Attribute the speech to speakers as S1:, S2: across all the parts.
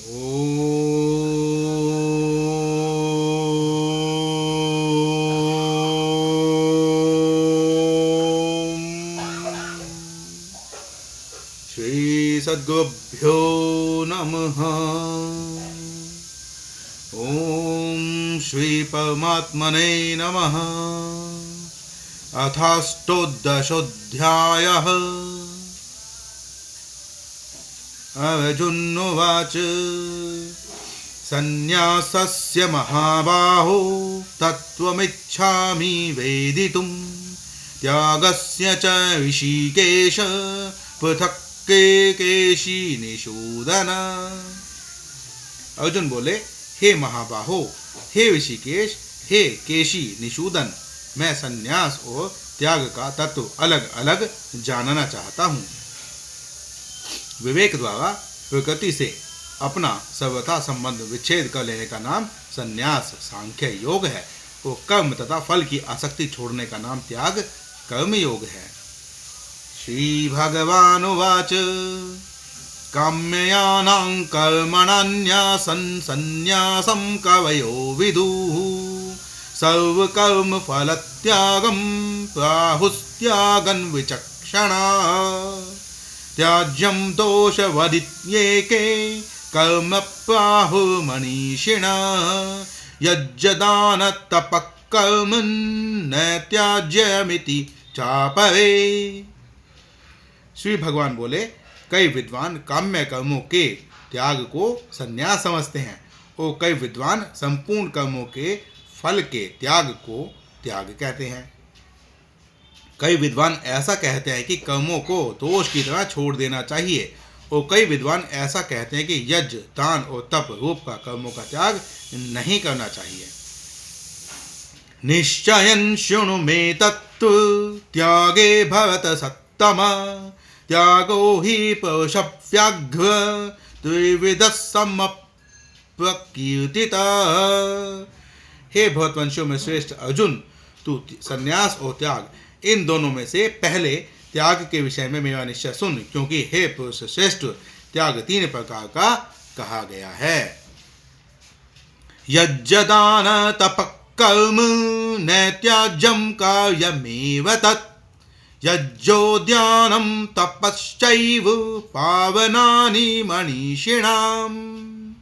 S1: श्री सद्गुरुभ्यो नमः। ओम श्री परमात्मने नमः। अथाष्टोदशोऽध्यायः। अर्जुन उवाच संन्यासस्य महाबाहो तत्त्वमिच्छामि वेदितुं त्यागस्य च ऋषिकेश पृथक् केशी निषूदन। अर्जुन बोले, हे महाबाहो, हे ऋषिकेश, हे केशी निषूदन, मैं संन्यास और त्याग का तत्व अलग अलग जानना चाहता हूँ। विवेक द्वारा प्रकृति से अपना सर्वथा संबंध विच्छेद कर लेने का नाम संन्यास सांख्य योग है और कर्म तथा फल की आसक्ति छोड़ने का नाम त्याग कर्म योग है। श्री भगवानुवाच काम्ययानां कर्मणान्यासं संन्यासं कवयो विदुः सर्वकर्म फलत्यागं प्राहुस्त्यागं विचक्षणाः त्याज्यं दोषवदित्येके कर्म प्राहुर्मनीषिणः यज्जदानतपः कर्म न त्याज्यमिति चापरे। श्री भगवान बोले, कई विद्वान काम्य कर्मों के त्याग को संन्यास समझते हैं और कई विद्वान संपूर्ण कर्मों के फल के त्याग को त्याग कहते हैं। कई विद्वान ऐसा कहते हैं कि कर्मों को दोष की तरह छोड़ देना चाहिए और कई विद्वान ऐसा कहते हैं कि यज्ञ, दान और तप रूप का कर्मों का त्याग नहीं करना चाहिए। निश्चयं शृणु मे तत्तु त्यागे भवत सत्तमा त्यागो हि पशव्याघ्र त्रिविधः समप्रकीर्तितः। हे भरतवंशियों में श्रेष्ठ अर्जुन, तू संन्यास और त्याग इन दोनों में से पहले त्याग के विषय में मेरा निश्चय सुन, क्योंकि हे पुरुष श्रेष्ठ, त्याग 3 प्रकार का कहा गया है। यज्ञदान तपः कर्म न त्याज्यं कार्यमेव तत् यज्ञोद्यानं तपश्चैव पावनानि मनीषिणाम्।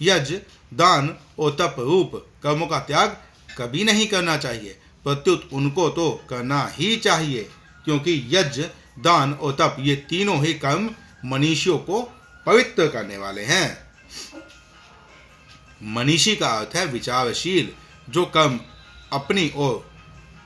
S1: यज्ञ, दान और तप रूप कर्मों का त्याग कभी नहीं करना चाहिए, प्रत्युत उनको तो करना ही चाहिए, क्योंकि यज्ञ, दान और तप ये तीनों ही कर्म मनीषियों को पवित्र करने वाले हैं। मनीषी का अर्थ है विचारशील। जो कर्म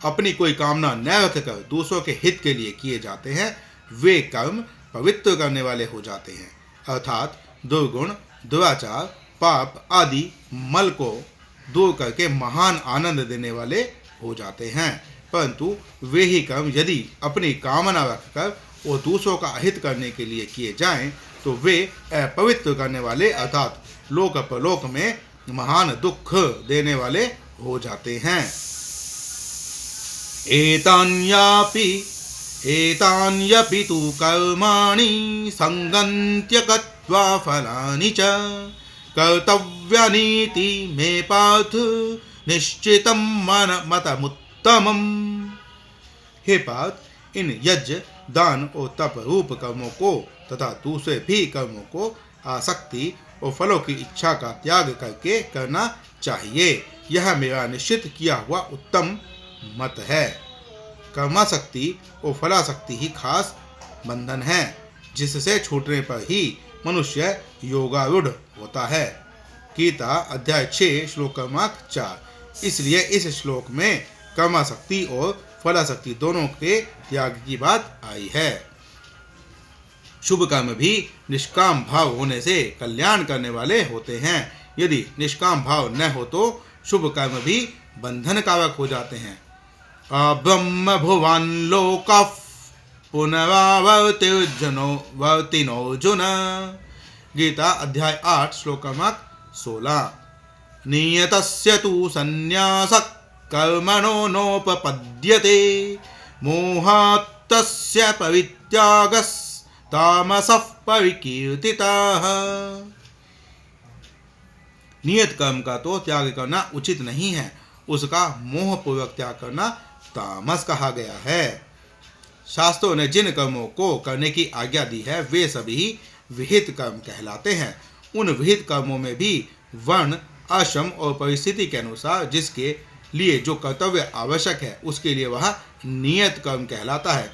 S1: अपनी कोई कामना न रखकर दूसरों के हित के लिए किए जाते हैं, वे कर्म पवित्र करने वाले हो जाते हैं, अर्थात दुर्गुण, दुराचार, पाप आदि मल को दूर करके महान आनंद देने वाले हो जाते हैं। परंतु वे ही कर्म यदि अपनी कामना रखकर और दूसरों का हित करने के लिए किए जाएं, तो वे अपवित्र करने वाले अर्थात लोक परलोक में महान दुख देने वाले हो जाते हैं। एतान्यपि तु कर्माणि संगन्त्यक्त्वा फलानि च कर्तव्यानीति मे पार्थ निश्चितं मतमुत्तमम्। हे पार्थ, इन यज्ञ, दान और तप रूप कर्मों को तथा दूसरे भी कर्मों को आसक्ति और फलों की इच्छा का त्याग करके करना चाहिए। यह मेरा निश्चित किया हुआ उत्तम मत है। कर्मासक्ति और फलासक्ति ही खास बंधन है, जिससे छूटने पर ही मनुष्य योगारूढ़ होता है। गीता अध्याय 6 श्लोक क्रमांक 4। इसलिए इस श्लोक में कर्मासक्ति और फलासक्ति दोनों के त्याग की बात आई है। शुभ कर्म भी निष्काम भाव होने से कल्याण करने वाले होते हैं। यदि निष्काम भाव न हो तो शुभ कर्म भी बंधन कारक हो जाते हैं। ब्रह्म भुवन लोकः पुनरावर्तिनोऽर्जुन। गीता अध्याय 8 श्लोक क्रमांक 16। नियतस्य तु संन्यासः कर्मणो नोपपद्यते मोहात्तस्य परित्यागस्तामसः परिकीर्तितः। नियत कर्म का तो त्याग करना उचित नहीं है, उसका मोहपूर्वक त्याग करना तामस कहा गया है। शास्त्रों ने जिन कर्मों को करने की आज्ञा दी है वे सभी विहित कर्म कहलाते हैं। उन विहित कर्मों में भी वर्ण, आश्रम और परिस्थिति के अनुसार जिसके लिए जो कर्तव्य आवश्यक है उसके लिए वह नियत कर्म कहलाता है।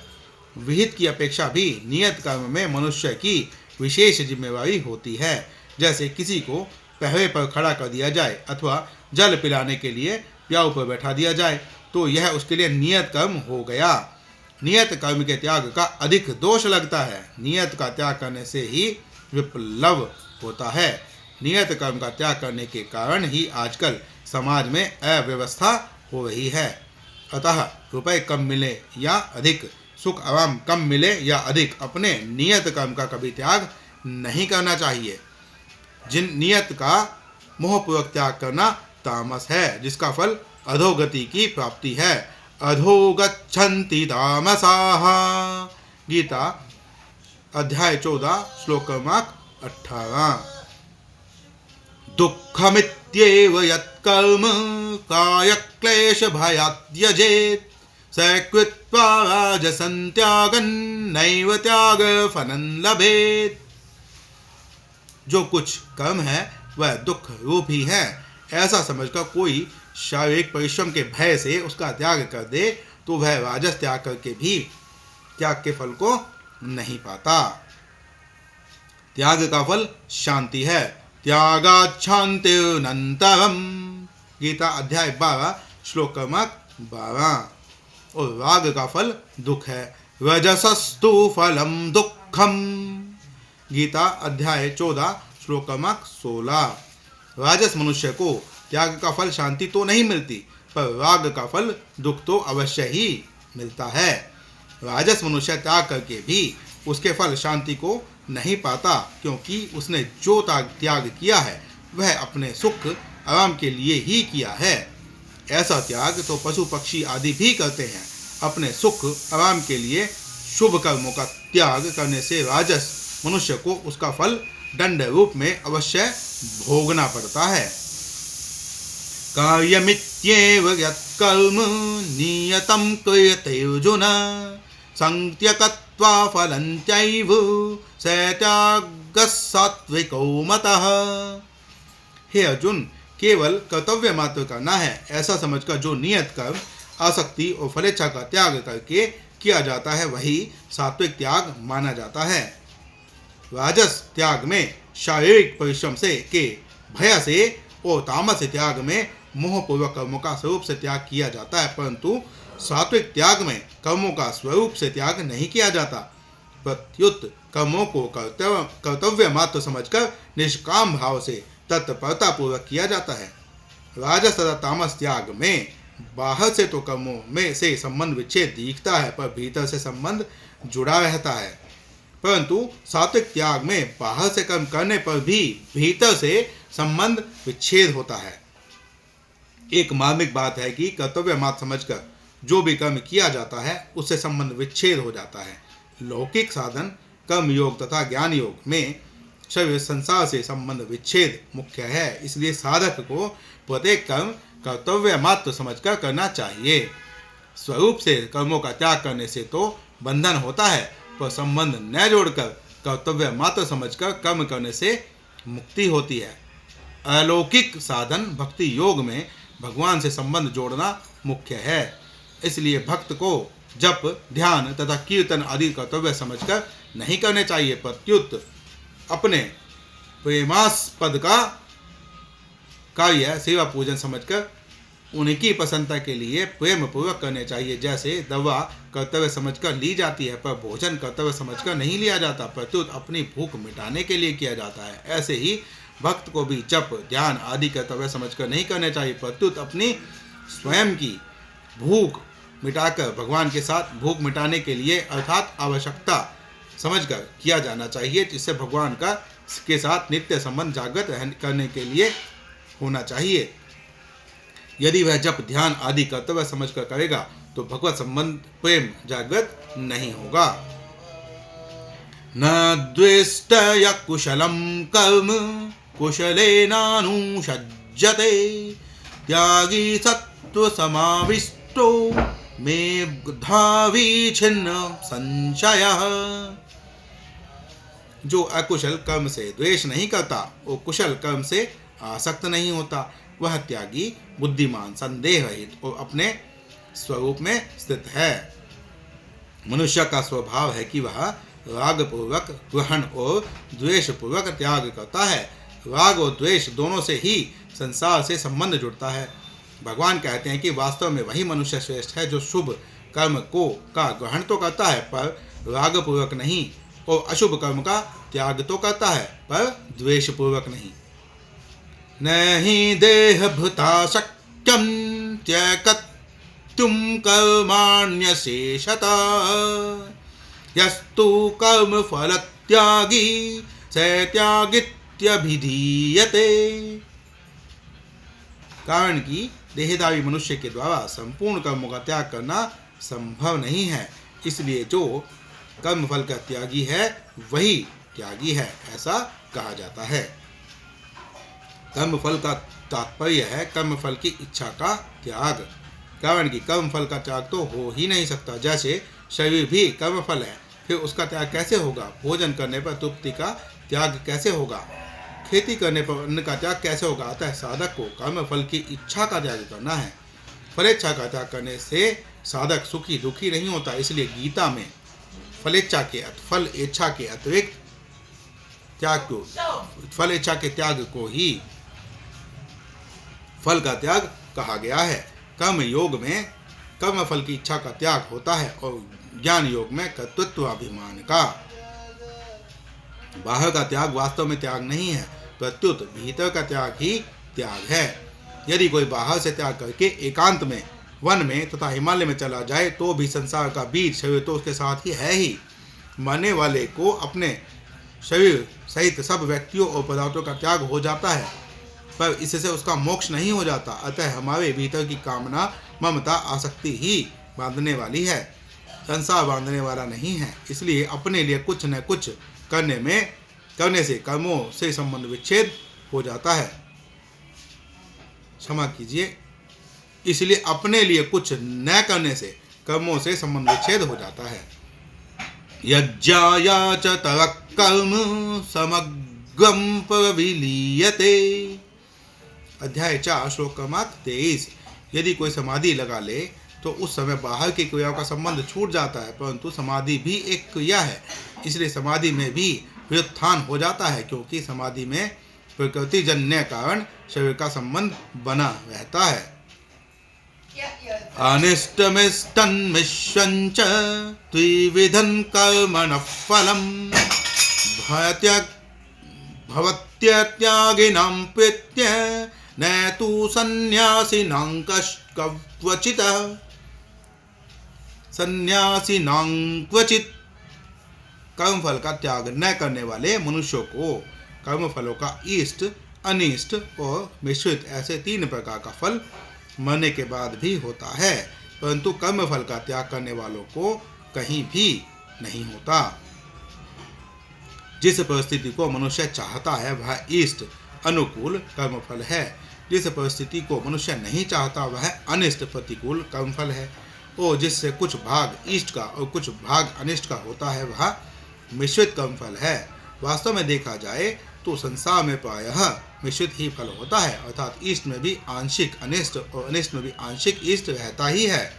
S1: विहित की अपेक्षा भी नियत कर्म में मनुष्य की विशेष जिम्मेवारी होती है। जैसे किसी को पहरे पर खड़ा कर दिया जाए अथवा जल पिलाने के लिए प्याऊ पर बैठा दिया जाए तो यह उसके लिए नियत कर्म हो गया। नियत कर्म के त्याग का अधिक दोष लगता है। नियत का त्याग करने से ही विप्लव होता है। नियत कर्म का त्याग करने के कारण ही आजकल समाज में अव्यवस्था हो रही है। अतः रुपए कम मिले या अधिक, सुख आराम कम मिले या अधिक, अपने नियत कर्म का कभी त्याग नहीं करना चाहिए। जिन नियत का मोहपूर्वक त्याग करना तामस है, जिसका फल अधोगति की प्राप्ति है। अधोगच्छन्ति तामसाः। गीता अध्याय 14 श्लोक क्रमांक 18। दुःखमित्येव यत्कर्म कायक्लेश भयात् त्यजेत् स कृत्वा राजसं त्यागं नैव त्यागफलं लभेत्। जो कुछ कर्म है वह दुख रूप ही है। ऐसा समझकर कोई शारीरिक परिश्रम के भय से उसका त्याग कर दे तो वह राजस त्याग करके भी त्याग के फल को नहीं पाता। त्याग का फल शांति है। त्यागात् शान्तिरनन्तरम्। गीता अध्याय 12 श्लोक क्रमांक 12। और राग का फल दुख है। रजसस्तु फलम दुःखम। गीता अध्याय 14 श्लोक क्रमांक 16। राजस मनुष्य को त्याग का फल शांति तो नहीं मिलती, पर राग का फल दुख तो अवश्य ही मिलता है। राजस मनुष्य त्याग करके भी उसके फल शांति को नहीं पाता, क्योंकि उसने जो त्याग किया है वह अपने सुख आराम के लिए ही किया है। ऐसा त्याग तो पशु पक्षी आदि भी करते हैं। अपने सुख आराम के लिए शुभ कर्मों का त्याग करने से राजस मनुष्य को उसका फल दंड रूप में अवश्य भोगना पड़ता है। कार्यमित्येव यत्कर्म नियतं क्रियते अर्जुन संत्यक्त्वा फलं चैव स त्यागः सात्विको मतः। हे अर्जुन, केवल कर्तव्य मात्र करना है ऐसा समझकर जो नियत कर्म, आसक्ति और फलेच्छा का त्याग करके किया जाता है वही सात्विक त्याग माना जाता है। राजस त्याग में शारीरिक परिश्रम से के भय से और तामस त्याग में मोहपूर्वक कर्मों का स्वरूप से त्याग किया जाता है, परंतु सात्विक त्याग में कर्मों का स्वरूप से त्याग नहीं किया जाता। प्रत्युत कर्मों को कर्तव्य मात्र समझकर निष्काम भाव से तत्परता पूर्वक किया जाता है। राजस तथा तामस त्याग में बाहर से तो कर्मों में से संबंध विच्छेद दिखता है, पर भीतर से संबंध जुड़ा रहता है। परंतु सात्विक त्याग में बाहर से कर्म करने पर भी भीतर से संबंध विच्छेद होता है। एक मार्मिक बात है कि कर्तव्य मात्र समझकर जो भी कर्म किया जाता है उससे संबंध विच्छेद हो जाता है। लौकिक साधन, कर्म योग तथा ज्ञान योग में शरीर संसार से संबंध विच्छेद मुख्य है। इसलिए साधक को प्रत्येक कर्म कर्तव्य मात्र समझकर करना चाहिए। स्वरूप से कर्मों का त्याग करने से तो बंधन होता है, पर संबंध न जोड़कर कर्तव्य मात्र समझकर कर्म करने से मुक्ति होती है। अलौकिक साधन भक्ति योग में भगवान से संबंध जोड़ना मुख्य है। इसलिए भक्त को जप, ध्यान तथा कीर्तन आदि कर्तव्य समझकर नहीं करने चाहिए, प्रत्युत अपने प्रेमास्पद का कार्य सेवा पूजन समझकर उनकी प्रसन्नता के लिए प्रेम पूर्वक करने चाहिए। जैसे दवा कर्तव्य समझकर ली जाती है, पर भोजन कर्तव्य समझकर नहीं लिया जाता, प्रत्युत अपनी भूख मिटाने के लिए किया जाता है। ऐसे ही भक्त को भी जप, ध्यान आदि कर्तव्य समझकर नहीं करने चाहिए, प्रत्युत अपनी स्वयं की भूख मिटाकर भगवान के साथ भूख मिटाने के लिए अर्थात आवश्यकता समझकर किया जाना चाहिए, जिससे भगवान का के साथ नित्य संबंध जागृत करने के लिए होना चाहिए। यदि वह जप, ध्यान आदि कर्तव्य समझकर करेगा तो भगवत संबंध प्रेम जागृत नहीं होगा। न द्वेष्टय कुशलम कर्म कुशलेनानुषज्यते त्यागी सत्त्वसमाविष्टो मेधावी छिन्न संशयः। जो अकुशल कर्म से द्वेष नहीं करता, वो कुशल कर्म से आसक्त नहीं होता, वह त्यागी बुद्धिमान संदेह रहित और अपने स्वरूप में स्थित है। मनुष्य का स्वभाव है कि वह राग पूर्वक ग्रहण और द्वेष पूर्वक त्याग करता है। राग और द्वेष दोनों से ही संसार से संबंध जुड़ता है। भगवान कहते हैं कि वास्तव में वही मनुष्य श्रेष्ठ है जो शुभ कर्म का ग्रहण तो करता है पर राग पूर्वक नहीं, और अशुभ कर्म का त्याग तो करता है पर द्वेष पूर्वक नहीं। नहीं देह भृता शक्यं त्यक्तुं कर्माण्यशेषतः यस्तु कर्म फल त्यागी स त्यागित्यभिधीयते। कारण कि देहधारी मनुष्य के द्वारा संपूर्ण कर्मों का त्याग करना संभव नहीं है, इसलिए जो कर्म फल का त्यागी है वही त्यागी है, ऐसा कहा जाता है। कर्म फल का तात्पर्य है कर्म फल की इच्छा का त्याग। कारण कि कर्म फल का त्याग तो हो ही नहीं सकता। जैसे शरीर भी कर्म फल है, फिर उसका त्याग कैसे होगा? भोजन करने पर तृप्ति का त्याग कैसे होगा? खेती करने पर अन्न का त्याग कैसे होगा? अतः साधक को कर्म फल की इच्छा का त्याग करना है। फलेच्छा का त्याग करने से साधक सुखी दुखी नहीं होता। इसलिए गीता में फल इच्छा के अतिरिक्त त्याग को, फल इच्छा के त्याग को ही फल का त्याग कहा गया है। कर्म योग में कर्म फल की इच्छा का त्याग होता है और ज्ञान योग में कर्तृत्वाभिमान का। बाहर का त्याग वास्तव में त्याग नहीं है, प्रत्युत भीतर का त्याग ही त्याग है। यदि कोई बाहर से त्याग करके एकांत में वन में तथा हिमालय में चला जाए तो भी संसार का बीज शरीर तो उसके साथ ही है ही। मरने वाले को अपने शरीर सहित सब व्यक्तियों और पदार्थों का त्याग हो जाता है, पर इससे उसका मोक्ष नहीं हो जाता। अतः हमारे भीतर की कामना ममता आसक्ति ही बांधने वाली है, संसार बांधने वाला नहीं है। इसलिए अपने लिए कुछ न कुछ करने से कर्मों से संबंध विच्छेद हो जाता है। क्षमा कीजिए, इसलिए अपने लिए कुछ न करने से कर्मों से संबंध विच्छेद हो जाता है। यज्ञाया च तरक् कर्म समग्रं प्रविलीयते। अध्याय 4 श्लोक क्रमांक 23। यदि कोई समाधि लगा ले तो उस समय बाहर की क्रियाओं का संबंध छूट जाता है, परंतु समाधि भी एक क्रिया है, इसलिए समाधि में भी व्युत्थान हो जाता है, क्योंकि समाधि में प्रकृति जन्य कारण शरीर का संबंध बना रहता है। अनिष्टमिष्टन्मिश्रं च त्रिविधं कर्मणः फलं भवत्यत्यागिनां प्रीत्य न तु सन्न्यासिनां क्वचित्। कर्मफल का त्याग न करने वाले मनुष्यों को कर्मफलों का इष्ट, अनिष्ट और मिश्रित ऐसे 3 प्रकार का फल मरने के बाद भी होता है, परंतु कर्मफल का त्याग करने वालों को कहीं भी नहीं होता। जिस परिस्थिति को मनुष्य चाहता है वह इष्ट अनुकूल कर्मफल है, जिस परिस्थिति को मनुष्य नहीं चाहता वह अनिष्ट प्रतिकूल कर्मफल है, और जिससे कुछ भाग इष्ट का और कुछ भाग अनिष्ट का होता है वह मिश्रित कर्मफल है। वास्तव में देखा जाए तो संसार में प्रायः मिश्रित ही फल होता है, अर्थात इष्ट में भी आंशिक अनिष्ट और अनिष्ट में भी आंशिक इष्ट रहता ही है।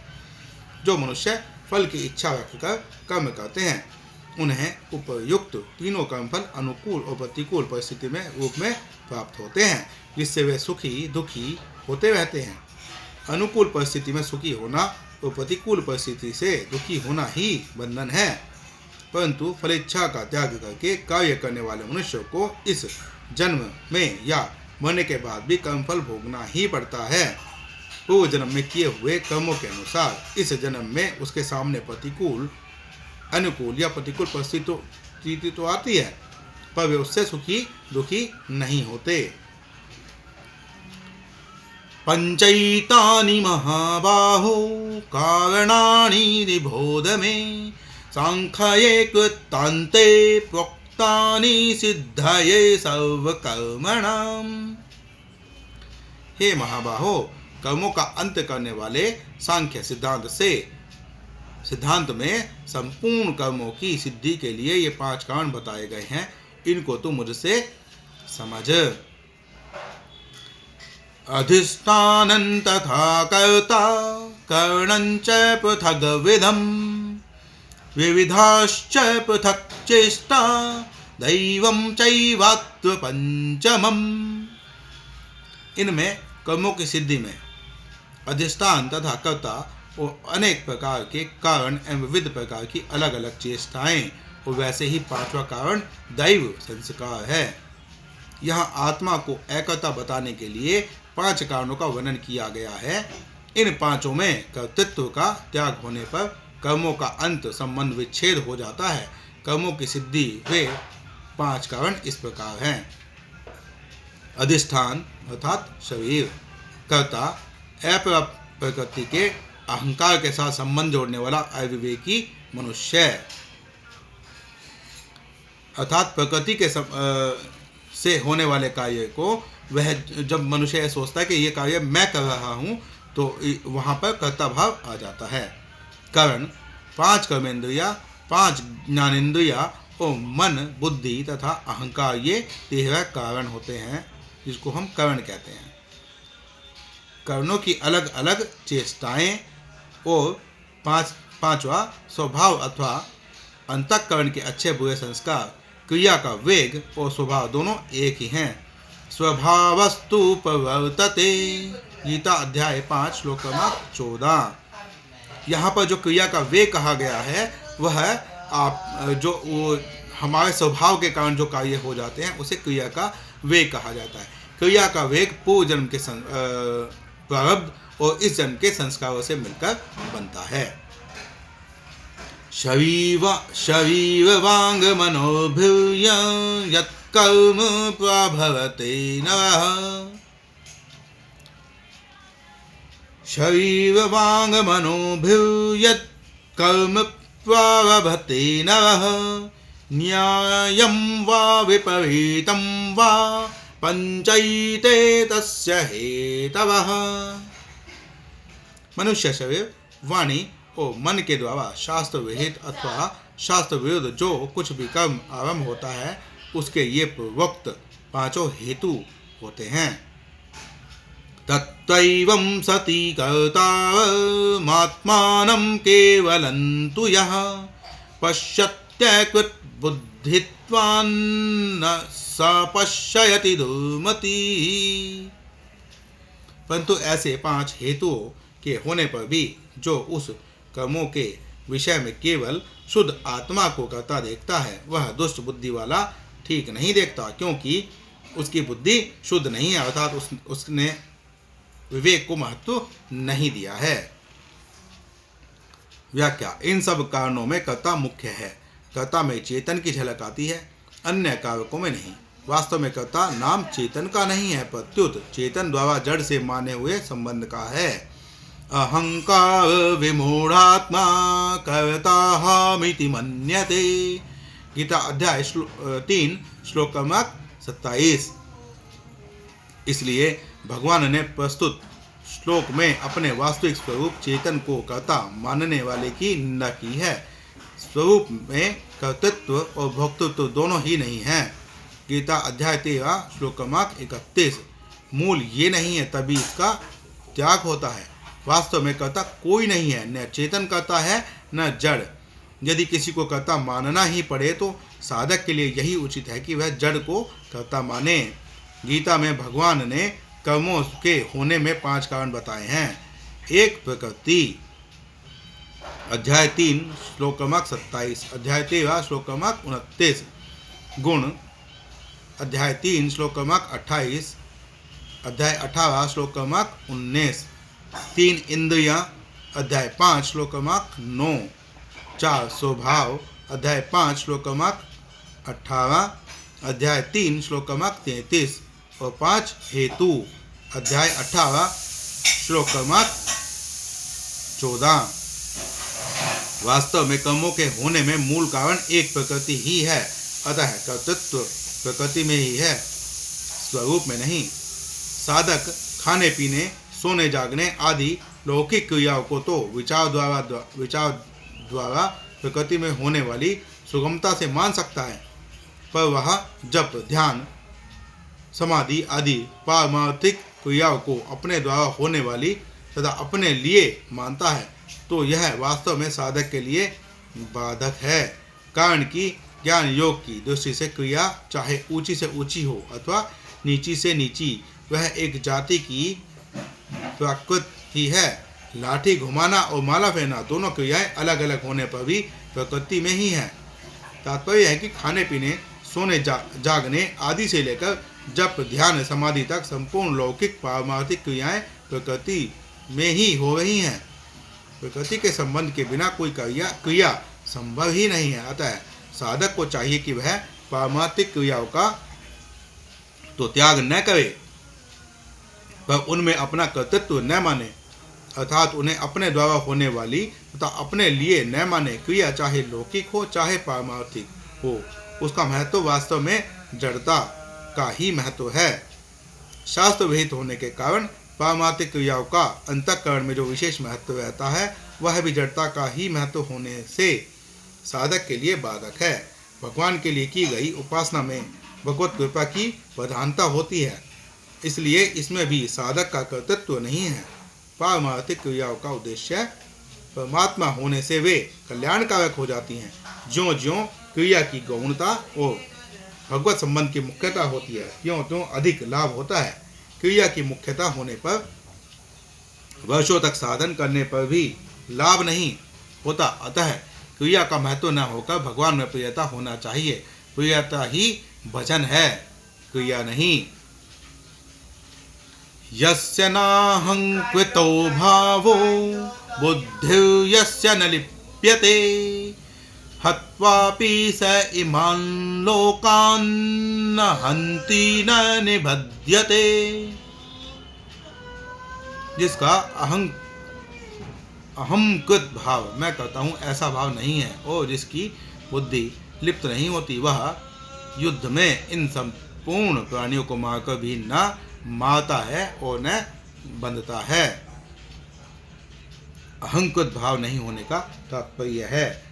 S1: जो मनुष्य फल की इच्छा रखकर कर्म करते हैं उन्हें उपयुक्त तीनों कर्मफल अनुकूल और प्रतिकूल परिस्थिति में रूप में प्राप्त होते हैं, जिससे वे सुखी दुखी होते रहते हैं। अनुकूल परिस्थिति में सुखी होना और प्रतिकूल परिस्थिति से दुखी होना ही बंधन है, परंतु फलेच्छा का त्याग करके कार्य करने वाले मनुष्यों को इस जन्म में या मरने के बाद भी कर्मफल भोगना ही पड़ता है। पूर्व जन्म में किए हुए कर्मों के अनुसार इस जन्म में उसके सामने प्रतिकूल, अनुकूल या प्रतिकूल परिस्थिति तो आती है, पर वे उससे सुखी दुखी नहीं होते। पंचैतानि महाबाहो कारणानि निबोध में सांख्ये कृतान्ते प्रोक्तानि अध्यस्तानि सिद्धये सर्वकर्मणाम्। हे महाबाहो, कर्मों का अंत करने वाले सांख्य सिद्धांत में संपूर्ण कर्मों की सिद्धि के लिए ये 5 कारण बताए गए हैं। इनको तू मुझसे समझ। अधिष्ठानं तथा कर्ता करणं च पृथग्विधम् विविधाश्च पृथक् चेष्टा दैवं चैवात्र पंचमम्। इनमें कर्मों की सिद्धि में अधिष्ठान तथा कर्ता और अनेक प्रकार के कारण एवं विविध प्रकार की अलग अलग चेष्टाएं और वैसे ही 5वां कारण दैव संस्कार है। यहाँ आत्मा को एकता बताने के लिए 5 कारणों का वर्णन किया गया है। इन 5 में कर्तृत्व का त्याग होने पर कर्मों का अंत संबंध विच्छेद हो जाता है। कर्मों की सिद्धि वे 5 कारण इस प्रकार हैं। अधिष्ठान अर्थात शरीर, कर्ता अप्रकृति के अहंकार के साथ संबंध जोड़ने वाला अविवेकी मनुष्य, अर्थात प्रकृति के से होने वाले कार्य को वह जब मनुष्य यह सोचता है कि ये कार्य मैं कर रहा हूँ तो वहाँ पर कर्ता भाव आ जाता है। कारण 5 कर्मेंद्रिया, 5 ज्ञानेंद्रिया और मन, बुद्धि तथा अहंकार ये 13 कारण होते हैं जिसको हम करण कहते हैं। कर्णों की अलग अलग चेष्टाएं और 5वां स्वभाव अथवा अंतःकरण के अच्छे बुरे संस्कार, क्रिया का वेग और स्वभाव दोनों एक ही हैं। स्वभावस्तु प्रवर्तते, गीता अध्याय 5 श्लोक क्रमांक 14। यहाँ पर जो क्रिया का वेग कहा गया है वह हमारे स्वभाव के कारण जो कार्य हो जाते हैं उसे क्रिया का वेग कहा जाता है। क्रिया का वेग पूर्व जन्म के प्रारब्ध और इस जन्म के संस्कारों से मिलकर बनता है। शरीर वांग मनोभिर्य यत्कर्म प्रभवते नरः। शरीर वांग मनोभिर्यत् कर्म प्रभवते नरः। न्यायं वा विपरीतं वा पंचैते तस्य हेतवः। मनुष्य शरीर, वाणी और मन के द्वारा शास्त्र विहित अथवा शास्त्र विरुद्ध जो कुछ भी कर्म आरंभ होता है उसके ये पूर्वोक्त 5 हेतु होते हैं। तत्रैवं सति कर्तारमात्मानं केवलं तु यः पश्यत्यकृत बुद्धित्वान् न स पश्यति दुर्मति। परंतु ऐसे 5 हेतुओं के होने पर भी जो उस कर्मों के विषय में केवल शुद्ध आत्मा को कर्ता देखता है वह दुष्ट बुद्धि वाला ठीक नहीं देखता, क्योंकि उसकी बुद्धि शुद्ध नहीं है, अर्थात उसने विवेक को महत्व नहीं दिया है। व्याख्या। इन सब कारणों में कर्ता मुख्य है। कर्ता में चेतन की झलक आती है, अन्य कारकों में नहीं। वास्तव में कर्ता नाम चेतन का नहीं है, प्रत्युत चेतन द्वारा जड़ से माने हुए संबंध का है। अहंकार विमूढ़ात्मा कर्ताहमिति मन्यते। गीता अध्याय 3 श्लोक क्रमांक 27। इसलिए भगवान ने प्रस्तुत श्लोक में अपने वास्तविक स्वरूप चेतन को कर्ता मानने वाले की निंदा की है। स्वरूप में कर्तृत्व और भोक्तृत्व दोनों ही नहीं है। गीता अध्याय 13 श्लोक क्रमांक 31। मूल ये नहीं है तभी इसका त्याग होता है। वास्तव में कर्ता कोई नहीं है, न चेतन कर्ता है न जड़। यदि किसी को कर्ता मानना ही पड़े तो साधक के लिए यही उचित है कि वह जड़ को कर्ता माने। गीता में भगवान ने कर्मों के होने में 5 कारण बताए हैं। 1 प्रकृति, अध्याय 3 श्लोक क्रमांक 27, अध्याय 13 श्लोक क्रमांक 29। गुण, अध्याय 3 श्लोक क्रमांक 28, अध्याय 18 श्लोक क्रमांक 19। 3 इंद्रियां, अध्याय 5 श्लोक क्रमांक 9। 4 स्वभाव, अध्याय 5 श्लोक क्रमांक 18, अध्याय 3 श्लोक क्रमांक 33 और 5 हेतु, अध्याय 18 श्लोक क्रमांक 14। वास्तव में कर्मों के होने में मूल कारण एक प्रकृति ही है। अतः कर्तृत्व प्रकृति में ही है, स्वरूप में नहीं। साधक खाने पीने, सोने जागने आदि लौकिक क्रियाओं को तो विचार द्वारा प्रकृति में होने वाली सुगमता से मान सकता है, पर वह जप, ध्यान, समाधि आदि पारमार्थिक क्रियाओं को अपने द्वारा होने वाली तथा अपने लिए मानता है, तो यह वास्तव में साधक के लिए बाधक है। कारण कि ज्ञान योग की दृष्टि से क्रिया चाहे ऊंची से ऊंची हो अथवा नीची से नीची, वह एक जाति की प्रकृति ही है। लाठी घुमाना और माला फेरना दोनों क्रियाएं अलग अलग होने पर भी प्रकृति में ही है। तात्पर्य है कि खाने पीने, सोने जागने आदि से लेकर जप, ध्यान, समाधि तक संपूर्ण लौकिक पारमार्थिक क्रियाएं प्रकृति में ही हो रही हैं। प्रकृति के संबंध के बिना कोई क्रिया संभव ही नहीं है। अतः साधक को चाहिए कि वह पारमार्थिक क्रियाओं का तो त्याग न करे, पर उनमें अपना कर्तृत्व न माने, अर्थात उन्हें अपने द्वारा होने वाली तथा अपने लिए न माने। क्रिया चाहे लौकिक हो चाहे पारमार्थिक हो, उसका महत्व वास्तव में जड़ता का ही महत्व है। शास्त्र विहित होने के कारण पारमार्थिक क्रियाओं का अंतःकरण में जो विशेष महत्व रहता है, वह भी जड़ता का ही महत्व होने से साधक के लिए बाधक है। भगवान के लिए की गई उपासना में भगवत कृपा की प्रधानता होती है, इसलिए इसमें भी साधक का कर्तृत्व नहीं है। पारमार्थिक क्रियाओं का उद्देश्य परमात्मा होने से वे कल्याणकारक हो जाती हैं। ज्यों ज्यों क्रिया की गौणता और भगवत संबंध की मुख्यता होती है, त्यों त्यों अधिक लाभ होता है। क्रिया की मुख्यता होने पर वर्षों तक साधन करने पर भी लाभ नहीं होता। अतः क्रिया का महत्व न होकर भगवान में प्रियता होना चाहिए। प्रियता ही भजन है, क्रिया नहीं। यस्य नाहंकृतो भावो बुद्धिर्यस्य न लिप्यते हत्वापि स इमान् लोकान् न हन्ति न निबध्यते। जिसका अहंकृत भाव, मैं कहता हूँ, ऐसा भाव नहीं है और जिसकी बुद्धि लिप्त नहीं होती, वह युद्ध में इन संपूर्ण प्राणियों को मारकर भी न मारता है और न बंधता है। अहंकृत भाव नहीं होने का तात्पर्य है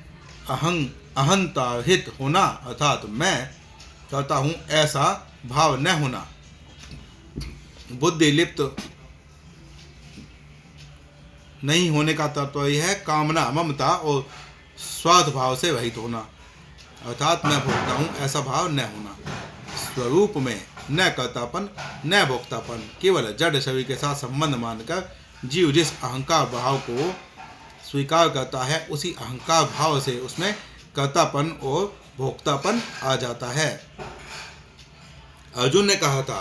S1: अहंताहित होना, अर्थात मैं कहता हूँ ऐसा भाव न होना। बुद्धि लिप्त नहीं होने का तात्पर्य है कामना, ममता और स्वार्थ भाव से रहित होना, अर्थात मैं भोगता हूँ ऐसा भाव न होना। स्वरूप में न कर्तापन न भोक्तापन, केवल जड़ शरीर के साथ संबंध मानकर जीव जिस अहंकार भाव को स्वीकार करता है, उसी अहंकार भाव से उसमें कर्तापन और भोक्तापन आ जाता है। अर्जुन ने कहा था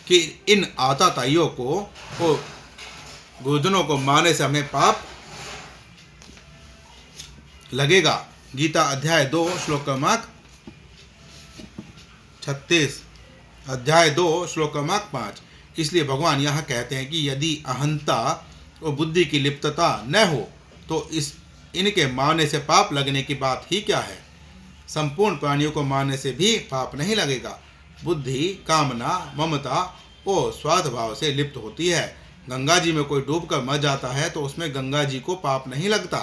S1: कि इन आताताइयों को और गुरुजनों को मारने से हमें पाप लगेगा। गीता अध्याय 2 श्लोक क्रमांक 36, अध्याय 2 श्लोक क्रमांक 5। इसलिए भगवान यहाँ कहते हैं कि यदि अहंता और बुद्धि की लिप्तता न हो तो इनके मारने से पाप लगने की बात ही क्या है। संपूर्ण प्राणियों को मारने से भी पाप नहीं लगेगा। बुद्धि कामना, ममता और स्वार्थ भाव से लिप्त होती है। गंगा जी में कोई डूबकर मर जाता है तो उसमें गंगा जी को पाप नहीं लगता,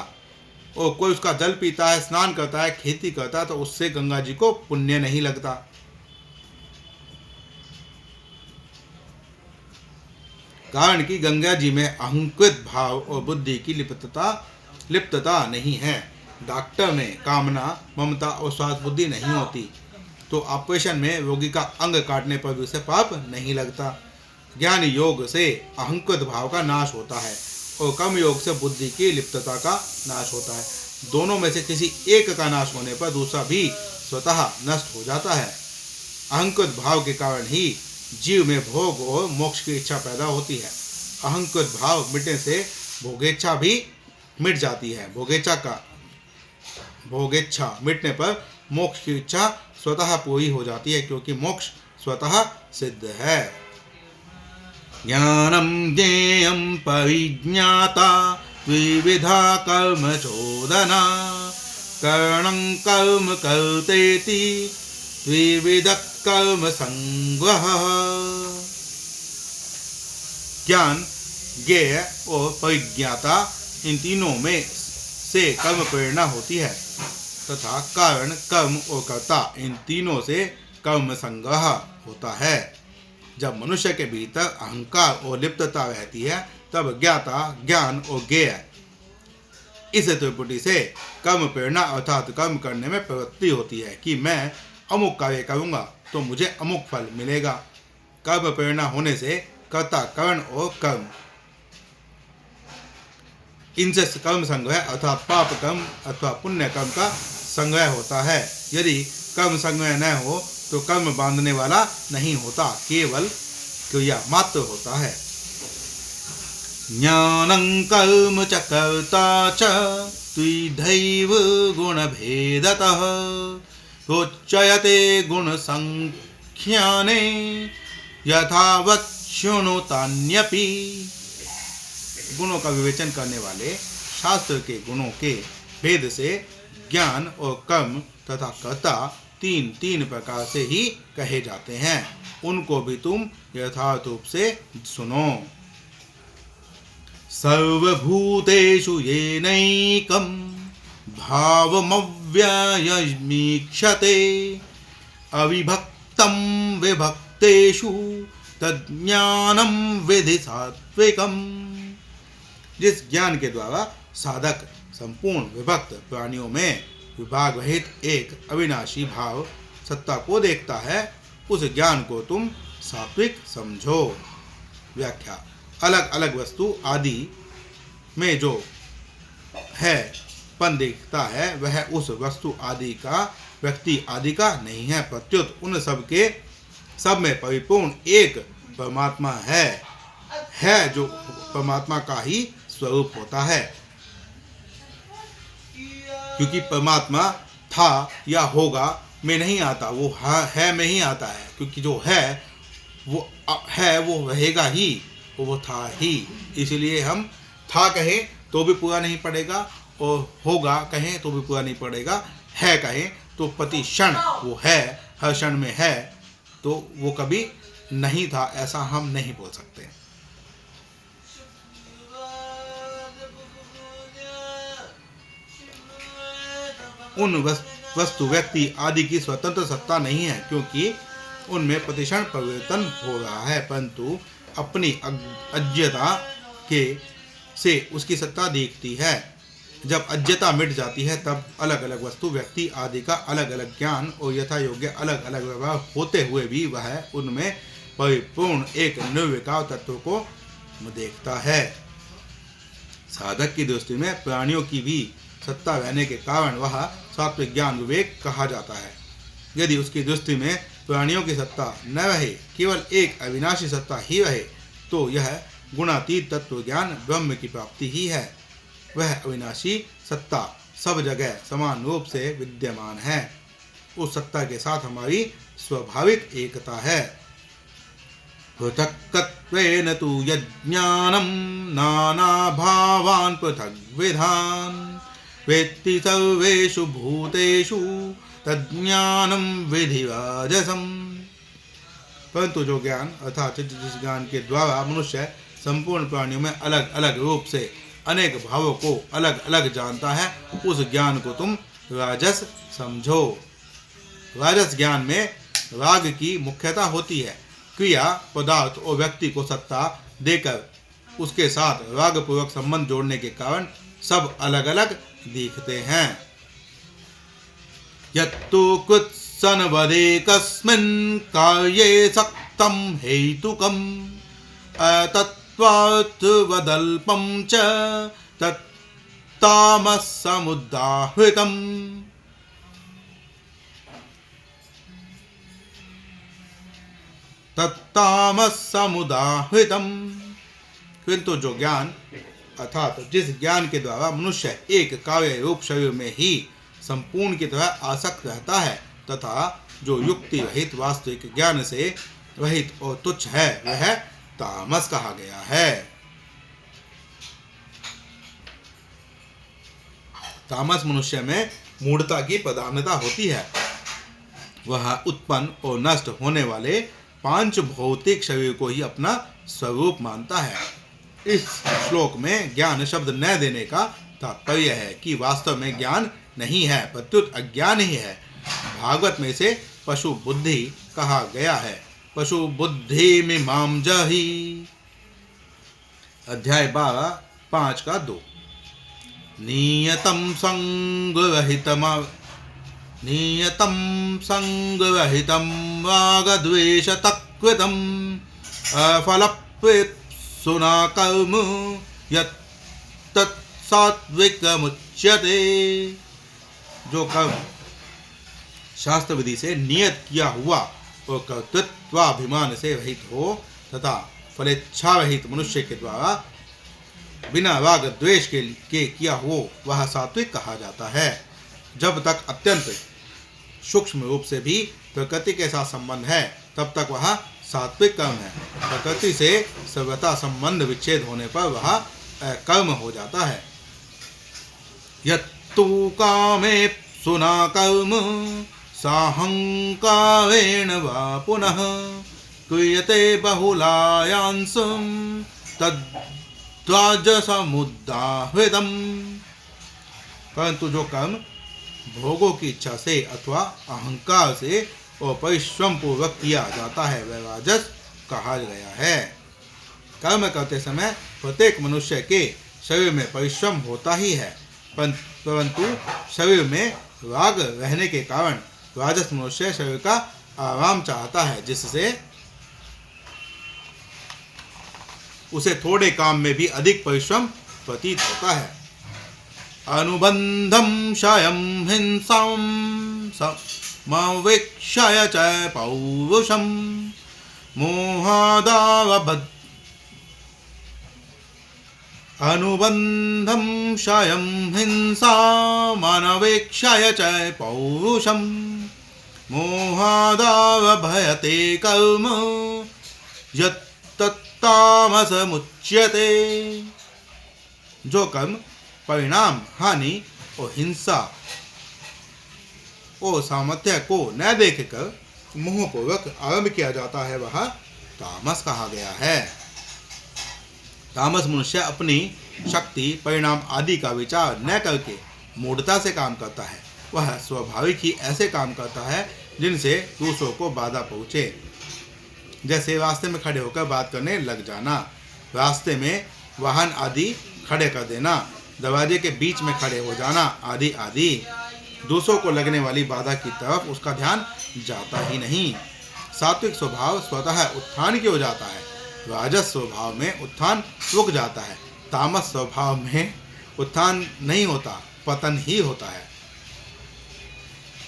S1: और कोई उसका जल पीता है, स्नान करता है, खेती करता है तो उससे गंगा जी को पुण्य नहीं लगता। कारण कि गंगा जी में अहंकृत भाव और बुद्धि की लिप्तता नहीं है। डॉक्टर में कामना, ममता और स्वार्थ बुद्धि नहीं होती, तो ऑपरेशन में रोगी का अंग काटने पर भी उसे पाप नहीं लगता। ज्ञान योग से अहंकृत भाव का नाश होता है और कर्म योग से बुद्धि की लिप्तता का नाश होता है। दोनों में से किसी एक का नाश होने पर दूसरा भी स्वतः नष्ट हो जाता है। अहंकृत भाव के कारण ही जीव में भोग और मोक्ष की इच्छा पैदा होती है। अहंकृत भाव मिटने से भोगेच्छा भी मिट जाती है। भोगेच्छा मिटने पर मोक्ष की इच्छा स्वतः पूरी हो जाती है, क्योंकि मोक्ष स्वतः सिद्ध है। ज्ञानम ज्ञेयं परिज्ञाता विविधा कर्म चोदना करणं कर्म कर्तेति द्विविध कर्म संगः। ज्ञान, ज्ञेय और परिज्ञाता, इन तीनों में से कर्म प्रेरणा होती है तथा कारण, कर्म और कर्ता, इन तीनों से कर्म संग्रह होता है। जब मनुष्य के भीतर अहंकार और लिप्तता रहती है तब ज्ञाता, ज्ञान और ज्ञेय, इस त्रिपुटी से कर्म प्रेरणा अर्थात कर्म करने में प्रवृत्ति होती है कि मैं अमुक कार्य करूंगा तो मुझे अमुक फल मिलेगा। कर्म प्रेरणा होने से कर्ता, करण और कर्म, इनसे कर्म संग्रह अर्थात पाप कर्म अथवा पुण्य कर्म का संग्रह होता है। यदि कर्म संग्रह न हो तो कर्म बांधने वाला नहीं होता, केवल क्रिया मात्र होता है। ज्ञानं कर्म च कर्ता च द्विधैव गुणभेदतः प्रोच्यते गुणसंख्याने यथावत् शृणुतान्यपि। गुणों का विवेचन करने वाले शास्त्र के गुणों के भेद से ज्ञान और कर्म तथा कर्ता तीन तीन प्रकार से ही कहे जाते हैं, उनको भी तुम यथार्थ रूप से सुनो। सर्वभूतेषु येनैकं भावमव्ययमीक्षते अविभक्तं विभक्तेषु तज्ज्ञानं विधि सात्विकम्। जिस ज्ञान के द्वारा साधक संपूर्ण विभक्त प्राणियों में विभाग रहित एक अविनाशी भाव सत्ता को देखता है, उस ज्ञान को तुम सात्विक समझो। व्याख्या। अलग अलग वस्तु आदि में जो है पन दिखता है वह उस वस्तु आदि का, व्यक्ति आदि का नहीं है, प्रत्युत उन सब में परिपूर्ण एक परमात्मा है जो परमात्मा का ही स्वरूप होता है। क्योंकि परमात्मा था या होगा में नहीं आता, वो है में ही आता है। क्योंकि जो है वो रहेगा ही, वो था ही। इसलिए हम था कहें तो भी पूरा नहीं पड़ेगा और होगा कहें तो भी पूरा नहीं पड़ेगा। है कहें तो प्रति क्षण वो है, हर क्षण में है, तो वो कभी नहीं था ऐसा हम नहीं बोल सकते। उन वस्तु, व्यक्ति आदि की स्वतंत्र सत्ता नहीं है, क्योंकि उनमें प्रतिक्षण परिवर्तन हो रहा है, परंतु अपनी अज्ञता से उसकी सत्ता दिखती है। जब अज्ञता मिट जाती है तब अलग अलग वस्तु, व्यक्ति आदि का अलग अलग ज्ञान और यथा योग्य अलग अलग व्यवहार होते हुए भी वह उनमें परिपूर्ण एक निर्विकार तत्व को देखता है। साधक की दृष्टि में प्राणियों की भी सत्ता रहने के कारण वह सात्विक ज्ञान विवेक कहा जाता है। यदि उसकी दृष्टि में प्राणियों की सत्ता न रहे, केवल एक अविनाशी सत्ता ही रहे, तो यह गुणातीत तत्व ज्ञान ब्रह्म की प्राप्ति ही है। वह अविनाशी सत्ता सब जगह समान रूप से विद्यमान है। उस सत्ता के साथ हमारी स्वाभाविक एकता है। पृथक्त्वेन तु यज्ञानं नाना भावान् पृथग्विधान् वेत्ति सर्वेषु भूतेषु तज्ज्ञानं विधिराजसम्। परंतु जो ज्ञान अर्थात जिस ज्ञान के द्वारा मनुष्य संपूर्ण प्राणियों में अलग अलग रूप से अनेक भावों को अलग अलग जानता है, उस ज्ञान को तुम राजस समझो। राजस ज्ञान में राग की मुख्यता होती है। क्रिया, पदार्थ और व्यक्ति को सत्ता देकर उसके साथ राग पूर्वक संबंध जोड़ने के कारण सब अलग अलग दिखते हैं। यत्तु कृत्सनवदेकस्मिन् कार्ये सक्तं हेतुकम् अतत्त्वार्थवदल्पं च तत्तामसमुदाहृतम्। किंतु जो ज्ञान अर्थात जिस ज्ञान के द्वारा मनुष्य एक कार्य रूप शरीर में ही संपूर्ण की तरह आसक्त रहता है तथा जो युक्ति रहित वास्तविक ज्ञान से रहित और तुच्छ है, वह तामस कहा गया है। तामस मनुष्य में मूढ़ता की प्रधानता होती है। वह उत्पन्न और नष्ट होने वाले पांच भौतिक शरीर को ही अपना स्वरूप मानता है। इस श्लोक में ज्ञान शब्द न देने का तात्पर्य है कि वास्तव में ज्ञान नहीं है, प्रत्युत अज्ञान ही है। भागवत में से पशु बुद्धि कहा गया है। पशु बुद्धि मीमां जहि। अध्याय 12 5 का 2। नियतं संगरहितं रागद्वेषतकृतं अफलप्रेप्सुना कर्म यत् सात्विकमुच्यते। जो कर्म शास्त्र विधि से नियत किया हुआ और कर्तृत्वाभिमान से रहित हो तथा फलेच्छा रहित मनुष्य के द्वारा बिना राग द्वेष के किया हो वह सात्विक कहा जाता है। जब तक अत्यंत सूक्ष्म रूप से भी प्रकृति के साथ संबंध है तब तक वह सात्विक कर्म है। प्रकृति से सर्वथा संबंध विच्छेद होने पर वह कर्म हो जाता है। यत्तु कामे सुना कर्म साहंकारेण वा पुनः क्रियते बहुलायांसं तद्राजसमुदाहृतम्। परंतु जो कर्म भोगों की इच्छा से अथवा अहंकार से और परिश्रम पूर्वक किया जाता है वह राजस कहा गया है। कर्म करते समय प्रत्येक मनुष्य के शरीर में परिश्रम होता ही है, परंतु शरीर में राग रहने के कारण राजस मनुष्य शरीर का आराम चाहता है, जिससे उसे थोड़े काम में भी अधिक परिश्रम प्रतीत होता है। अनुबंधम क्षयं हिंसां समवेक्षय च पौरुषं मोहादावबद्ध। अनुबंधं क्षयं हिंसामनवेक्षय च पौरुषं मोहादावभयते कर्म यत्तत्तामसमुच्यते। जो कर्म परिणाम हानि और हिंसा और सामर्थ्य को न देखकर मोहपूर्वक आरंभ किया जाता है वह तामस कहा गया है। तामस मनुष्य अपनी शक्ति परिणाम आदि का विचार न करके मूढ़ता से काम करता है। वह स्वाभाविक ही ऐसे काम करता है जिनसे दूसरों को बाधा पहुँचे, जैसे रास्ते में खड़े होकर बात करने लग जाना, रास्ते में वाहन आदि खड़े कर देना, दरवाजे के बीच में खड़े हो जाना आदि आदि। दूसरों को लगने वाली बाधा की तरफ उसका ध्यान जाता ही नहीं। सात्विक स्वभाव स्वतः उत्थान की हो जाता है, राजस स्वभाव में उत्थान रुक जाता है, तामस स्वभाव में उत्थान नहीं होता, पतन ही होता है।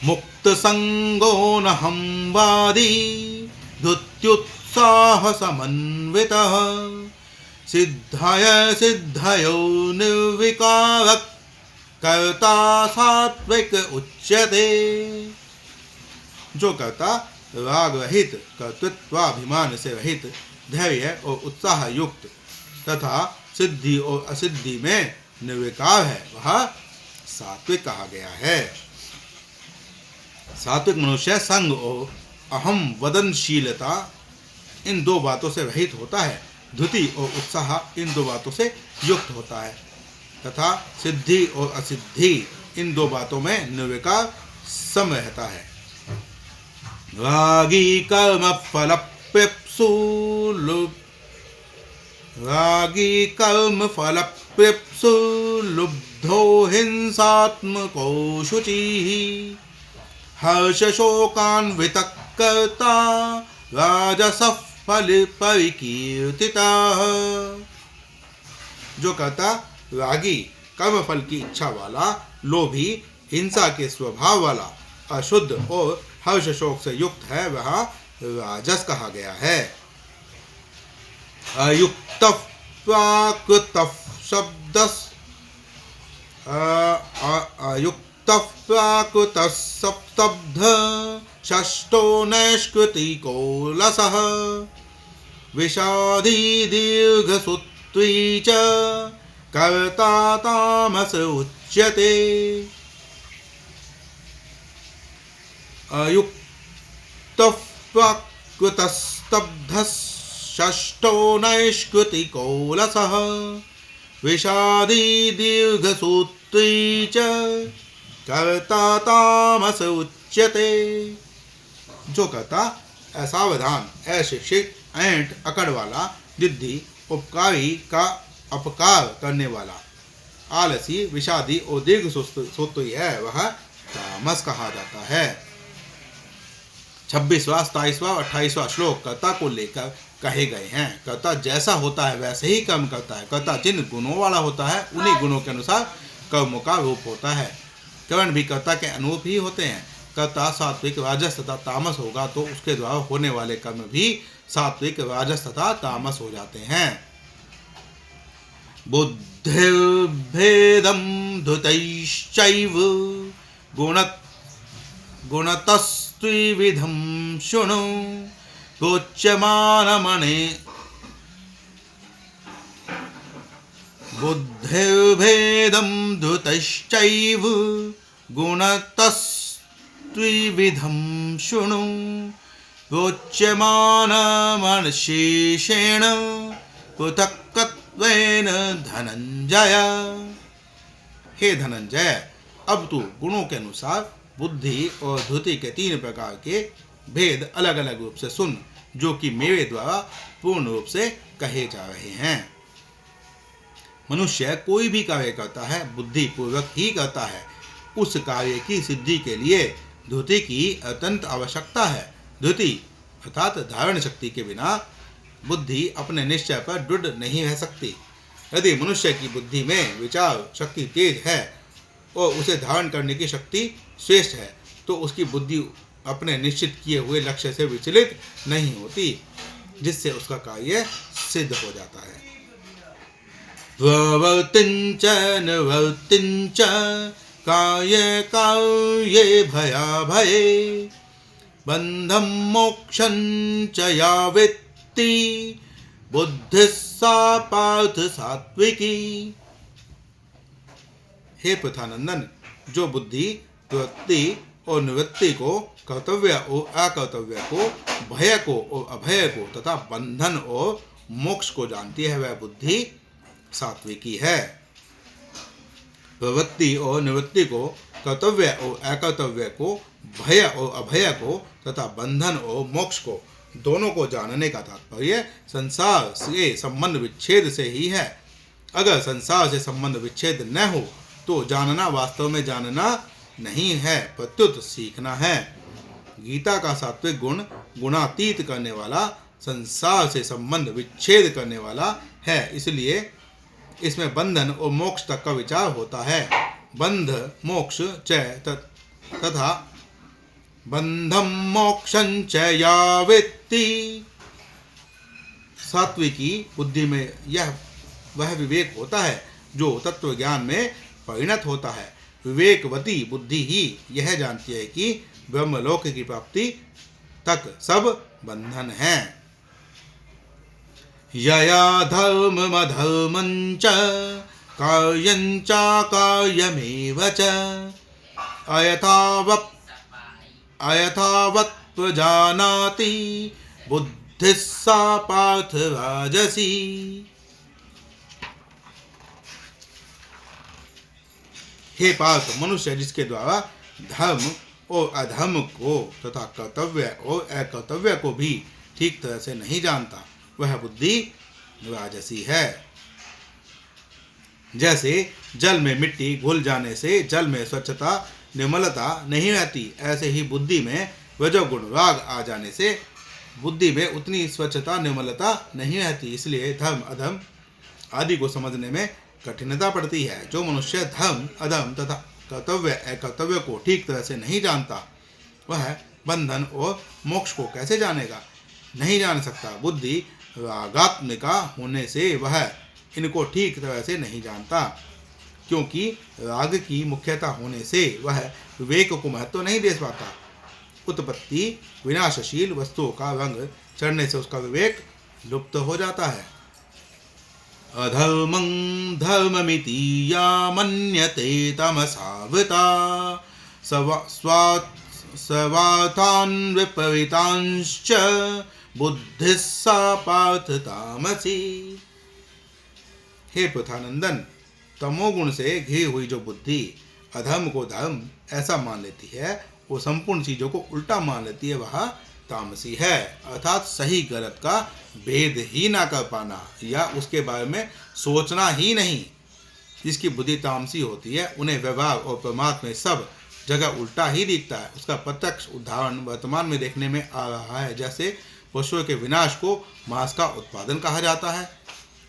S1: मुक्त संगो न हमवादी धुत्युत्साह समन्वितः सिद्धय सिद्धयो निर्विकारक कर्ता सात्विक उच्यते। जो कर्ता राग रहित कर्तृत्वाभिमान से रहित धैर्य और उत्साह युक्त तथा सिद्धि और असिद्धि में निर्विकार है वह सात्विक कहा गया है। सात्विक मनुष्य संग और अहम वदनशीलता इन दो बातों से रहित होता है, धुति और उत्साह इन दो बातों से युक्त होता है तथा सिद्धि और असिद्धि इन दो बातों में निर्विकार सम रहता है। रागी कर्म फलप्रेप्सु लुब्धो हिंसात्मको शुचिः हर्ष शोकान्वितः कर्ता राजसः फल परिकीर्तितः। जो कर्ता रागी कर्म फल की इच्छा वाला, लोभी, हिंसा के स्वभाव वाला, अशुद्ध और हर्ष शोक से युक्त है वह राजस कहा गया है। अयुक्तः प्राकृतः शब्दस् अयुक्तः प्राकृतः सप्तब्ध षष्ठो नैष्कृतिको लसः विषादी दीर्घसूत्री च कर्ता तामस उच्यते। तप्त्वक्कृतस्तब्धषष्ठो नैष्कृतिकोलसः विषादी दीर्घसूत्री च कर्ता तामस उच्यते। जो कर्ता असावधान, अशिक्षित, ऐंठ अकड़ वाला, जिद्दी, उपकारी का अपकार करने वाला, आलसी, विषादी और दीर्घ सूत्री है, वह तामस कहा जाता है। 26वां, 27वां, 28वां श्लोक कर्ता को लेकर कहे गए हैं। कर्ता जैसा होता है वैसे ही कर्म करता है। कर्ता जिन गुणों वाला होता है उन्हीं गुणों के अनुसार कर्मों का रूप होता है। कर्ण भी कर्ता के अनुरूप ही होते हैं। कर्ता सात्विक, राजस तथा तामस होगा तो उसके द्वारा होने वाले कर्म भी सात्विक, राजस तथा तामस हो जाते हैं। बुद्धिर्भेदं धृतैश्चैव गुणतस्त्रिविधं शृणु प्रोच्यमानमने। बुद्धिर्भेदं धृतैश्चैव गुणतस्त्रिविधं शृणु प्रोच्यमानमशेषेण पृथक्त्वेन धनंजय। हे धनंजय, अब तू गुणों के अनुसार बुद्धि और धृति के 3 प्रकार के भेद अलग अलग रूप से सुन, जो कि मेरे द्वारा पूर्ण रूप से कहे जा रहे हैं। मनुष्य कोई भी कार्य करता है बुद्धि पूर्वक ही करता है। उस कार्य की सिद्धि के लिए धृति की अत्यंत आवश्यकता है। धृति अर्थात धारण शक्ति के बिना बुद्धि अपने निश्चय पर दृढ़ नहीं रह सकती। यदि मनुष्य की बुद्धि में विचार शक्ति तेज है और उसे धारण करने की शक्ति श्रेष्ठ है तो उसकी बुद्धि अपने निश्चित किए हुए लक्ष्य से विचलित नहीं होती, जिससे उसका कार्य सिद्ध हो जाता है। प्रवर्तिंच निवर्तिंच कार्ये कार्ये भयाभये बंधं मोक्षं च या वेत्ति बुद्धिः सा पार्थ सात्विकी। हे पृथानंदन, जो बुद्धि प्रवृत्ति और निवृत्ति को, कर्तव्य और अकर्तव्य को, भय को और अभय को तथा बंधन और मोक्ष को जानती है वह बुद्धि सात्विकी है। प्रवृत्ति और निवृत्ति को, कर्तव्य और अकर्तव्य को, भय और अभय को तथा बंधन और मोक्ष को, दोनों को जानने का तात्पर्य संसार से संबंध विच्छेद से ही है। अगर संसार से संबंध विच्छेद न हो तो जानना वास्तव में जानना नहीं है, प्रत्युत सीखना है। गीता का सात्विक गुण गुणातीत करने वाला, संसार से संबंध विच्छेद करने वाला है, इसलिए इसमें बंधन और मोक्ष तक का विचार होता है। बंध मोक्ष च तथा बंधम मोक्षं च या वेत्ति। सात्विकी बुद्धि में वह विवेक होता है जो तत्व ज्ञान में परिणत होता है। विवेकवती बुद्धि ही यह जानती है कि ब्रह्मलोक की प्राप्ति तक सब बंधन है। यया धर्ममधर्मं च कार्यं च कार्यमेव च अयथावत् प्रजानाति बुद्धिः सा पार्थ राजसी। हे पार्थ, मनुष्य जिसके द्वारा धर्म और अधर्म को तथा कर्तव्य और अकर्तव्य को भी ठीक तरह से नहीं जानता, वह बुद्धि राजसी है। जैसे जल में मिट्टी घुल जाने से जल में स्वच्छता निर्मलता नहीं रहती, ऐसे ही बुद्धि में रजोगुण राग आ जाने से बुद्धि में उतनी स्वच्छता निर्मलता नहीं रहती। इसलिए धर्म अधर्म आदि को समझने में कठिनता पड़ती है। जो मनुष्य धर्म अधर्म तथा कर्तव्य अकर्तव्य को ठीक तरह से नहीं जानता, वह बंधन और मोक्ष को कैसे जानेगा? नहीं जान सकता। बुद्धि रागात्मिका होने से वह इनको ठीक तरह से नहीं जानता, क्योंकि राग की मुख्यता होने से वह विवेक को महत्व नहीं दे पाता। उत्पत्ति विनाशशील वस्तुओं का रंग चढ़ने से उसका विवेक लुप्त हो जाता है। अधर्मं धर्ममिति या मन्यते तमसावृता सवाथान् विपरीतांश्च बुद्धिः सा पार्थ तामसी। हे पृथानंदन, तमोगुण से घिरी हुई जो बुद्धि अधर्म को धर्म ऐसा मान लेती है, वो संपूर्ण चीजों को उल्टा मान लेती है, वह तामसी है। अर्थात सही गलत का भेद ही ना कर पाना या उसके बारे में सोचना ही नहीं। जिसकी बुद्धि तामसी होती है उन्हें व्यवहार और परमात्मा में सब जगह उल्टा ही दिखता है। उसका प्रत्यक्ष उदाहरण वर्तमान में देखने में आ रहा है। जैसे पशुओं के विनाश को मांस का उत्पादन कहा जाता है,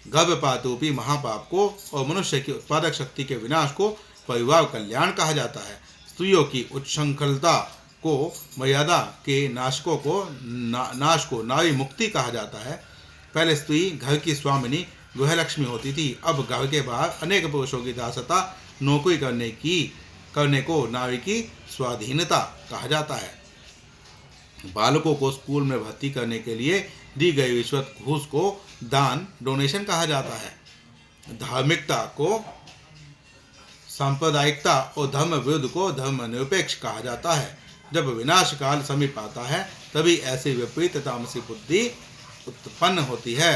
S1: गर्भपात रूपी महापाप को और मनुष्य की उत्पादक शक्ति के विनाश को परिवार कल्याण कहा जाता है। स्त्रियों की उच्छृंखलता को मर्यादा के नाश को नारी मुक्ति कहा जाता है। पहले स्त्री घर की स्वामिनी गृहलक्ष्मी होती थी, अब घर के बाहर अनेक पुरुषों की दासता नौकरी करने को नारी की स्वाधीनता कहा जाता है। बालकों को स्कूल में भर्ती करने के लिए दी गई रिश्वत घूस को दान डोनेशन कहा जाता है। धार्मिकता को सांप्रदायिकता और धर्म विरुद्ध को धर्म निरपेक्ष कहा जाता है। जब विनाश काल समीप आता है तभी ऐसी विपरीत तामसी बुद्धि उत्पन्न होती है।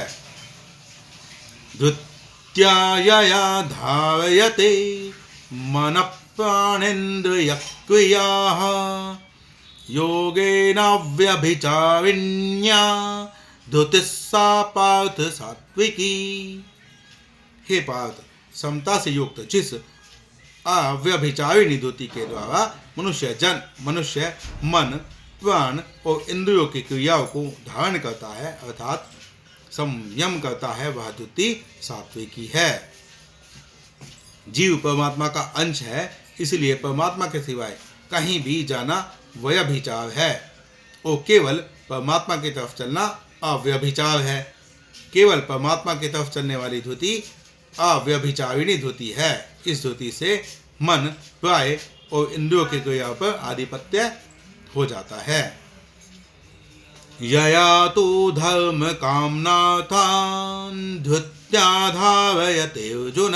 S1: धृत्यायया धारयते मन प्राणेन्द्रिय क्रियाः योगेन व्यभिचारिण्या धृतिः सा पार्थ सात्विकी। हे पार्थ, समता से युक्त जिस अव्यभिचारिणी धृति के द्वारा मनुष्य मन प्राण और इंद्रियों की क्रियाओं को धारण करता है अर्थात संयम करता है, वह धृति सात्विकी है। जीव परमात्मा का अंश है, इसलिए परमात्मा के सिवाय कहीं भी जाना व्यभिचार है और केवल परमात्मा की तरफ चलना अव्यभिचार है। केवल परमात्मा की तरफ चलने वाली धृति अव्यभिचारिणी धृति है। इस धृति से मन प्राय और इंद्रियों की क्रिया पर आधिपत्य हो जाता है। यया तु धर्म कामनार्थान् धृत्या धारयते अर्जुन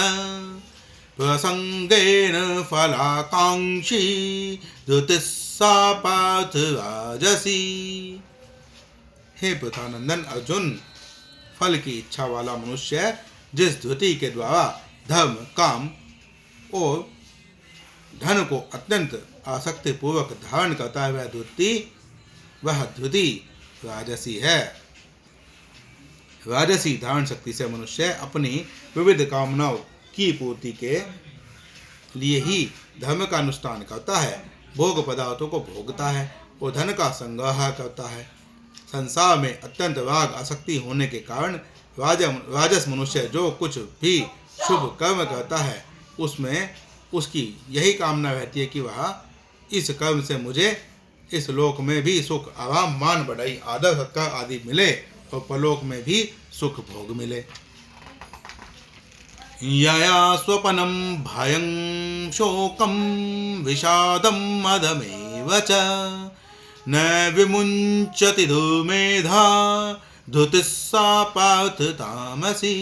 S1: प्रसंगेन फलाकांक्षी धृतिः सा पार्थ राजसी। हे पृथानंदन अर्जुन, फल की इच्छा वाला मनुष्य जिस धृति के द्वारा धर्म काम और धन को अत्यंत आसक्ति पूर्वक धारण करता है वह धृति राजसी है। राजसी धारण शक्ति से मनुष्य अपनी विविध कामनाओं की पूर्ति के लिए ही धर्म का अनुष्ठान करता है, भोग पदार्थों को भोगता है और धन का संग्रह करता है। संसार में अत्यंत राग आसक्ति होने के कारण राजस मनुष्य जो कुछ भी शुभ कर्म करता है उसमें उसकी यही कामना रहती है कि वह इस कर्म से मुझे इस लोक में भी सुख आराम मान बढ़ाई आदर सत्कार आदि मिले और परलोक में भी सुख भोग मिले। यया स्वपनम भयं शोकम विषादम मदमेव च न विमुंचति दुर्मेधा धृतिः सा पार्थ तामसी।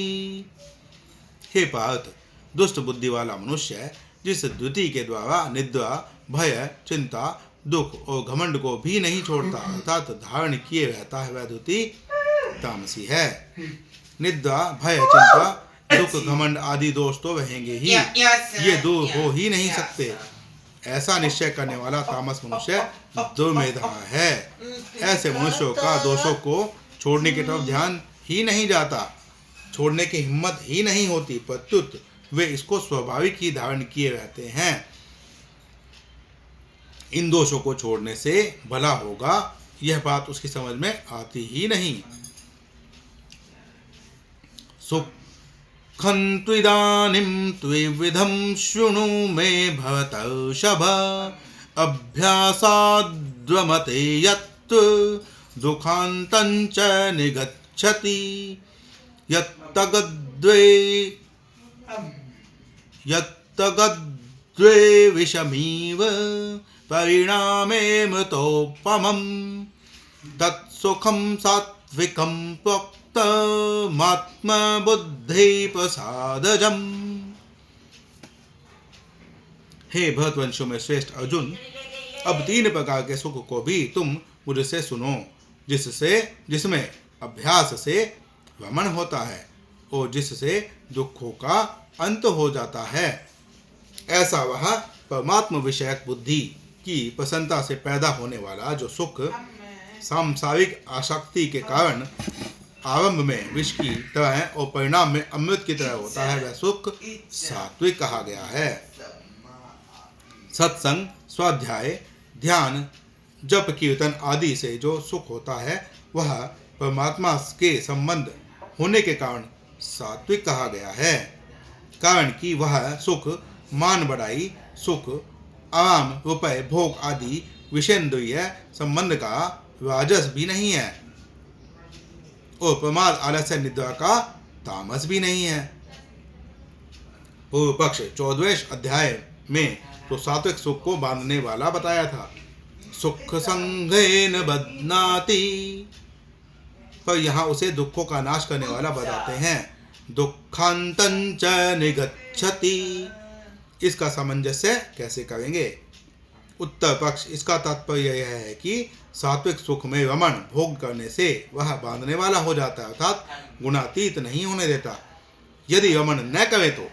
S1: हे पार्थ, दुष्ट बुद्धि वाला मनुष्य जिस धृति के द्वारा निद्रा भय चिंता दुख और घमंड को भी नहीं छोड़ता अर्थात धारण किए रहता है वह धृति तामसी है। निद्रा भय चिंता दुख घमंड आदि दोष तो रहेंगे ही, ये दूर हो ही नहीं सकते। ऐसा निश्चय करने वाला तामस मनुष्य दुर्मेधा है। ऐसे मनुष्यों का दोषों को छोड़ने की तरफ ध्यान ही नहीं जाता, छोड़ने की हिम्मत ही नहीं होती, प्रत्युत वे इसको स्वाभाविक ही धारण किए रहते हैं। इन दोषों को छोड़ने से भला होगा यह बात उसकी समझ में आती ही नहीं। सुखं त्विदानीं त्रिविधं शृणु मे भरतर्षभ अभ्यासाद्रमते यत् दुःखान्तं च निगच्छति यत्तगद्वे विषमीव परिणामे मृतोपमं तत्सुखं सात्विकं प्रोक्तमात्मबुद्धि प्रसादजम्। हे भरतवंशों में श्रेष्ठ अर्जुन, अब 3 प्रकार के सुख को भी तुम मुझसे सुनो, जिसमें अभ्यास से वमन होता है और जिससे दुखों का अंत हो जाता है। ऐसा वह परमात्म विषयक बुद्धि की प्रसन्नता से पैदा होने वाला जो सुख सांसारिक आसक्ति के कारण आरंभ में विष की तरह और परिणाम में अमृत की तरह होता है, वह सुख सात्विक कहा गया है। सत्संग, स्वाध्याय, ध्यान, जप, कीर्तन आदि से जो सुख होता है वह परमात्मा के संबंध होने के कारण सात्विक कहा गया है। कारण कि वह सुख मान बढ़ाई सुख, आराम, रुपए, भोग आदि विषेंद्रिय संबंध का राजस भी नहीं है और प्रमाद, आलस्य, निद्रा का तामस भी नहीं है। पूर्व पक्ष 14वें अध्याय में तो सात्विक सुख को बांधने वाला बताया था। सुख संघेन बध्नाति, पर यहाँ उसे दुखों का नाश करने वाला बताते हैं। दुखांतं च निगच्छति, इसका सामंजस्य कैसे करेंगे? उत्तर पक्ष, इसका तात्पर्य यह है कि सात्विक सुख में रमण भोग करने से वह बांधने वाला हो जाता है, अर्थात गुणातीत नहीं होने देता। यदि रमण न करे तो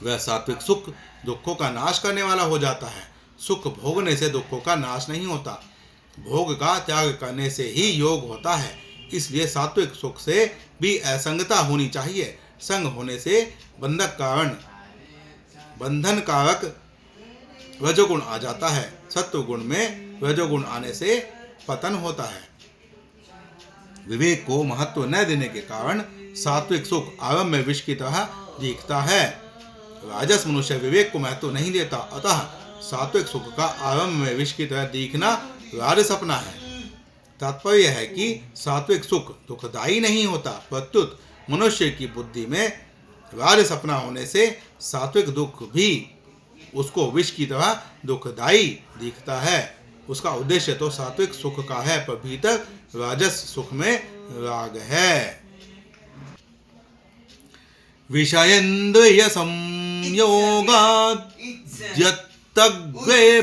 S1: वह सात्विक सुख दुखों का नाश करने वाला हो जाता है। सुख भोगने से दुखों का नाश नहीं होता, भोग का त्याग करने से ही योग होता है। इसलिए सात्विक सुख से भी असंगता होनी चाहिए। संग होने से बंधन कारक रजोगुण आ जाता है। सत्व गुण में रजोगुण आने से पतन होता है। विवेक को महत्व न देने के कारण सात्विक सुख आरंभ में विष की तरह दिखता है। राजस मनुष्य विवेक को महत्व नहीं देता, अतः सात्विक सुख का आरंभ में विष की तरह दिखना राजस अपना है। तात्पर्य है कि सात्विक सुख दुखदायी नहीं होता, प्रत्युत मनुष्य की बुद्धि में राजस अपना होने से सात्विक दुख भी उसको विष की तरह दुखदायी दिखता है। उसका उद्देश्य तो सात्विक सुख का है, पर भीतर राजस सुख में राग है। विषयेन्द्रिय संयोगात् यत्तग्रे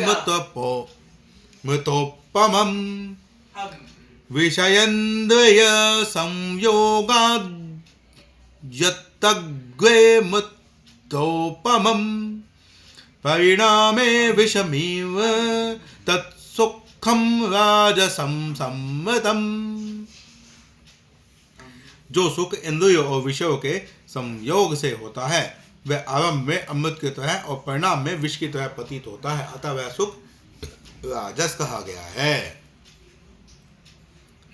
S1: मृतोपमम्, विषयेन्द्रिय संयोगात् यत्तग्रे मृतोपमम्, परिणामे विषमिव तत्सुखम राजसं सम्मतम्। जो सुख इंद्रियों और विषयों के संयोग से होता है वह आरंभ में अमृत की तरह और परिणाम में विष की तरह प्रतीत होता है, अतः वह सुख राजस कहा गया है।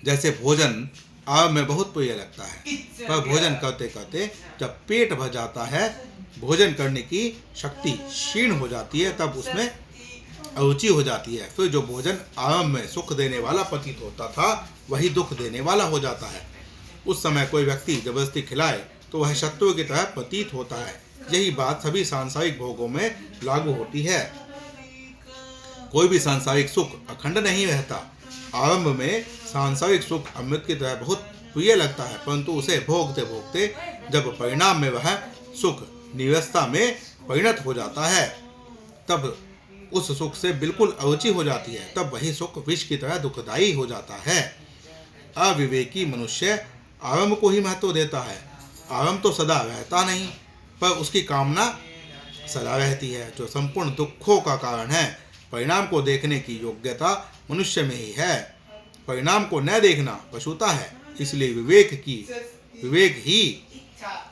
S1: जैसे भोजन आरंभ में बहुत प्रिय लगता है, पर भोजन करते करते जब पेट भर जाता है, भोजन करने की शक्ति क्षीण हो जाती है, तब उसमें अरुचि हो जाती है। फिर जो भोजन आरंभ में सुख देने वाला प्रतीत होता था वही दुख देने वाला हो जाता है। उस समय कोई व्यक्ति जबरदस्ती खिलाए तो वह शत्रु की तरह प्रतीत होता है। यही बात सभी सांसारिक भोगों में लागू होती है। कोई भी सांसारिक सुख अखंड नहीं रहता। आरंभ में सांसारिक सुख अमृत की तरह बहुत प्रिय लगता है, परंतु उसे भोगते भोगते जब परिणाम में वह सुख निरस्ता में परिणत हो जाता है, तब उस सुख से बिल्कुल अरुचि हो जाती है। तब वही सुख विष की तरह दुखदायी हो जाता है। अविवेकी मनुष्य आरंभ को ही महत्व देता है। आरंभ तो सदा रहता नहीं, पर उसकी कामना सदा रहती है, जो संपूर्ण दुखों का कारण है। परिणाम को देखने की योग्यता मनुष्य में ही है। परिणाम को न देखना पशुता है। इसलिए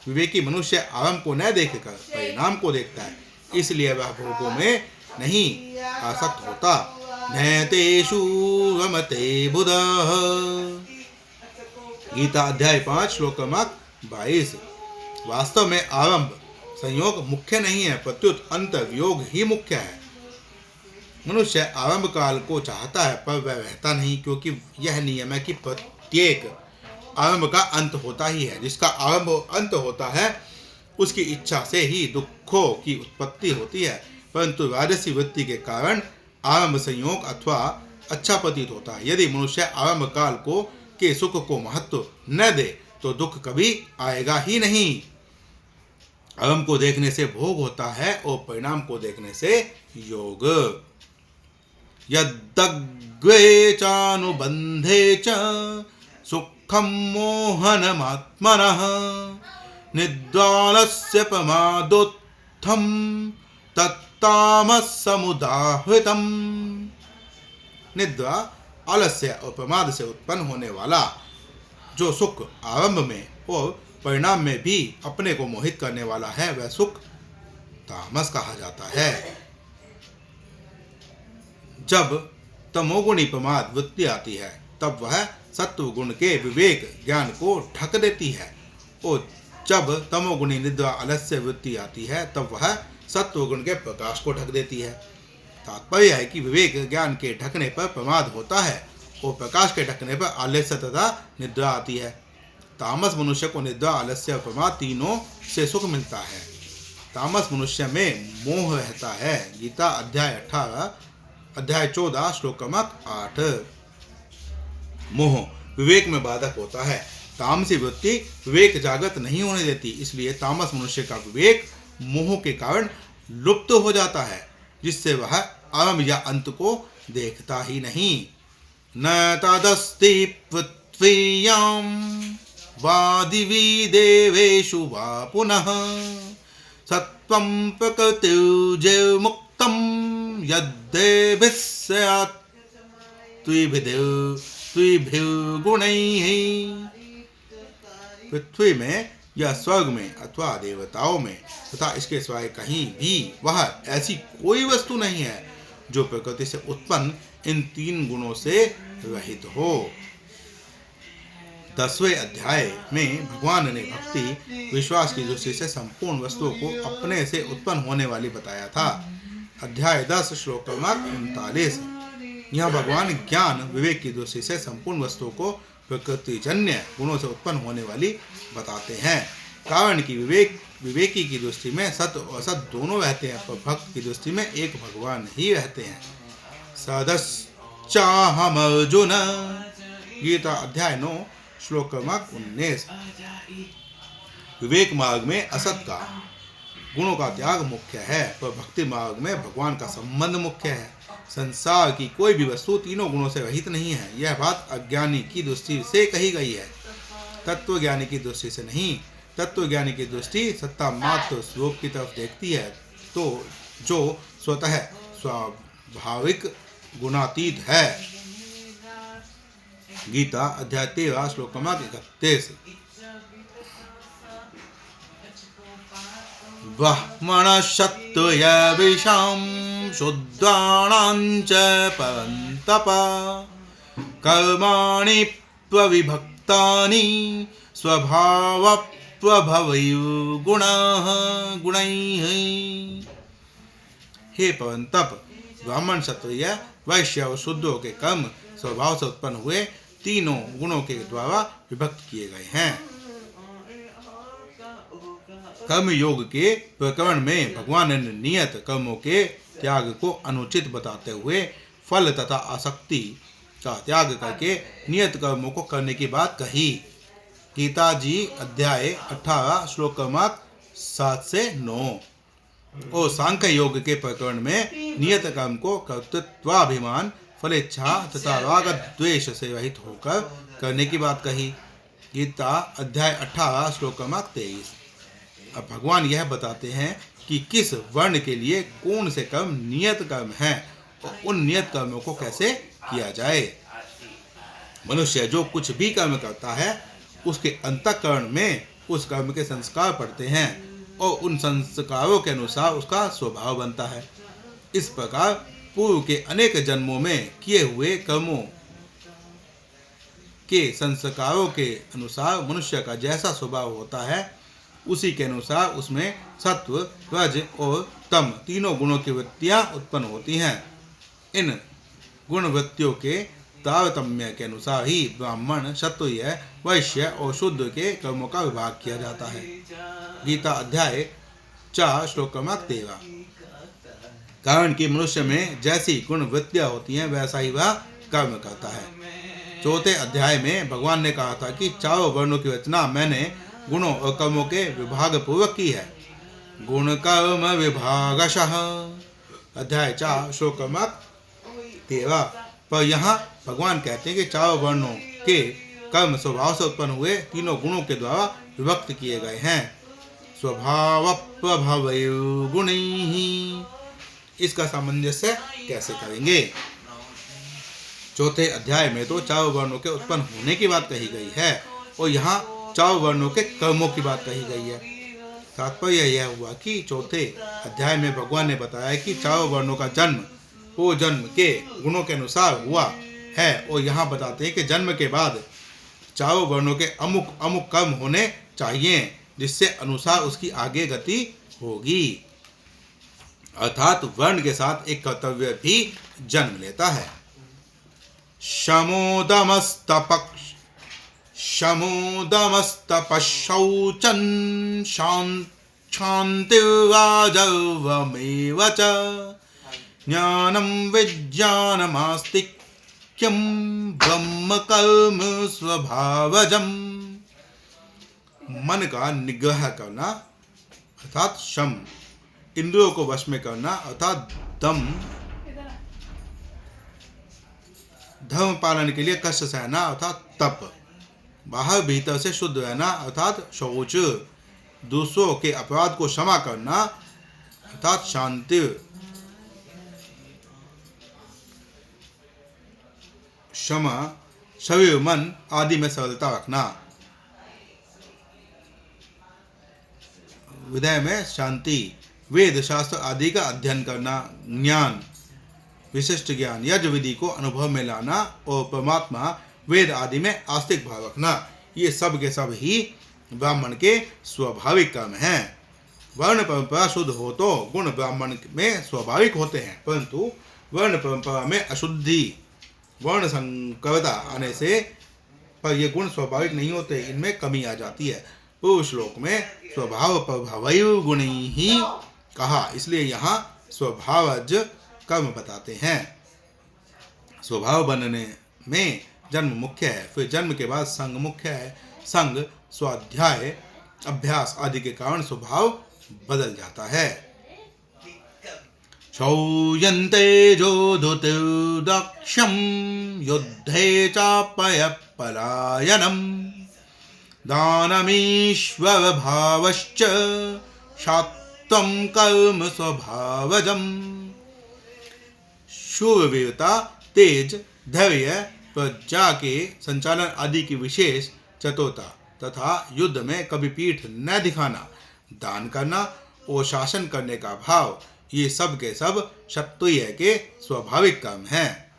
S1: विवेकी मनुष्य आरंभ को न देखकर परिणाम को देखता है। इसलिए वह भोगों में नहीं आसक्त होता। न तेषु रमते बुधः। गीता अध्याय 5 श्लोक क्रमांक 22। वास्तव में आरंभ संयोग मुख्य नहीं है, प्रत्युत अंत वियोग ही मुख्य है। मनुष्य आरंभ काल को चाहता है, पर वह रहता नहीं, क्योंकि यह नियम है कि प्रत्येक आरंभ का अंत होता ही है। जिसका आरंभ और अंत होता है उसकी इच्छा से ही दुखों की उत्पत्ति होती है, परंतु राजसी वृत्ति के कारण आरंभ संयोग अथवा अच्छा प्रतीत होता है। यदि मनुष्य आरंभ काल को के सुख को महत्व न दे तो दुख कभी आएगा ही नहीं। आरंभ को देखने से भोग होता है और परिणाम को देखने से योग। यद्दग्वे चानुबन्धे च सुखं मोहनमात्मनः निद्रालस्य प्रमादोत्थं तत्तामसमुदाहृतम्। निद्रा, आलस्य और प्रमाद से उत्पन्न होने वाला जो सुख आरंभ में और परिणाम में भी अपने को मोहित करने वाला है, वह सुख तामस कहा जाता है। जब तमोगुणी प्रमाद वृत्ति आती है, तब वह सत्व गुण के विवेक ज्ञान को ढक देती है, और जब तमोगुणी निद्रा आलस्य वृत्ति आती है, तब वह सत्व गुण के प्रकाश को ढक देती है। तात्पर्य है कि विवेक ज्ञान के ढकने पर प्रमाद होता है और प्रकाश के ढकने पर आलस्य तथा निद्रा आती है। तामस मनुष्य को निद्रा, आलस्य और प्रमाद तीनों से सुख मिलता है। तामस मनुष्य में मोह रहता है। गीता अध्याय 18 अध्याय 14 श्लोक क्रमांक 8। मोह विवेक में बाधक होता है। तामसी वृत्ति विवेक जागृत नहीं होने देती, इसलिए तामस मनुष्य का विवेक मोह के कारण लुप्त हो जाता है, जिससे वह आरंभ या अंत को देखता ही नहीं। न तदस्ति पृथ्वीयां वादिवी देवेषु वा पुनः सत्वं प्रकृतिर्जैर्मुक्तं यद्देभिः स्यात् त्रिभिर्गुणैः। पृथ्वी में या स्वर्ग में अथवा देवताओं में तथा इसके सिवाय कहीं भी वह ऐसी कोई वस्तु नहीं है जो प्रकृति से उत्पन्न इन तीन गुणों से रहित हो। 10वें अध्याय में भगवान ने भक्ति विश्वास की दृष्टि से संपूर्ण वस्तुओं को अपने से उत्पन्न होने वाली बताया था। अध्याय 10 श्लोक क्रमांक 39। यहाँ भगवान ज्ञान विवेक की दृष्टि से संपूर्ण वस्तुओं को प्रकृतिजन्य गुणों से उत्पन्न होने वाली बताते हैं। कारण कि विवेकी की दृष्टि में सत्य और असत दोनों रहते हैं, पर भक्त की दृष्टि में एक भगवान ही रहते हैं। सदश्चाहम अर्जुन। गीता अध्याय 9 श्लोक क्रमांक 19। विवेक मार्ग में असत का गुणों का त्याग मुख्य है, पर भक्ति मार्ग में भगवान का संबंध मुख्य है। संसार की कोई भी वस्तु तीनों गुणों से रहित नहीं है। यह बात अज्ञानी की दृष्टि से कही गई है, तत्वज्ञानी की दृष्टि से नहीं। तत्वज्ञानी की दृष्टि सत्ता मात्र स्वरूप की तरफ देखती है, तो जो स्वतः स्वाभाविक गुणातीत है। गीता अध्याय 13 श्लोक क्रमांक 31। ब्रह्मणक्षत्रियविषां शूद्राणां च परन्तप कर्माणि प्रविभक्तानि स्वभावप्रभवैर्गुणैः। हे परंतप, ब्राह्मण, क्षत्रिय, वैश्य और शूद्रों के कर्म स्वभाव से उत्पन्न हुए तीनों गुणों के द्वारा विभक्त किए गए हैं। कर्म योग के प्रकरण में भगवान ने नियत कर्मों के त्याग को अनुचित बताते हुए फल तथा आसक्ति का त्याग करके नियत कर्मों को करने की बात कही। गीता जी अध्याय 18 श्लोक क्रमांक 7 से 9। और सांख्य योग के प्रकरण में नियत कर्म को कर्तृत्वाभिमान, फलेच्छा तथा राग द्वेष से रहित होकर करने की बात कही। गीता अध्याय 18 श्लोक क्रमांक 23। अब भगवान यह बताते हैं कि किस वर्ण के लिए कौन से कर्म नियत कर्म हैं और उन नियत कर्मों को कैसे किया जाए। मनुष्य जो कुछ भी कर्म करता है, उसके अंतःकरण में उस कर्म के संस्कार पड़ते हैं और उन संस्कारों के अनुसार उसका स्वभाव बनता है। इस प्रकार पूर्व के अनेक जन्मों में किए हुए कर्मों के संस्कारों के अनुसार मनुष्य का जैसा स्वभाव होता है, उसी के अनुसार उसमें सत्व, रज और तम तीनों गुणों की वृत्तियां उत्पन्न होती हैं। इन गुण वृत्तियों के तारतम्य के अनुसार ही ब्राह्मण, क्षत्रिय, वैश्य और शूद्र के कर्मों का विभाग किया जाता है। गीता अध्याय 4 श्लोक क्रमांक 13। कारण कि मनुष्य में जैसी गुण वृत्तियां होती हैं, वैसा ही वह कर्म करता है। 4थे अध्याय में भगवान ने कहा था कि चारों वर्णों की रचना मैंने गुणों और कर्मों के विभाग पूर्वक की है। गुण कर्म विभागशः। अध्याय 4 श्लोक क्रमांक तेवा। पर यहाँ भगवान कहते हैं कि 4 वर्णों के कर्म स्वभाव से उत्पन्न हुए तीनों गुणों के द्वारा विभक्त किए गए हैं। स्वभाव प्रभाव गुणैः, इसका सामंजस्य कैसे करेंगे? चौथे अध्याय में तो 4 वर्णों के उत्पन्न होने की बात कही गई है और यहाँ 4 वर्णों के कर्मों की बात कही गई है। तात्पर्य यह हुआ कि चौथे अध्याय में भगवान ने बताया कि 4 वर्णों का जन्म वो जन्म के गुणों के अनुसार हुआ है और यहाँ बताते हैं कि जन्म के बाद 4 वर्णों के अमुक अमुक कर्म होने चाहिए जिससे अनुसार उसकी आगे गति होगी। अर्थात वर्ण के साथ एक कर्तव्य भी जन्म लेता है। शमोदमस्तपशौचं शान्तिर्राजर्वमेव च ज्ञानं विज्ञानमास्तिक्यं ब्रह्म कर्म स्वभावजम्। मन का निग्रह करना अर्थात शम, इंद्रियों को वश में करना अर्थात दम, धर्म पालन के लिए कष्ट सहना अर्थात तप, बाहर भीतर से शुद्ध रहना अर्थात शौच, दूसरों के अपराध को क्षमा करना अर्थात शांति, क्षमा, शरीर मन आदि में सरलता रखना, हृदय में शांति, वेद शास्त्र आदि का अध्ययन करना, ज्ञान, विशिष्ट ज्ञान, यज्ञ विधि को अनुभव में लाना और परमात्मा वेद आदि में आस्तिक भाव रखना, ये सब के सब ही ब्राह्मण के स्वाभाविक कर्म हैं। वर्ण परंपरा शुद्ध हो तो गुण ब्राह्मण में स्वाभाविक होते हैं, परंतु वर्ण परंपरा में अशुद्धि, वर्ण संकरता आने से पर ये गुण स्वाभाविक नहीं होते, इनमें कमी आ जाती है। पूर्व श्लोक में स्वभाव प्रभावैः गुणैः ही कहा, इसलिए यहाँ स्वभावज कर्म बताते हैं। स्वभाव बनने में जन्म मुख्य है, फिर जन्म के बाद संग मुख्य है। संग, स्वाध्याय, अभ्यास आदि के कारण स्वभाव बदल जाता है। शौयन्ते जोधुतिर्दक्षं युद्धे चापयपलायनम् दानमीश्वर भावश्च शात्वं कर्म स्वभावजम्। शूरवीरता, तेज, धैर्य, प्रज्ञा के संचालन आदि की विशेष चतुरता तथा युद्ध में कभी पीठ न दिखाना, दान करना और शासन करने का भाव, ये सब के सब क्षत्रिय के स्वाभाविक कर्म हैं।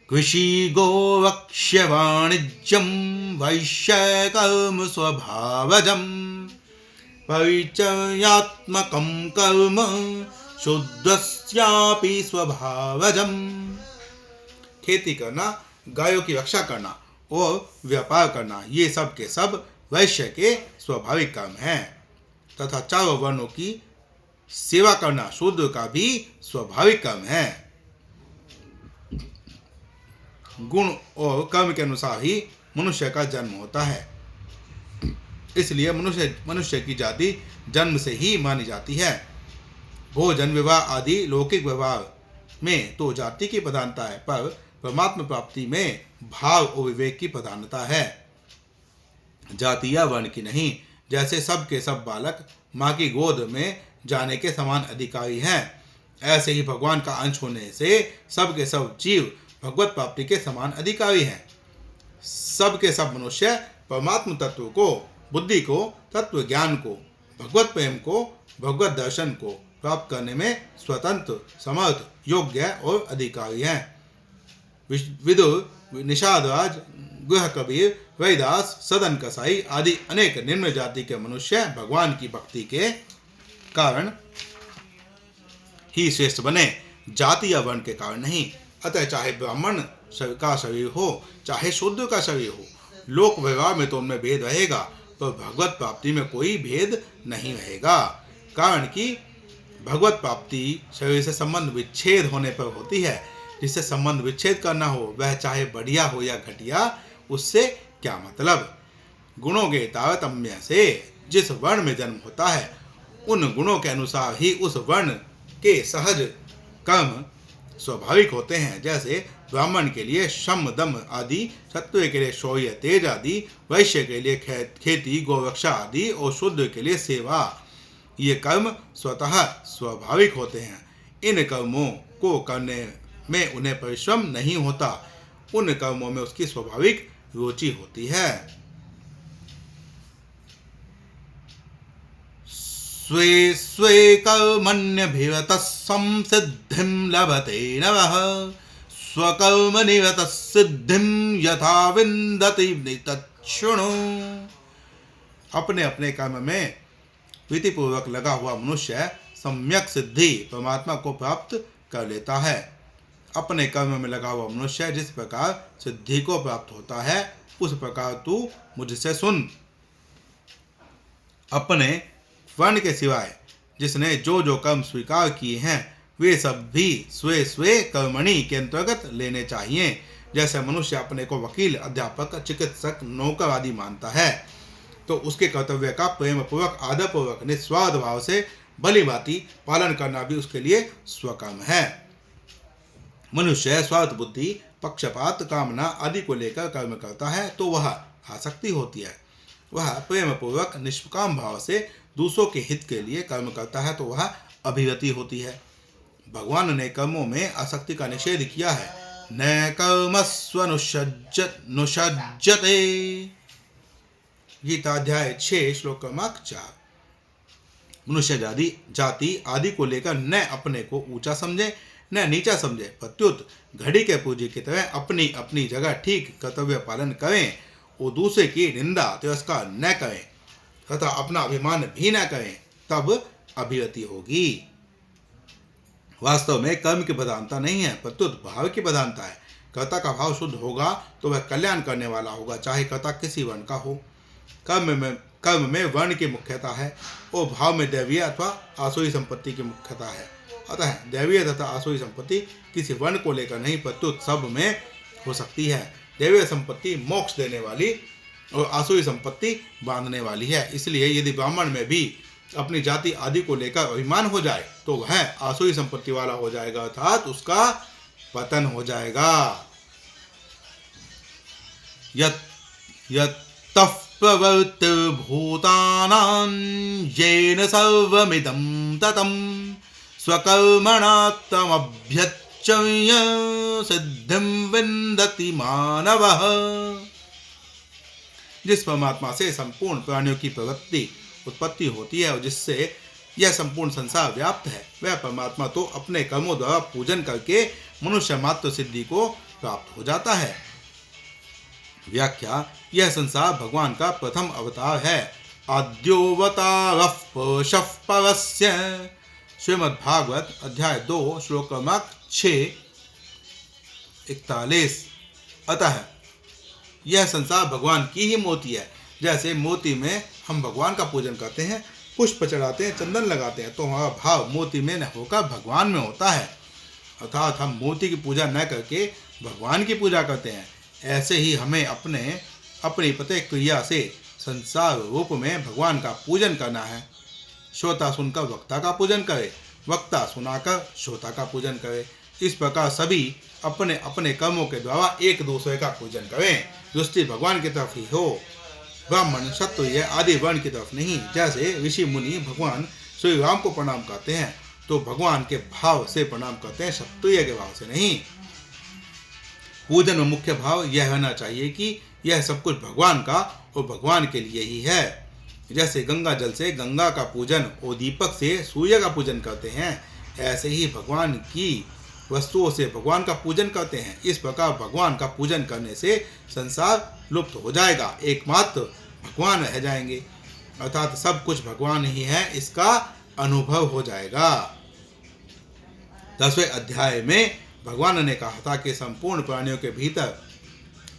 S1: कृषि गोवक्ष्य वाणिज्यं वैश्य कर्म स्वभावजम् परिचर्यात्मकं कर्म शुद्धस्यापि स्वभावजम्। खेती करना, गायों की रक्षा करना और व्यापार करना, ये सब के सब वैश्य के स्वाभाविक कर्म हैं तथा 4 वर्णों की सेवा करना शूद्र का भी स्वाभाविक कर्म है। गुण और कर्म के अनुसार ही मनुष्य का जन्म होता है, इसलिए मनुष्य की जाति जन्म से ही मानी जाती है। भोजन, विवाह आदि लौकिक व्यवहार में तो जाति की प्रधानता है, पर परमात्मा प्राप्ति में भाव और विवेक की प्रधानता है, जाति या वर्ण की नहीं। जैसे सब के सब बालक माँ की गोद में जाने के समान अधिकारी हैं, ऐसे ही भगवान का अंश होने से सब के सब जीव भगवत प्राप्ति के समान अधिकारी हैं। सब के सब मनुष्य परमात्म तत्व को, बुद्धि को, तत्व ज्ञान को, भगवत प्रेम को, भगवत दर्शन को प्राप्त करने में स्वतंत्र, समर्थ, योग्य और अधिकारी हैं। विदुर, निषादराज, गृह कबीर, वैदास, सदन कसाई आदि अनेक निम्न जाति के मनुष्य भगवान की भक्ति के कारण ही श्रेष्ठ बने, जाति या वर्ण के कारण नहीं। अतः चाहे ब्राह्मण का शरीर हो, चाहे शूद्र का शरीर हो, लोक व्यवहार में तो उनमें भेद रहेगा, पर भगवत प्राप्ति में कोई भेद नहीं रहेगा। कारण कि भगवत प्राप्ति शरीर से संबंध विच्छेद होने पर होती है। जिससे संबंध विच्छेद करना हो, वह चाहे बढ़िया हो या घटिया, उससे क्या मतलब। गुणों के तारतम्य से जिस वर्ण में जन्म होता है, उन गुणों के अनुसार ही उस वर्ण के सहज कर्म स्वाभाविक होते हैं। जैसे ब्राह्मण के लिए शम दम आदि, क्षत्रिय के लिए शौर्य तेज आदि, वैश्य के लिए खेती गोरक्षा आदि और शूद्र के लिए सेवा। ये कर्म स्वतः स्वाभाविक होते हैं। इन कर्मों को करने में उन्हें परिश्रम नहीं होता। उन कर्मों में उसकी स्वाभाविक रुचि होती है। स्वे स्वे कर्मण्यभिरतः संसिद्धिं लभते नरः, स्वकर्मनिरतः सिद्धिं यथा विन्दति तच्छृणु। अपने अपने कर्म में प्रीतिपूर्वक लगा हुआ मनुष्य सम्यक सिद्धि परमात्मा को प्राप्त कर लेता है। अपने कर्म में लगा हुआ मनुष्य जिस प्रकार सिद्धि को प्राप्त होता है, उस प्रकार तू मुझसे सुन। अपने वर्ण के सिवाय जिसने जो जो कर्म स्वीकार किए हैं, वे सब भी स्वे स्वे कर्मणि के अंतर्गत लेने चाहिए। जैसे मनुष्य अपने को वकील, अध्यापक, चिकित्सक, नौकर आदि मानता है, तो उसके कर्तव्य का प्रेम पूर्वक, आदर पूर्वक, निस्वार्थ भाव से भली भांति पालन करना भी उसके लिए स्वकर्म है। मनुष्य स्वार्थ बुद्धि, पक्षपात, कामना आदि को लेकर कर्म करता है तो वह आसक्ति होती है। वह प्रेम पूर्वक निष्काम भाव से दूसरों के हित के लिए कर्म करता है तो वह अभिरति होती है। भगवान ने कर्मों में आसक्ति का निषेध किया है। न कर्मस्वनुषज्जते। गीता अध्याय 6 श्लोक क्रमांक 4। मनुष्य जाति आदि को लेकर न अपने को ऊंचा समझे न नीचा समझे, प्रत्युत घड़ी के पूजी की तरह अपनी अपनी जगह ठीक कर्तव्य पालन करें और दूसरे की निंदा तिरस्कार न करें तथा अपना अभिमान भी न करें, तब अभिरति होगी। वास्तव में कर्म की प्रधानता नहीं है, प्रत्युत भाव की प्रधानता है। कर्ता का भाव शुद्ध होगा तो वह कल्याण करने वाला होगा, चाहे कर्ता किसी वर्ण का हो। कर्म में वर्ण की मुख्यता है और भाव में दैवीय अथवा आसुरी संपत्ति की मुख्यता है। अतः दैवीय तथा आसुरी संपत्ति किसी वर्ण को लेकर नहीं, प्रत्युत सब में हो सकती है। दैवीय संपत्ति मोक्ष देने वाली और आसुरी संपत्ति बांधने वाली है। इसलिए यदि ब्राह्मण में भी अपनी जाति आदि को लेकर अभिमान हो जाए तो वह आसुरी संपत्ति वाला हो जाएगा, अर्थात उसका पतन हो जाएगा। यत्तः प्रवृत्तिर्भूतानां येन सर्वमिदं ततं स्वकर्मणा तमभ्यच्चय सिद्धिं विन्दति मानवः। जिस परमात्मा से संपूर्ण प्राणियों की प्रवृत्ति उत्पत्ति होती है और जिससे यह संपूर्ण संसार व्याप्त है, वह परमात्मा तो अपने कर्मों द्वारा पूजन करके मनुष्य मात्र सिद्धि को प्राप्त हो जाता है। व्याख्या: यह संसार भगवान का प्रथम अवतार है। आद्योऽवतारः पुरुषः परस्य। श्रीमद्भागवत अध्याय 2 श्लोक क्रमांक 6:41। अतः यह संसार भगवान की ही मोती है। जैसे मोती में हम भगवान का पूजन करते हैं, पुष्प चढ़ाते हैं, चंदन लगाते हैं, तो हमारा भाव मोती में न होकर भगवान में होता है। अर्थात हम मोती की पूजा न करके भगवान की पूजा करते हैं। ऐसे ही हमें अपनी प्रत्येक क्रिया से संसार रूप में भगवान का पूजन करना है। श्रोता सुनकर वक्ता का पूजन करे, वक्ता सुनाकर श्रोता का पूजन करे। इस प्रकार सभी अपने अपने कर्मों के द्वारा एक दूसरे का पूजन करें। दृष्टि भगवान की तरफ ही हो, ब्राह्मण क्षत्रिय आदि वर्ण की तरफ नहीं। जैसे ऋषि मुनि भगवान श्री राम को प्रणाम करते हैं तो भगवान के भाव से प्रणाम करते हैं, क्षत्रिय के भाव से नहीं। पूजन में मुख्य भाव यह रहना चाहिए कि यह सब कुछ भगवान का और भगवान के लिए ही है। जैसे गंगा जल से गंगा का पूजन और दीपक से सूर्य का पूजन करते हैं, ऐसे ही भगवान की वस्तुओं से भगवान का पूजन करते हैं। इस प्रकार भगवान का पूजन करने से संसार लुप्त हो जाएगा, एकमात्र भगवान रह जाएंगे, अर्थात सब कुछ भगवान ही है, इसका अनुभव हो जाएगा। 10वें अध्याय में भगवान ने कहा था कि संपूर्ण प्राणियों के भीतर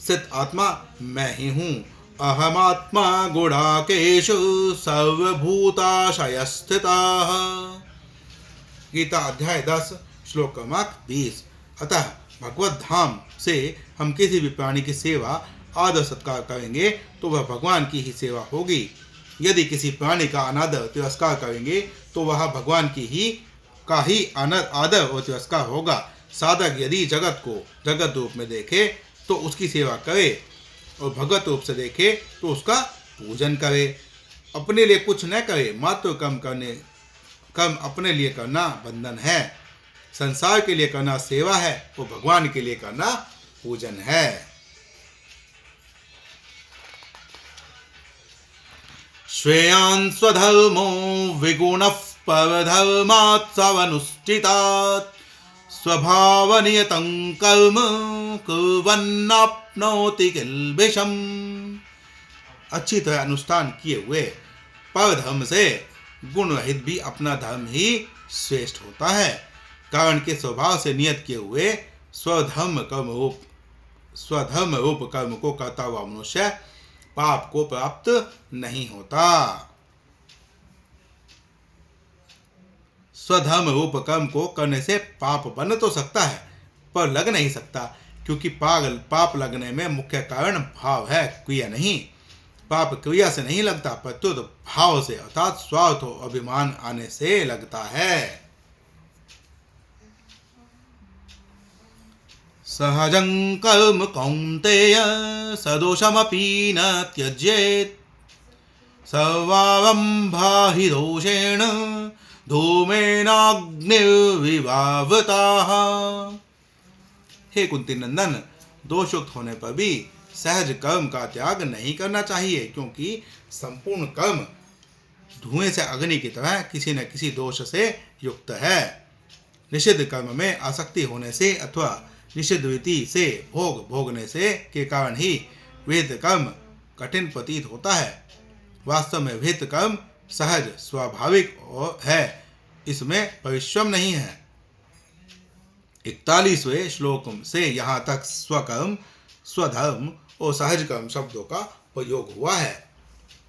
S1: स्थित आत्मा मैं ही हूँ। अहमात्मा गुणाकेषु सर्वभूताशय स्थिताः। गीता अध्याय 10 श्लोक क्रमांक 20। अतः भगवत धाम से हम किसी भी प्राणी की सेवा आदर सत्कार करेंगे तो वह भगवान की ही सेवा होगी। यदि किसी प्राणी का अनादर तिरस्कार करेंगे तो वह भगवान की ही आदर और तिरस्कार होगा। साधक यदि जगत को जगत रूप में देखे तो उसकी सेवा करे और भगवत रूप से देखे तो उसका पूजन करे। अपने लिए कुछ न करे, मात्र कर्म अपने लिए करना बंधन है। संसार के लिए करना सेवा है और भगवान के लिए करना पूजन है। श्रेयान् स्वधर्मो विगुणः परधर्मात् स्वनुष्ठितात् स्वभावनियतं कर्म कुर्वन्नाप्नोति किल्बिषम्। अच्छी तरह अनुष्ठान किए हुए परधर्म से गुण रहित भी अपना धर्म ही श्रेष्ठ होता है। कारण के स्वभाव से नियत किए हुए स्वधर्म रूप कर्म को करता हुआ मनुष्य पाप को प्राप्त नहीं होता। स्वधर्म रूप कर्म को करने से पाप बन तो सकता है पर लग नहीं सकता, क्योंकि पाप लगने में मुख्य कारण भाव है, क्रिया नहीं। पाप क्रिया से नहीं लगता, प्रत्युत भाव से अर्थात स्वार्थ और अभिमान आने से लगता है। सहजं कर्म कौन्तेय सदोषमपि न त्यजेत् सर्वारम्भा हि दोषेण धूमेनाग्निर्विवावृताः। हे कुंती नंदन, दोषयुक्त होने पर भी सहज कर्म का त्याग नहीं करना चाहिए, क्योंकि संपूर्ण कर्म धुएं से अग्नि की तरह किसी न किसी दोष से युक्त है। निषिद्ध कर्म में आसक्ति होने से अथवा निषिद्ध रीति से भोगने से के कारण ही वेद कर्म कठिन प्रतीत होता है। वास्तव में वेद कर्म सहज स्वाभाविक है, इसमें परिश्रम नहीं है। 41वें श्लोक से यहाँ तक स्वकर्म, स्वधर्म और सहज कर्म शब्दों का प्रयोग हुआ है।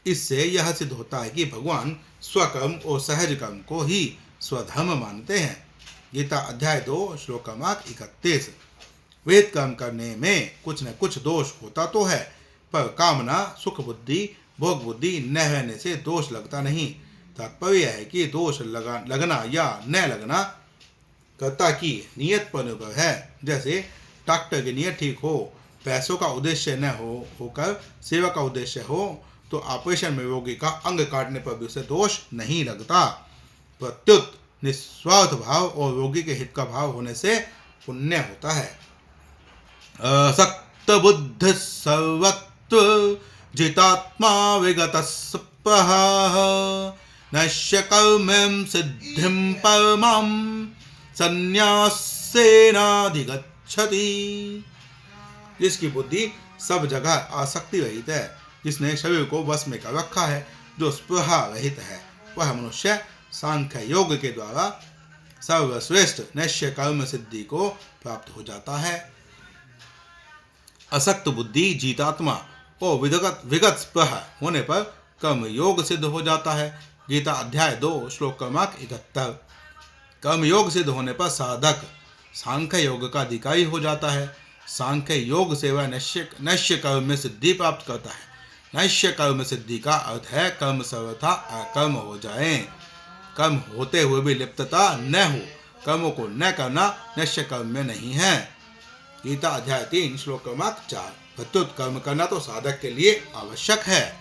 S1: इससे यह सिद्ध होता है कि भगवान स्वकर्म और सहज कर्म को ही स्वधर्म मानते हैं। गीता अध्याय 2 श्लोक क्रमांक 31। वेद कर्म करने में कुछ न कुछ दोष होता तो है, पर कामना, सुख बुद्धि, भोग बुद्धि न रहने से दोष लगता नहीं। तात्पर्य है कि दोष लगना या न लगना कर्ता की नियत पर निर्भर है। जैसे डॉक्टर की नियत ठीक हो, पैसों का उद्देश्य न होकर सेवा का उद्देश्य हो, तो ऑपरेशन में रोगी का अंग काटने पर भी उसे दोष नहीं लगता। प्रत्युत निस्वार्थ भाव और रोगी के हित का भाव होने से पुण्य होता है। असक्त बुद्धि सर्वत्व जितात्मा विगतस्पृह नश्य कर्मं सिद्धिं परमां संन्यासेनाधिगच्छति। जिसकी बुद्धि सब जगह आसक्ति रहित है, जिसने शरीर को वश में कर रखा है, जो स्पृहा रहित है, वह मनुष्य सांख्य योग के द्वारा सर्वश्रेष्ठ नश्य कर्म सिद्धि को प्राप्त हो जाता है। असक्त बुद्धि जीतात्मा और विगत स्पृह होने पर कर्म योग सिद्ध हो जाता है। गीता अध्याय 2 श्लोक क्रमांक 71। कर्म योग सिद्ध होने पर साधक सांख्य योग का अधिकारी हो जाता है। सांख्य योग से वह नश्य कर्म में सिद्धि प्राप्त करता है। नश्य कर्म सिद्धि का अर्थ है कर्म सर्वथा अकर्म हो जाए। कर्म होते हुए भी लिप्तता न हो, कर्मों को न करना नश्य कर्म में नहीं है। गीता अध्याय 3 श्लोक क्रमांक 4। प्रत्युत कर्म करना तो साधक के लिए आवश्यक है,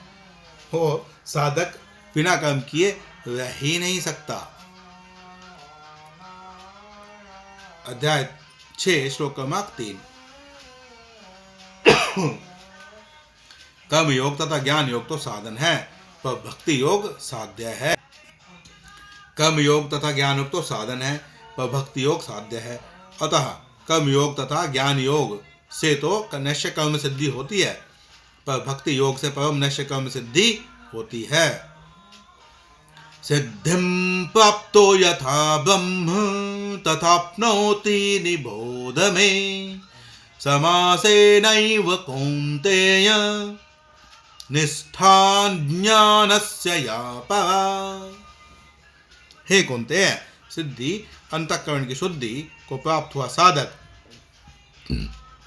S1: और साधक बिना कर्म किए रह ही नहीं सकता। अध्याय 6 श्लोक क्रमांक 3। कर्म योग तथा ज्ञान योग तो साधन है, पर भक्ति योग साध्य है। कर्म योग तथा ज्ञान योग तो साधन है, पर भक्ति योग साध्य है। अतः कर्म योग तथा ज्ञान योग से तो नश्य कर्म सिद्धि होती है, पर भक्ति योग से परम नश्य कर्म सिद्धि होती है। सिद्धिं प्राप्तो यथा ब्रह्म तथाप्नोति निबोध मे समासेनैव कौन्तेय निष्ठा ज्ञानस्य या परा। हे कौन्तेय, सिद्धि अंतःकरण की शुद्धि को प्राप्त हुआ साधक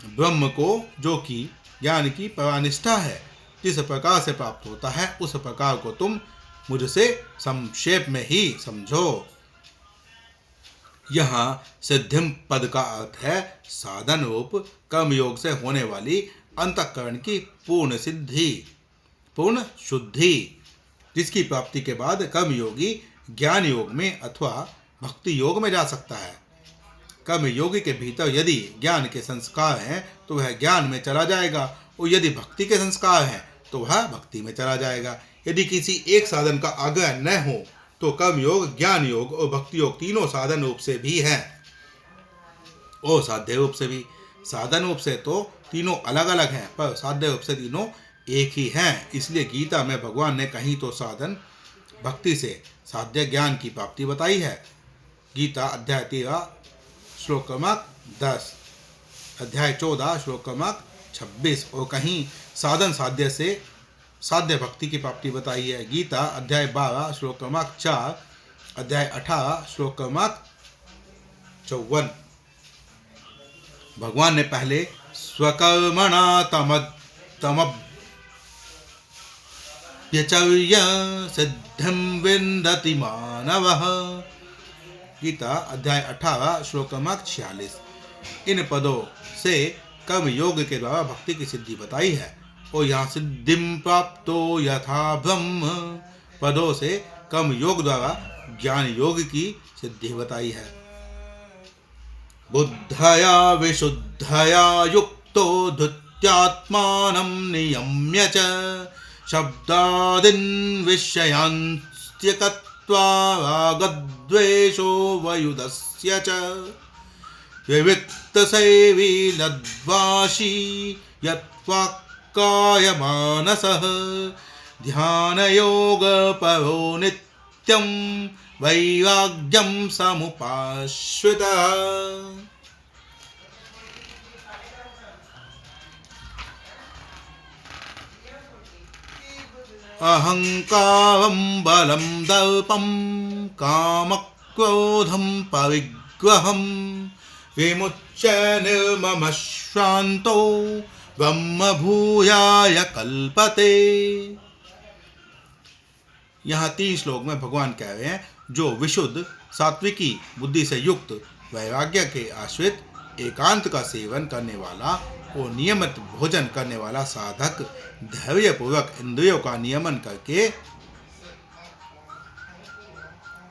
S1: ब्रह्म को, जो कि ज्ञान की परानिष्ठा है, जिस प्रकार से प्राप्त होता है उस प्रकार को तुम मुझसे संक्षेप में ही समझो। यहाँ सिद्धिम पद का अर्थ है साधन रूप कर्म योग से होने वाली अंतःकरण की पूर्ण सिद्धि, पूर्ण शुद्धि, जिसकी प्राप्ति के बाद कर्म योगी ज्ञान योग में अथवा भक्ति योग में जा सकता है। कर्म योगी के भीतर यदि ज्ञान के संस्कार हैं तो वह ज्ञान में चला जाएगा, और यदि भक्ति के संस्कार हैं तो वह भक्ति में चला जाएगा। यदि किसी एक साधन का आग्रह न हो तो कर्म योग, ज्ञान योग और भक्ति योग तीनों साधन रूप से भी हैं और साध्य रूप से भी। साधन रूप से तो तीनों अलग अलग हैं, पर साध्य रूप से तीनों एक ही हैं। इसलिए गीता में भगवान ने कहीं तो साधन भक्ति से साध्य ज्ञान की प्राप्ति बताई है। गीता अध्याय 13 श्लोक क्रमांक 10, अध्याय 14 श्लोक क्रमांक 26, और कहीं साधन साध्य से साध्य भक्ति की प्राप्ति बताई है। गीता अध्याय 12 श्लोक क्रमांक 4, अध्याय 18 श्लोक क्रमांक 54। भगवान ने पहले स्वकर्मणा तमभ्यचर्य सिद्धिं विन्दति मानवः। गीता अध्याय 18 श्लोक क्रमांक 46। इन पदों से कर्म योग के द्वारा भक्ति की सिद्धि बताई है, और यहाँ सिद्धिं प्राप्तो यथा ब्रह्म पदों से कर्म योग द्वारा ज्ञान योग की सिद्धि बताई है। बुद्धया विशुद्धया युक्तो धृत्यात्मानं नियम्य च शब्दादीन् विषयान् त्यक्त्वा रागद्वेषो वयुधस्य च विविक्तसेवी लद्वाशी यत्वाक्कायमानसः ध्यानयोगपरो नित्यं वैराग्यं समुपाश्रितः। अहंकारं बलं दर्पं कामक्रोधं परिग्रहं विमुच्य निर्ममः शान्तो ब्रह्मभूयाय कल्पते। यहाँ 3 श्लोक में भगवान कह रहे हैं, जो विशुद्ध सात्विकी बुद्धि से युक्त वैराग्य के आश्रित एकांत का सेवन करने वाला और नियमित भोजन करने वाला साधक धैर्य पूर्वक इंद्रियों का नियमन करके,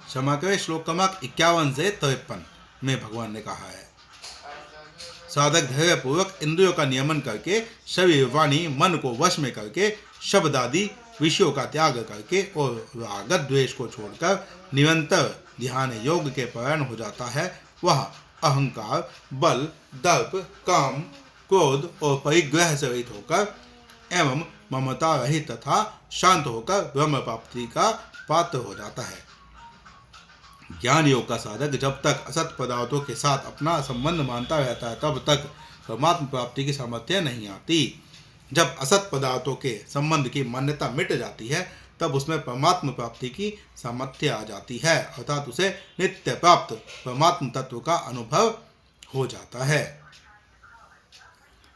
S1: क्षमा करें श्लोक क्रमांक 51 से 53 में भगवान ने कहा है, साधक धैर्य पूर्वक इंद्रियों का नियमन करके शरीर वाणी मन को वश में करके शब्द आदि विषयों का त्याग करके और राग द्वेष को छोड़कर निरंतर ध्यान योग के परायण हो जाता है, वह अहंकार, बल, दर्प, काम, क्रोध और परिग्रह से रहित होकर एवं ममता रहित तथा शांत होकर ब्रह्म प्राप्ति का पात्र हो जाता है। ज्ञान योग का साधक जब तक असत पदार्थों के साथ अपना संबंध मानता रहता है तब तक परमात्मा प्राप्ति की सामर्थ्य नहीं आती। जब असत पदार्थों के संबंध की मान्यता मिट जाती है तब उसमें परमात्मा प्राप्ति की सामर्थ्य आ जाती है, अर्थात उसे नित्य प्राप्त परमात्मा तत्व का अनुभव हो जाता है।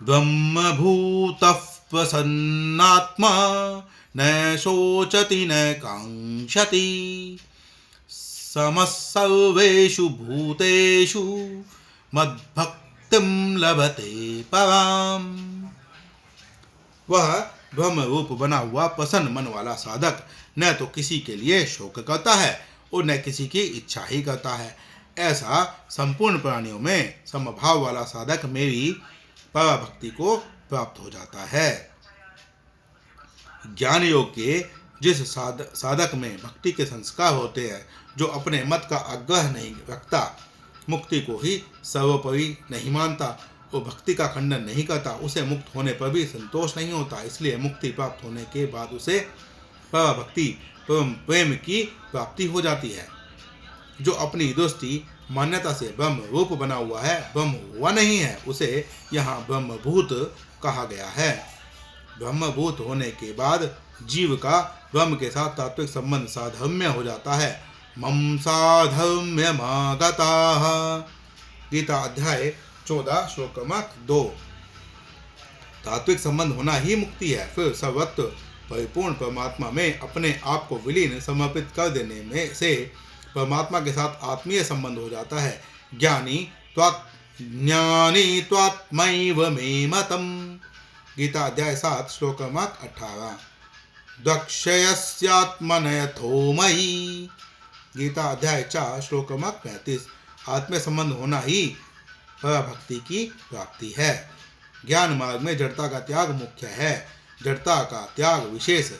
S1: ब्रह्मभूतः प्रसन्नात्मा न शोचति न कांक्षति समः सर्वेषु भूतेषु मद्भक्तिं लभते पराम्। वह ब्रह्म रूप बना हुआ प्रसन्न मन वाला साधक न तो किसी के लिए शोक करता है और न किसी की इच्छा ही करता है। ऐसा संपूर्ण प्राणियों में समभाव वाला साधक मेरी पराभक्ति को प्राप्त हो जाता है। ज्ञान योग के जिस साधक में भक्ति के संस्कार होते हैं, जो अपने मत का आग्रह नहीं रखता, मुक्ति को ही सर्वोपरि नहीं मानता और भक्ति का खंडन नहीं करता, उसे मुक्त होने पर भी संतोष नहीं होता। इसलिए मुक्ति प्राप्त होने के बाद उसे पराभक्ति प्रेम की प्राप्ति हो जाती है। जो अपनी दृष्टि मान्यता से ब्रह्म रूप बना हुआ है, ब्रह्म हुआ नहीं है, उसे यहाँ ब्रह्मभूत कहा गया है। ब्रह्मभूत होने के बाद जीव का ब्रह्म के साथ तात्विक संबंध साधर्म्य हो जाता है। मम साधर्म्यमागताः गीता अध्याय 14 श्लोक क्रमांक 2। तात्विक संबंध होना ही मुक्ति है। फिर सर्वत्र परिपूर्ण परमात्मा में अपने आप को विलीन समर्पित कर देने में से परमात्मा के साथ आत्मीय संबंध हो जाता है। ज्ञानी त्वात्मैव मे मतम। गीता अध्याय 7 श्लोक क्रमांक 18। दक्षयस्यात्मनयथो मयि। गीता अध्याय 4 श्लोक क्रमांक 35। आत्म संबंध होना ही भक्ति की प्राप्ति है। ज्ञान मार्ग में जड़ता का त्याग मुख्य है। जड़ता का त्याग विशेष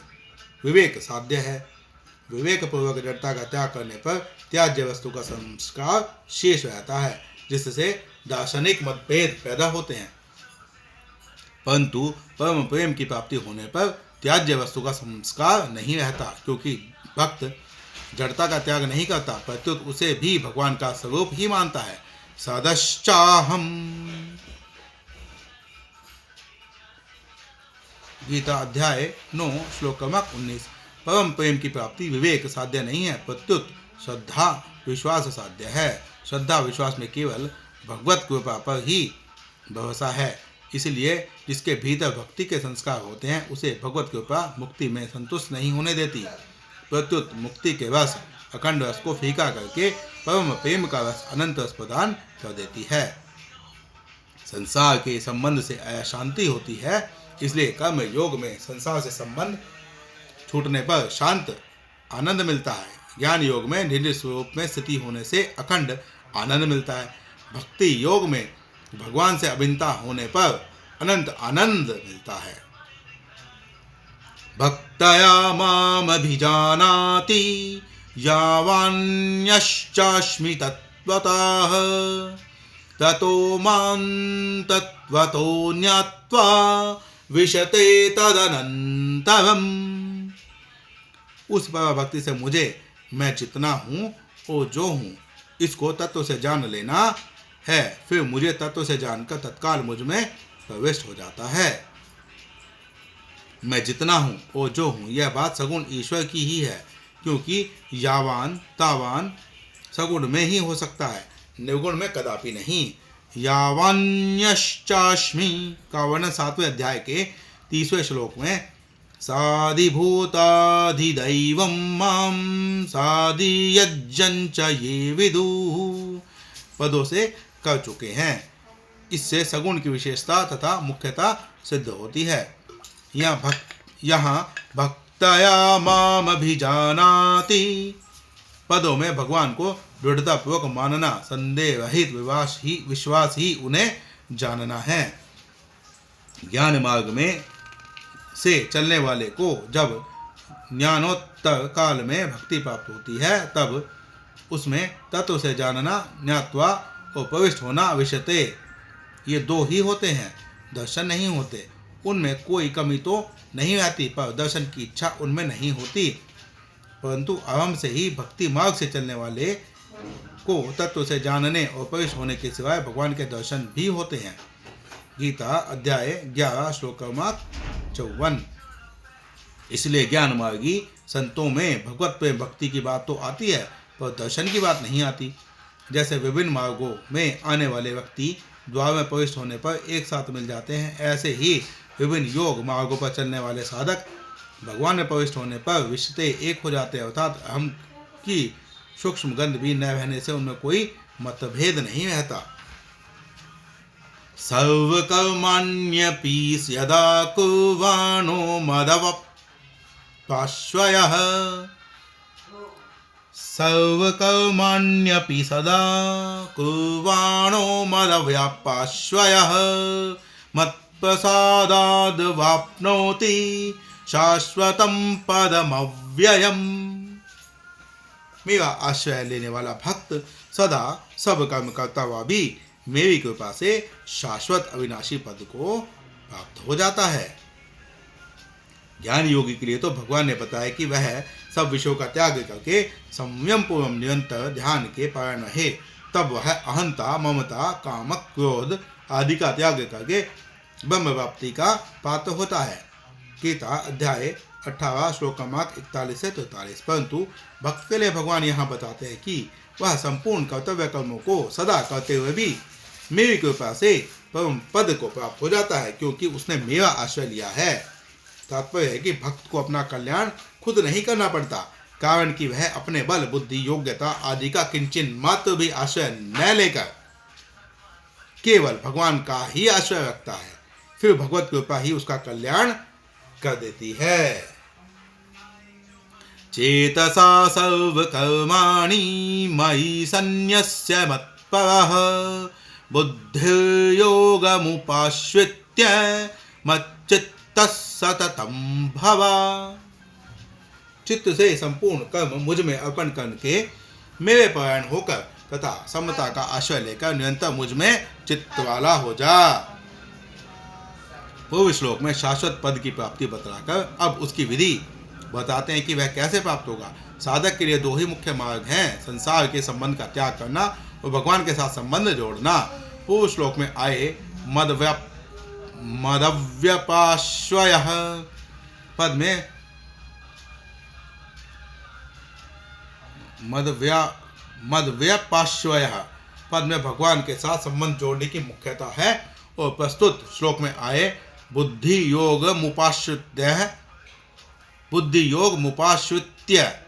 S1: विवेक साध्य है। विवेक पूर्वक जड़ता का त्याग करने पर त्याज्य वस्तु का संस्कार शेष रहता है, जिससे दार्शनिक मतभेद पैदा होते हैं। परंतु परम प्रेम की प्राप्ति होने पर त्याज्य वस्तु का संस्कार नहीं रहता, क्योंकि भक्त जड़ता का त्याग नहीं करता, प्रत्युत उसे भी भगवान का स्वरूप ही मानता है। सदश्चाहम। गीता अध्याय 9 श्लोक क्रमांक 19। परम प्रेम की प्राप्ति विवेक साध्य नहीं है, प्रत्युत श्रद्धा विश्वास साध्य है। श्रद्धा विश्वास में केवल भगवत कृपा पर ही भरोसा है। इसलिए जिसके भीतर भक्ति के संस्कार होते हैं, उसे भगवत कृपा मुक्ति में संतुष्ट नहीं होने देती, प्रत्युत मुक्ति के रस अखंड रस को फीका करके परम प्रेम का रस अनंत रस प्रदान कर देती है। संसार के संबंध से अशांति होती है, इसलिए कर्म योग में संसार से संबंध छूटने पर शांत आनंद मिलता है। ज्ञान योग में निज स्वरूप में स्थिति होने से अखंड आनंद मिलता है। भक्ति योग में भगवान से अभिन्नता होने पर अनंत आनंद मिलता है। भक्तया मामभिजानाति यावान्यश्चास्मि तत्त्वतः ततो मां तत्त्वतो ज्ञात्वा विशते तदनन्तरम्। उस पर भक्ति से मुझे मैं जितना हूँ और जो हूँ इसको तत्व से जान लेना है, फिर मुझे तत्व से जानकर तत्काल मुझ में प्रविष्ट हो जाता है। मैं जितना हूँ और जो हूँ यह बात सगुण ईश्वर की ही है, क्योंकि यावान तावान सगुण में ही हो सकता है, निर्गुण में कदापि नहीं। यावान्यश्चास्मि का वर्णन 7वें अध्याय के 30वें श्लोक में साधिभूताधिदैवं मां साधियज्जञ्च ये विदुः पदों से कर चुके हैं। इससे सगुण की विशेषता तथा मुख्यता सिद्ध होती है। यहाँ भक्तया मामभिजानाति पदों में भगवान को दृढ़तापूर्वक मानना, संदेह रहित विश्वास ही उन्हें जानना है। ज्ञान मार्ग में से चलने वाले को जब ज्ञानोत्तर काल में भक्ति प्राप्त होती है, तब उसमें तत्व से जानना, ज्ञात्वा और प्रविष्ट होना विषते, ये दो ही होते हैं, दर्शन नहीं होते। उनमें कोई कमी तो नहीं रहती, पर दर्शन की इच्छा उनमें नहीं होती। परंतु आरंभ से ही भक्ति मार्ग से चलने वाले को तत्व से जानने और प्रविष्ट होने के सिवाय भगवान के दर्शन भी होते हैं। गीता अध्याय 11 श्लोक क्रमांक 54। इसलिए ज्ञान मार्गी संतों में भगवत प्रेम भक्ति की बात तो आती है, पर दर्शन की बात नहीं आती। जैसे विभिन्न मार्गों में आने वाले व्यक्ति द्वार में प्रविष्ट होने पर एक साथ मिल जाते हैं, ऐसे ही विभिन्न योग मार्गों पर चलने वाले साधक भगवान में प्रविष्ट होने पर विषते एक हो जाते हैं, अर्थात अहम की सूक्ष्म गंध भी न रहने से उनमें कोई मतभेद नहीं रहता। सर्वकर्माण्यपि यदा कुर्वाणो मदवपाश्वयः सर्वकर्माण्यपि सदा कुर्वाणो मदव्यापाश्वयः मत्प्रसादाद् वाप्नोति शाश्वतं पदमव्ययम्। मेरा आश्रय लेने वाला भक्त सदा सब कर्म करता हुआ भी मेरी कृपा से शाश्वत अविनाशी पद को प्राप्त हो जाता है। ज्ञान योगी के लिए तो भगवान ने बताया कि वह सब विषयों का त्याग करके संयम पूर्वक निरंतर ध्यान के पारण रहे, तब वह अहंता, ममता, काम, क्रोध आदि का त्याग करके ब्रह्म प्राप्ति का पात्र होता है। गीता अध्याय 18 श्लोक क्रमांक 41 से 43। परंतु भक्त के लिए भगवान यहाँ बताते हैं कि वह संपूर्ण कर्तव्य कर्मों को सदा करते हुए भी मेरी कृपा से परम पद को प्राप्त हो जाता है, क्योंकि उसने मेरा आश्रय लिया है। तात्पर्य है कि भक्त को अपना कल्याण खुद नहीं करना पड़ता, कारण कि वह अपने बल, बुद्धि, योग्यता आदि का किंचन मात्र भी आश्रय न लेकर केवल भगवान का ही आश्रय रखता है, फिर भगवत कृपा ही उसका कल्याण कर देती है। चेतसा सर्वकर्माणि मयि सन्न्यस्य मत्परः बुद्धिर्योगमुपाश्रित्य मच्चित्तः सततं भव। चित्त से संपूर्ण कर्म मुझ में अर्पण करके मेरे परायण होकर तथा समता का आश्रय लेकर निरंतर मुझ में चित्त वाला हो जा। पूर्व श्लोक में शाश्वत पद की प्राप्ति बतलाकर अब उसकी विधि बताते हैं कि वह कैसे प्राप्त होगा। साधक के लिए दो ही मुख्य मार्ग हैं, संसार के संबंध का त्याग करना और भगवान के साथ संबंध जोड़ना। पूर्व श्लोक में आए मदव्यपाश्वयः पद में मदव्यपाश्वयः पद में भगवान के साथ संबंध जोड़ने की मुख्यता है और प्रस्तुत श्लोक में आए बुद्धि योग मुपाश्रित्य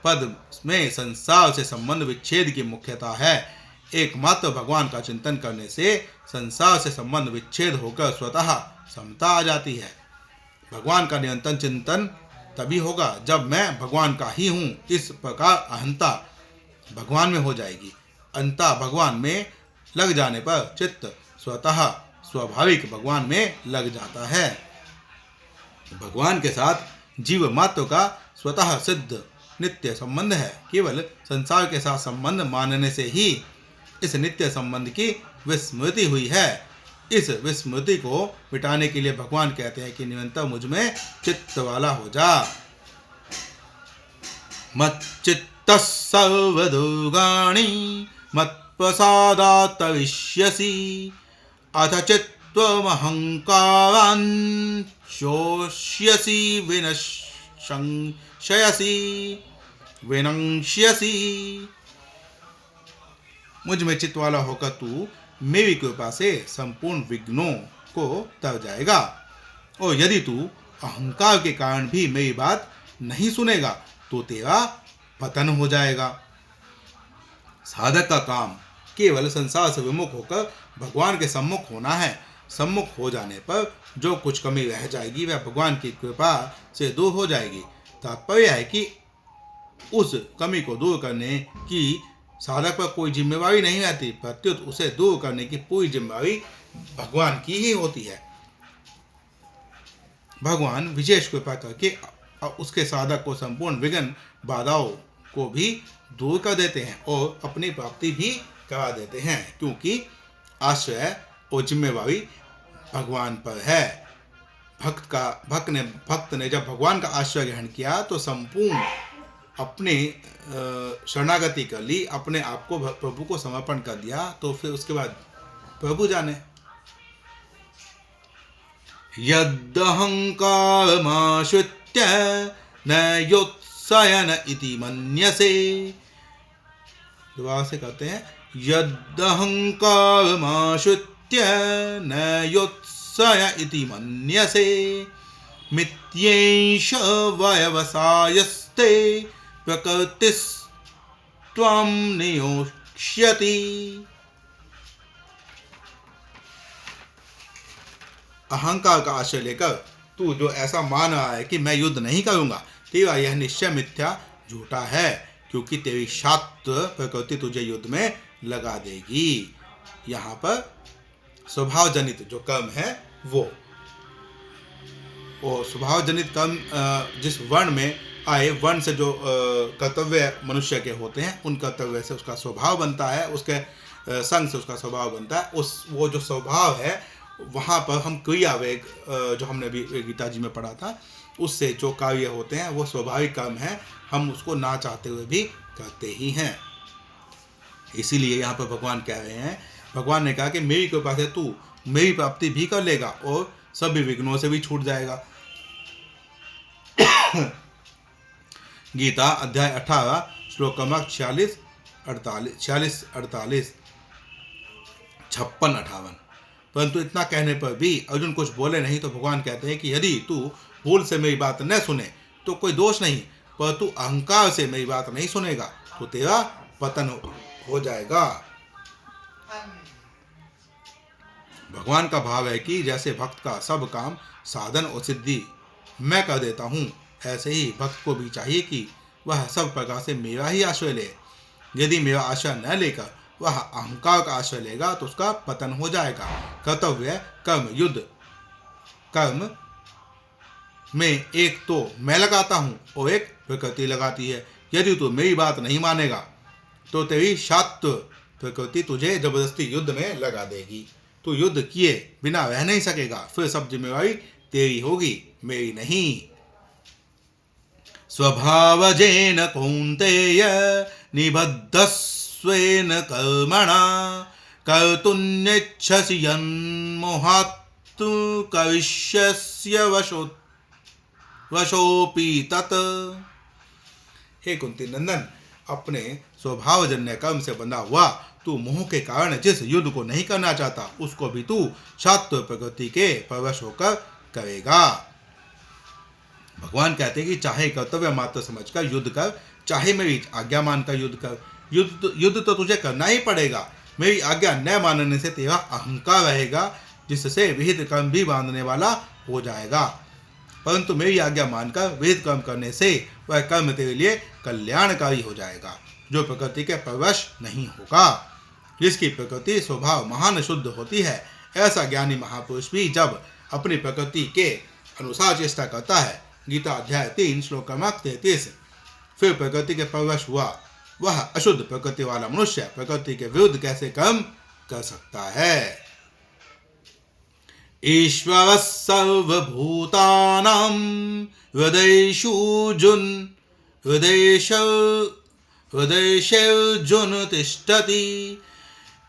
S1: पद में संसार से संबंध विच्छेद की मुख्यता है। एकमात्र भगवान का चिंतन करने से संसार से संबंध विच्छेद होकर स्वतः समता आ जाती है। भगवान का निरंतर चिंतन तभी होगा जब मैं भगवान का ही हूँ। इस प्रकार अहंता भगवान में हो जाएगी। अंता भगवान में लग जाने पर चित्त स्वतः स्वाभाविक भगवान में लग जाता है। भगवान के साथ जीव मात्र का स्वतः सिद्ध नित्य संबंध है। केवल संसार के साथ संबंध मानने से ही इस नित्य संबंध की विस्मृति हुई है। इस विस्मृति को मिटाने के लिए भगवान कहते हैं कि निरंतर मुझ में चित्त वाला हो जा। मच्चित्तः सर्वदुर्गाणि मत्प्रसादात् तविष्यसि अथ चित्त्वमहङ्कारान् शोष्यसि विनश्यसि। मुझ में चित्त वाला होकर तू मेरी कृपा से संपूर्ण विघ्नों को तर जाएगा और यदि तू अहंकार के कारण भी मेरी बात नहीं सुनेगा तो तेरा पतन हो जाएगा। साधक का काम केवल संसार से विमुख होकर भगवान के सम्मुख होना है। सम्मुख हो जाने पर जो कुछ कमी रह जाएगी वह भगवान की कृपा से दूर हो जाएगी। तात्पर्य है कि उस कमी को दूर करने की साधक पर कोई जिम्मेवारी नहीं रहती, प्रत्युत उसे दूर करने की पूरी जिम्मेवारी भगवान की ही होती है। भगवान विशेष कृपा करके उसके साधक को संपूर्ण विघ्न बाधाओं को भी दूर कर देते हैं और अपनी प्राप्ति भी करा देते हैं, क्योंकि आश्रय और जिम्मेवारी भगवान पर है। भक्त ने जब भगवान का आश्रय ग्रहण किया तो संपूर्ण अपने शरणागति कर ली, अपने आप को प्रभु को समर्पण कर दिया, तो फिर उसके बाद प्रभु जाने। यदहंकारमाश्रित्य न योत्सयन इति मन्यसे। दोबारा से कहते हैं, यदहंकारमाश्रित्य न योत्सय इति मन्यसे मित्यैष वयवसायस्ते प्रकृतिस्त्वां नियोक्ष्यति। अहंकार का आश्रय लेकर तू जो ऐसा मान रहा है कि मैं युद्ध नहीं करूंगा, तेरा यह निश्चय मिथ्या झूठा है, क्योंकि तेरी शास्त्र प्रकृति तुझे युद्ध में लगा देगी। यहाँ पर स्वभाव जनित जो कर्म है वो स्वभाव जनित कर्म जिस वर्ण में आए, वर्ण से जो कर्तव्य मनुष्य के होते हैं उन कर्तव्य से उसका स्वभाव बनता है, उसके संग से उसका स्वभाव बनता है। वो जो स्वभाव है वहाँ पर हम क्रियावेग जो हमने भी गीता जी में पढ़ा था, उससे जो कार्य होते हैं वो स्वाभाविक कर्म है, हम उसको ना चाहते हुए भी करते ही हैं। इसीलिए यहाँ पर भगवान कह रहे हैं, भगवान ने कहा कि मेरी कृपा से तू मेरी प्राप्ति भी कर लेगा और सभी विघ्नों से भी छूट जाएगा। गीता अध्याय 18 श्लोक क्रमांक 46, 48, 56, 58। परंतु इतना कहने पर भी अर्जुन कुछ बोले नहीं तो भगवान कहते हैं कि यदि तू भूल से मेरी बात न सुने तो कोई दोष नहीं, पर तू अहंकार से मेरी बात नहीं सुनेगा तो तेरा पतन हो जाएगा। भगवान का भाव है कि जैसे भक्त का सब काम साधन और सिद्धि मैं कर देता हूँ, ऐसे ही भक्त को भी चाहिए कि वह सब प्रकार से मेरा ही आश्रय ले। यदि मेरा आश्रय न लेकर वह अहंकार का आश्रय लेगा तो उसका पतन हो जाएगा। कर्तव्य कर्म युद्ध कर्म में एक तो मैं लगाता हूँ और एक प्रकृति लगाती है। यदि तू मेरी बात नहीं मानेगा तो तेरी शात्व प्रकृति तुझे जबरदस्ती युद्ध में लगा देगी। तू युद्ध किए बिना रह नहीं सकेगा, फिर सब जिम्मेवारी तेरी होगी, मेरी नहीं। स्वभावजेन कौन्तेय निबद्धस्वेन कर्मणा कर्तुन्नेच्छसि यन्मोहात् करिष्यस्य वशोऽपि तत्। हे कुंती नंदन, अपने स्वभावजन्य कर्म से बंधा हुआ तू मोह के कारण जिस युद्ध को नहीं करना चाहता उसको भी तू शात्व प्रकृति के परवश होकर करेगा। भगवान कहते हैं कि चाहे कर्तव्य मात्र समझकर युद्ध कर, चाहे मेरी आज्ञा मानकर युद्ध कर, युद्ध तो तुझे करना ही पड़ेगा। मेरी आज्ञा न मानने से तेरा अहंकार रहेगा, जिससे विहित कर्म भी बांधने वाला हो जाएगा। परंतु मेरी आज्ञा मानकर विहित कर्म करने से वह कर्म तेरे लिए कल्याणकारी हो जाएगा, जो प्रकृति के परवश नहीं होगा। जिसकी प्रकृति स्वभाव महान शुद्ध होती है, ऐसा ज्ञानी महापुरुष भी जब अपनी प्रकृति के अनुसार चेष्टा करता है, गीता अध्याय 3 श्लोक क्रमांक 33, फिर प्रकृति के परवश हुआ, वह अशुद्ध प्रकृति वाला मनुष्य प्रकृति के विरुद्ध कैसे कर्म कर सकता है। ईश्वर सर्वभूतानां हृदयेषु तिष्ठति।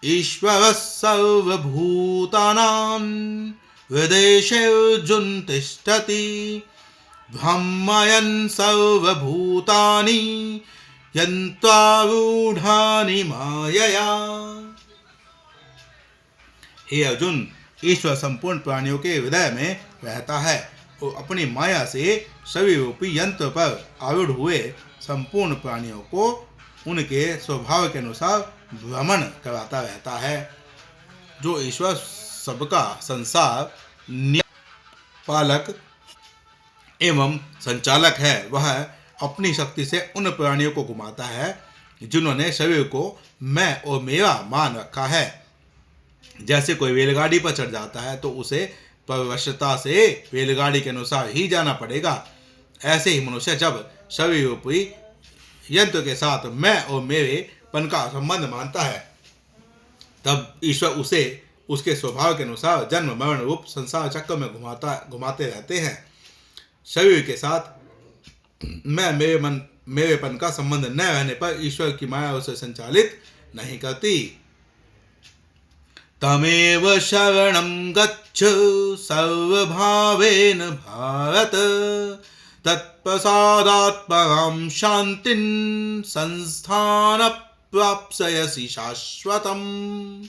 S1: ईश्वर सर्वभूतानां हृदयेषु तिष्ठति। भ्रमयन् सर्वभूतानि यन्त्रारूढानि मायया। हे अर्जुन, ईश्वर संपूर्ण प्राणियों के हृदय में रहता है और अपनी माया से शरीर रूपी यंत्र पर आरूढ़ हुए संपूर्ण प्राणियों को उनके स्वभाव के अनुसार भ्रमण कराता रहता है। जो ईश्वर सबका संसार पालक एवं संचालक है, वह अपनी शक्ति से उन प्राणियों को घुमाता है जिन्होंने शरीर को मैं और मेरा मान रखा है। जैसे कोई रेलगाड़ी पर चढ़ जाता है तो उसे परवशता से रेलगाड़ी के अनुसार ही जाना पड़ेगा। ऐसे ही मनुष्य जब शरीर रूपी यंत्र के साथ मैं और मेरे पन का संबंध मानता है, तब ईश्वर उसे उसके स्वभाव के अनुसार जन्म मरण रूप संसार चक्र में घुमाते रहते हैं। शरीर के साथ मैं मेरेपन का संबंध न रहने पर ईश्वर की माया उसे संचालित नहीं करती। तमेव शरणं गच्छ सर्वभावेन भारत, तत्प्रसादात् परां शान्तिं संस्थानप्राप्स्यसि शाश्वतम्।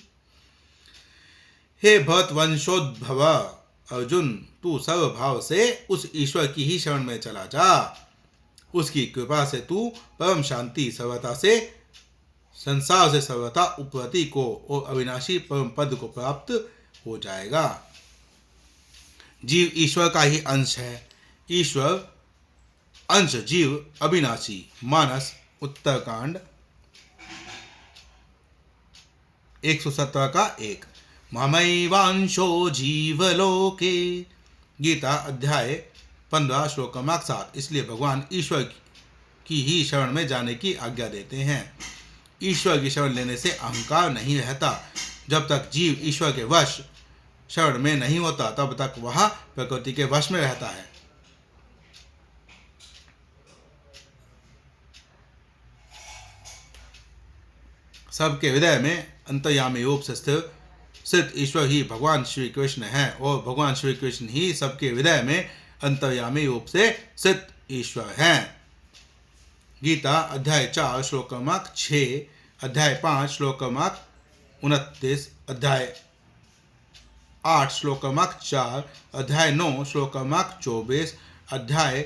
S1: हे भरतवंशोद्भव अर्जुन, तू सर्वभाव से उस ईश्वर की ही शरण में चला जा। उसकी कृपा से तू परम शांति सर्वथा से संसार से सर्वथा उपरति को और अविनाशी परम पद को प्राप्त हो जाएगा। जीव ईश्वर का ही अंश है। ईश्वर अंश जीव अविनाशी। मानस उत्तरकांड 117 का 1। ममैवांशो जीवलोके। गीता अध्याय 15 श्लोक क्रमांक 7। इसलिए भगवान ईश्वर की ही शरण में जाने की आज्ञा देते हैं। ईश्वर की शरण लेने से अहंकार नहीं रहता। जब तक जीव ईश्वर के वश शरण में नहीं होता तब तक वह प्रकृति के वश में रहता है। सबके हृदय में अंतर्यामी रूप से स्थित ईश्वर ही भगवान श्री कृष्ण है और भगवान श्री कृष्ण ही सबके हृदय में अंतर्यामी रूप से स्थित ईश्वर हैं। गीता अध्याय 4 श्लोक क्रमांक 6, अध्याय 5 श्लोक क्रमांक 29, अध्याय 8 श्लोक क्रमांक 4, अध्याय 9 श्लोक क्रमांक 24, अध्याय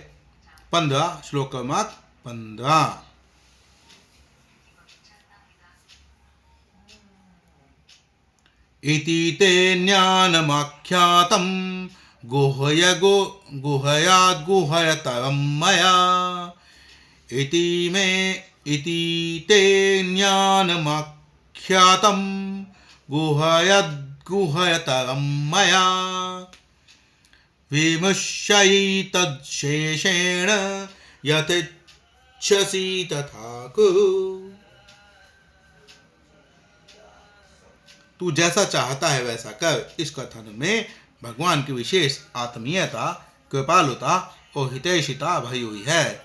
S1: 15 श्लोक क्रमांक 15। इति ते ज्ञानमाख्यातं गुहयाद्गुहयतरं मया। इति ते ज्ञानमाख्यातं गुहयद्गुहयतरं मया। विमुष्यैतच्छेषेण यथेच्छसि तथा कुरु। तू जैसा चाहता है वैसा कर। इस कथन में भगवान की विशेष आत्मीयता, कृपालुता और हितैषिता भरी हुई है।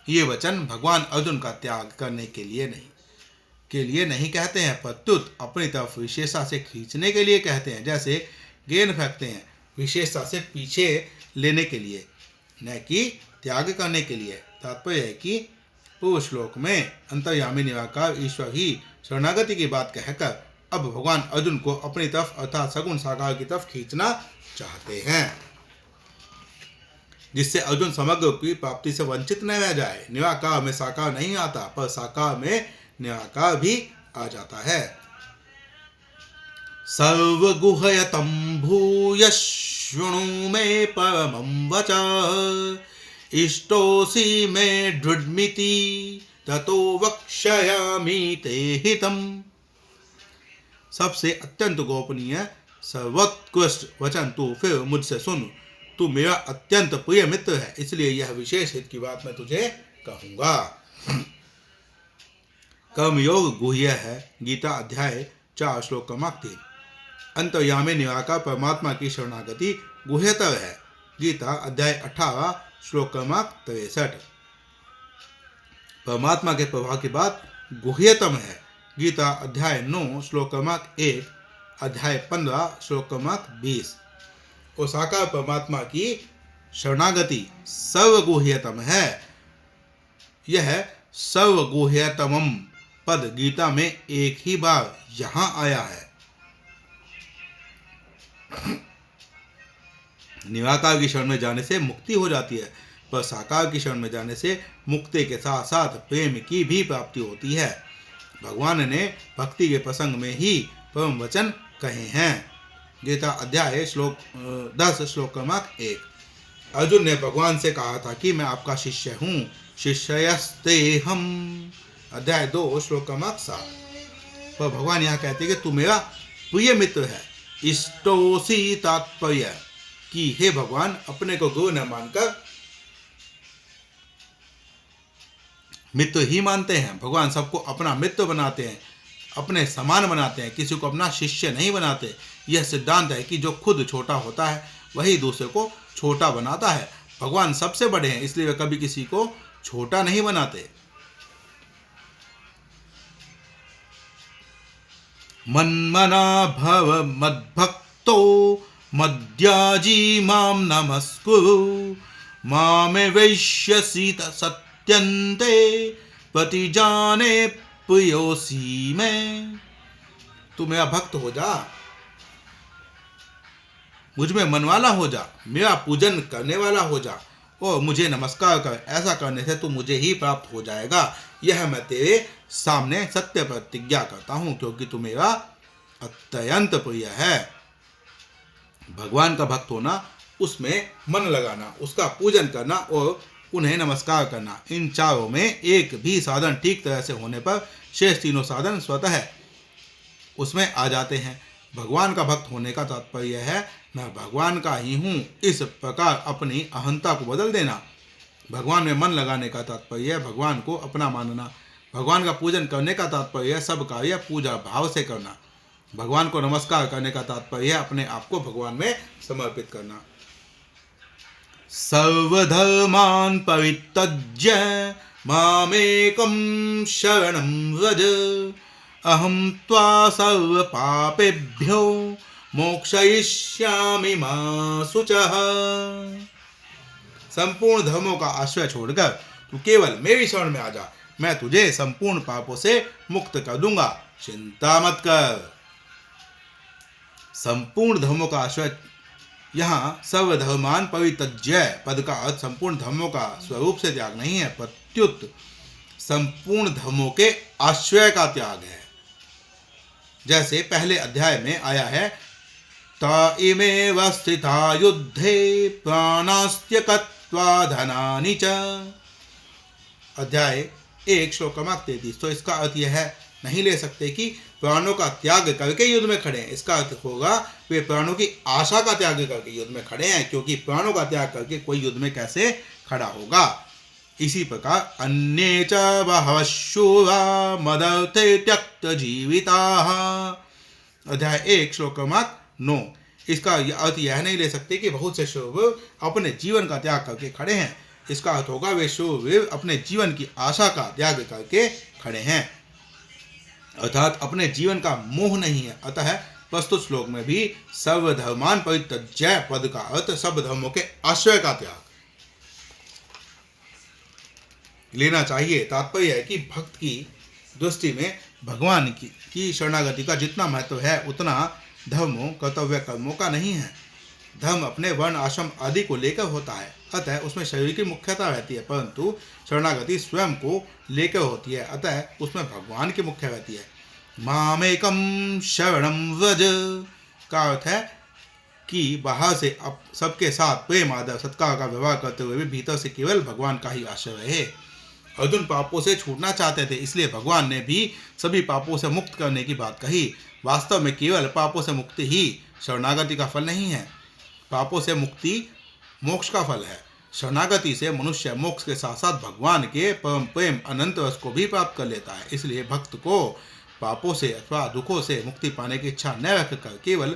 S1: ये वचन भगवान अर्जुन का त्याग करने के लिए नहीं कहते हैं, प्रत्युत अपनी तरफ विशेषता से खींचने के लिए कहते हैं। जैसे गेंद फेंकते हैं विशेषता से पीछे लेने के लिए, न कि त्याग करने के लिए। तात्पर्य है कि पूर्व श्लोक में अंतर्यामी निराकार ईश्वर ही शरणागति की बात कहकर अब भगवान अर्जुन को अपनी तरफ अर्थात सगुण साकार की तरफ खींचना चाहते हैं, जिससे अर्जुन समग्र की प्राप्ति से वंचित न रह जाए। निराकार में साकार नहीं आता, पर साकार में निराकार भी आ जाता है। सर्वगुह्यतं भूय शृणु मे परमं वचः। इष्टोऽसि मे दृढमिति ततो वक्ष्यामि ते हितम्। सबसे अत्यंत गोपनीय सर्वोत्कृष्ट वचन तू फिर मुझसे सुन। तू मेरा अत्यंत प्रिय मित्र है, इसलिए यह विशेष हित की बात मैं तुझे कहूंगा। कर्मयोग गुह्य है। गीता अध्याय 4 श्लोक क्रमांक 3। अंतर्यामी निराकार परमात्मा की शरणागति गुह्यतर है। गीता अध्याय 18 श्लोक क्रमांक 63। परमात्मा के प्रभाव की बात गुह्यतम है। गीता अध्याय 9 श्लोक क्रमांक 1, अध्याय 15 श्लोक क्रमांक 20। और साकार परमात्मा की शरणागति सर्वगुह्यतम है। यह सर्वगुह्यतमम पद गीता में एक ही बार यहां आया है। निराकार की शरण में जाने से मुक्ति हो जाती है, पर साकार की शरण में जाने से मुक्ति के साथ साथ प्रेम की भी प्राप्ति होती है। भगवान ने भक्ति के प्रसंग में ही परम वचन कहे हैं। गीता अध्याय 10 श्लोक क्रमांक 1। अर्जुन ने भगवान से कहा था कि मैं आपका शिष्य हूँ। शिष्यस्तेहम अध्याय 2 श्लोक क्रमांक 7। पर भगवान यहाँ कहते हैं कि तू मेरा प्रिय मित्र है। इष्टोसी तात्पर्य कि हे भगवान, अपने को गुरु न मानकर मित्र ही मानते हैं। भगवान सबको अपना मित्र बनाते हैं, अपने समान बनाते हैं, किसी को अपना शिष्य नहीं बनाते। यह सिद्धांत है कि जो खुद छोटा होता है वही दूसरे को छोटा बनाता है। भगवान सबसे बड़े हैं, इसलिए वे कभी किसी को छोटा नहीं बनाते। मन्मना भव मद्भक्तो मद्याजी मां नमस्कुरु मामे वैश्यसि सत्यन्ते प्रतिजाने प्रियोसी में। तू मेरा भक्त हो जा, मुझ में मन वाला हो जा, मेरा पूजन करने वाला हो जा और मुझे नमस्कार कर। ऐसा करने से तू मुझे ही प्राप्त हो जाएगा। यह मैं तेरे सामने सत्य प्रतिज्ञा करता हूँ, क्योंकि तू मेरा अत्यंत प्रिय है। भगवान का भक्त होना, उसमें मन लगाना, उसका पूजन करना और उन्हें नमस्कार करना, इन चारों में एक भी साधन ठीक तरह से होने पर शेष तीनों साधन स्वतः उसमें आ जाते हैं। भगवान का भक्त होने का तात्पर्य है मैं भगवान का ही हूँ, इस प्रकार अपनी अहंता को बदल देना। भगवान में मन लगाने का तात्पर्य है भगवान को अपना मानना। भगवान का पूजन करने का तात्पर्य है सब कार्य पूजा भाव से करना। भगवान को नमस्कार करने का तात्पर्य है अपने आप को भगवान में समर्पित करना। सर्वधर्मान् परित्यज्य मामेकं शरणं व्रज अहं त्वा सर्वपापेभ्यो मोक्षयिष्यामि मा शुचः। संपूर्ण धर्मों का आश्रय छोड़कर तू केवल मेरी शरण में आ जा, मैं तुझे संपूर्ण पापों से मुक्त कर दूंगा, चिंता मत कर। संपूर्ण धर्मों का आश्रय यहाँ सर्वधर्मान परित्यज्य पद का अर्थ संपूर्ण धर्मों का स्वरूप से त्याग नहीं है, प्रत्युत संपूर्ण धर्मों के आश्रय का त्याग है। जैसे पहले अध्याय में आया है, ता इमेव स्थिता युद्धे प्राणास्त्यक्त्वा धनानि च। अध्याय 1 श्लोक क्रमांक 33। तो इसका अर्थ यह है, नहीं ले सकते कि प्राणों का त्याग करके युद्ध में खड़े हैं। इसका अर्थ होगा वे प्राणों की आशा का त्याग करके युद्ध में खड़े हैं, क्योंकि प्राणों का त्याग करके कोई युद्ध में कैसे खड़ा होगा। इसी प्रकार अन्ये च बहवः शूरा मदर्थे त्यक्त जीविताः। अध्याय 1 श्लोक क्रमांक 9। इसका अर्थ यह नहीं ले सकते कि बहुत से शूरवीर अपने जीवन का त्याग करके खड़े हैं। इसका अर्थ होगा वे शूरवीर अपने जीवन की आशा का त्याग करके खड़े हैं, अर्थात अपने जीवन का मोह नहीं है। अतः प्रस्तुत श्लोक में भी सर्वधर्मान परित्यज्य पद का अर्थ सब धर्मों के आश्रय का त्याग लेना चाहिए। तात्पर्य है कि भक्त की दृष्टि में भगवान की शरणागति का जितना महत्व है उतना धर्मों कर्तव्य कर्मों का नहीं है। धर्म अपने वर्ण आश्रम आदि को लेकर होता है, अतः उसमें शरीर की मुख्यता रहती है, परंतु शरणागति स्वयं को लेकर होती है, अतः उसमें भगवान की मुख्य रहती है। मामेकम शरणम व्रज का अर्थ है कि बाहर से अब सबके साथ प्रेम आदर सत्कार का व्यवहार करते हुए भी भीतर से केवल भगवान का ही आश्रय है। अर्जुन पापों से छूटना चाहते थे, इसलिए भगवान ने भी सभी पापों से मुक्त करने की बात कही। वास्तव में केवल पापों से मुक्ति ही शरणागति का फल नहीं है, पापों से मुक्ति मोक्ष का फल है। शरणागति से मनुष्य मोक्ष के साथ साथ भगवान के परम प्रेम अनंत रस को भी प्राप्त कर लेता है। इसलिए भक्त को पापों से अथवा दुखों से मुक्ति पाने की इच्छा न रखकर केवल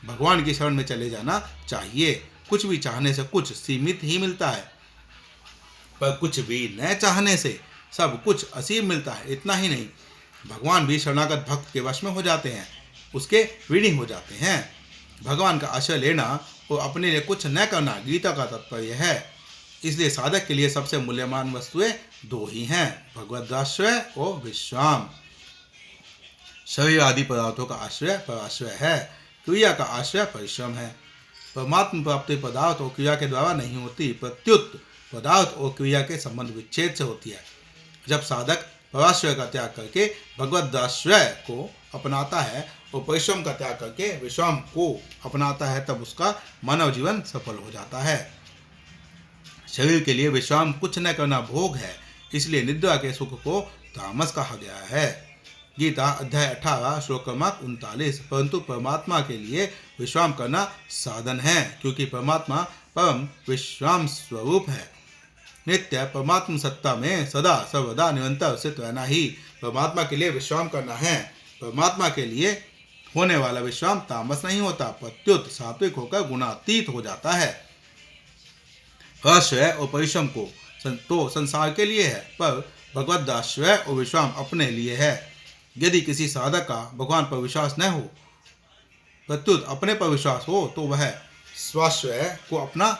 S1: भगवान की शरण में चले जाना चाहिए। कुछ भी चाहने से कुछ सीमित ही मिलता है, पर कुछ भी न चाहने से सब कुछ असीम मिलता है। इतना ही नहीं, भगवान भी शरणागत भक्त के वश में हो जाते हैं, उसके ऋणी हो जाते हैं। भगवान का आश्रय लेना और अपने लिए कुछ न करना गीता का तात्पर्य है। इसलिए साधक के लिए सबसे मूल्यवान वस्तुएं दो ही हैं, भगवदाश्रय और विश्राम। शरीर आदि पदार्थों का आश्रय पराश्रय है, क्रिया का आश्रय परिश्रम है। परमात्म प्राप्ति पदार्थ और क्रिया के द्वारा नहीं होती, प्रत्युत पदार्थ और क्रिया के संबंध विच्छेद से होती है। जब साधक पराश्रय का त्याग करके भगवदाश्रय को अपनाता है और परिश्रम का त्याग करके विश्राम को अपनाता है, तब उसका मानव जीवन सफल हो जाता है। शरीर के लिए विश्राम कुछ न करना भोग है, इसलिए निद्रा के सुख को तामस कहा गया है। गीता अध्याय 18 श्लोक क्रमांक 39। परंतु परमात्मा के लिए विश्राम करना साधन है, क्योंकि परमात्मा परम विश्राम स्वरूप है। नित्य परमात्म सत्ता में सदा सर्वदा निरंतर स्थित रहना ही परमात्मा के लिए विश्राम करना है। परमात्मा के लिए होने वाला विश्राम तामस नहीं होता, प्रत्युत सात्विक होकर गुणातीत हो जाता है। आश्रय और परिश्रम को तो संसार के लिए है, पर भगवदाश्रय और विश्राम अपने लिए है। यदि किसी साधक का भगवान पर विश्वास न हो, प्रत्युत अपने पर विश्वास हो, तो वह स्वाश्रय को अपना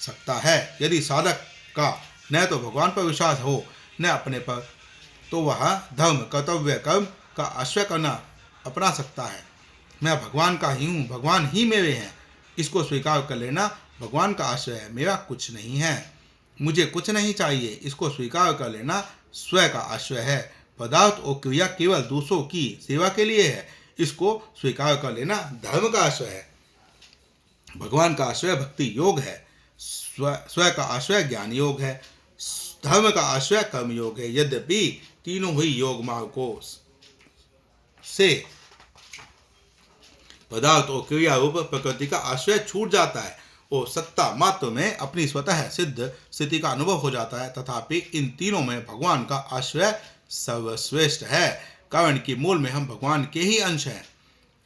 S1: सकता है। यदि साधक का न तो भगवान पर विश्वास हो न अपने पर, तो वह धर्म कर्तव्य कर्म का आश्रय करना अपना सकता है। मैं भगवान का ही हूँ, भगवान ही मेरे हैं, इसको स्वीकार कर लेना भगवान का आश्रय है। मेरा कुछ नहीं है, मुझे कुछ नहीं चाहिए, इसको स्वीकार कर लेना स्वयं का आश्रय है। पदार्थ और क्रिया केवल दूसरों की सेवा के लिए है, इसको स्वीकार कर लेना धर्म का आश्रय है। भगवान का आश्रय भक्ति योग है, स्वयं का आश्रय ज्ञान योग है, धर्म का आश्रय कर्म योग है। यद्यपि तीनों ही योग मार्गों से पदार्थ और क्रिया रूप प्रकृति का आश्रय छूट जाता है और सत्ता मात्र में अपनी स्वतः सिद्ध स्थिति का अनुभव हो जाता है, तथापि इन तीनों में भगवान का आश्रय सर्वश्रेष्ठ है, कारण कि मूल में हम भगवान के ही अंश हैं।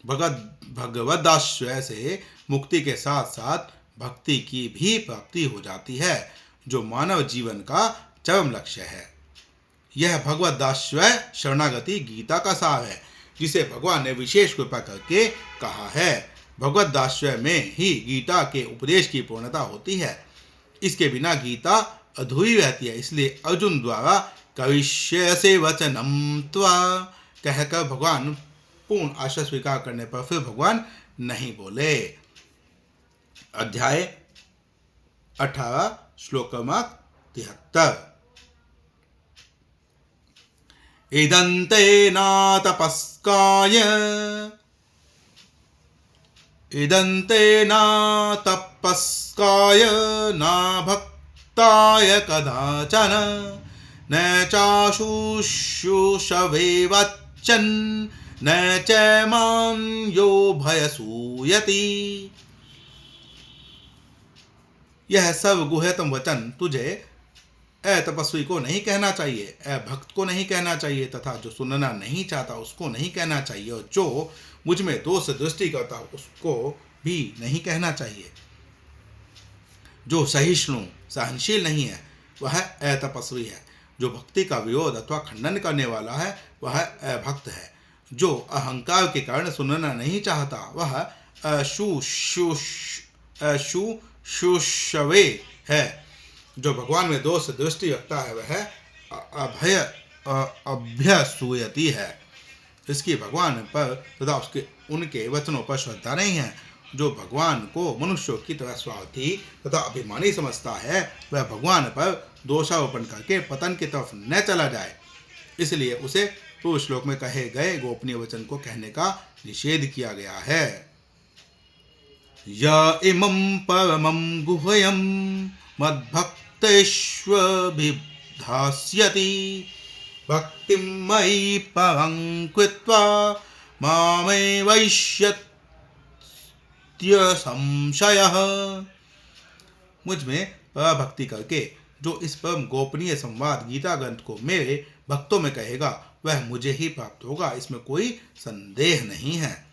S1: भगवदाश्रय से मुक्ति के साथ साथ भक्ति की भी प्राप्ति हो जाती है, जो मानव जीवन का चरम लक्ष्य है। यह भगवदाश्रय शरणागति गीता का सार है, जिसे भगवान ने विशेष कृपा करके कहा है। भगवदाश्रय में ही गीता के उपदेश की पूर्णता होती है, इसके बिना गीता अधूरी रहती है। इसलिए अर्जुन द्वारा करिष्यसे वचनम त्वा कहकर भगवान पूर्ण आश्रय स्वीकार करने पर फिर भगवान नहीं बोले। अध्याय 18 श्लोक क्रमांक 73। इदन्ते नातपस्काय न भक्ताय कदाचन न चाशुश्रूषवे वच्चन् न च मां यो भयसूयति। यह सब गुह्यतम वचन तुझे तपस्वी को नहीं कहना चाहिए, भक्त को नहीं कहना चाहिए, तथा जो सुनना नहीं चाहता उसको नहीं कहना चाहिए, और जो मुझ में दोष दृष्टि करता उसको भी नहीं कहना चाहिए। जो सहिष्णु सहनशील नहीं है वह अतपस्वी है। जो भक्ति का विरोध अथवा खंडन करने वाला है वह अभक्त है। जो अहंकार के कारण सुनना नहीं चाहता वह अशुश्रूषवे है। जो भगवान में दोष दृष्टि रखता है वह अभ्यसूयति है। इसकी भगवान पर तथा उनके वचनों पर श्रद्धा नहीं है। जो भगवान को मनुष्यों की तरह स्वार्थी तथा अभिमानी समझता है वह भगवान पर दोषारोपण करके पतन की तरफ न चला जाए। इसलिए उसे पूर्व श्लोक में कहे गए गोपनीय वचन को कहने का निषेध किया गया है। य इमं परमं गुह्यं मद्भक्तेष्वभिधास्यति भक्तिं मयि परं कृत्वा मामेवैष्यत्य संशयः। मुझ में भक्ति करके जो इस परम गोपनीय संवाद गीता ग्रंथ को मेरे भक्तों में कहेगा वह मुझे ही प्राप्त होगा, इसमें कोई संदेह नहीं है।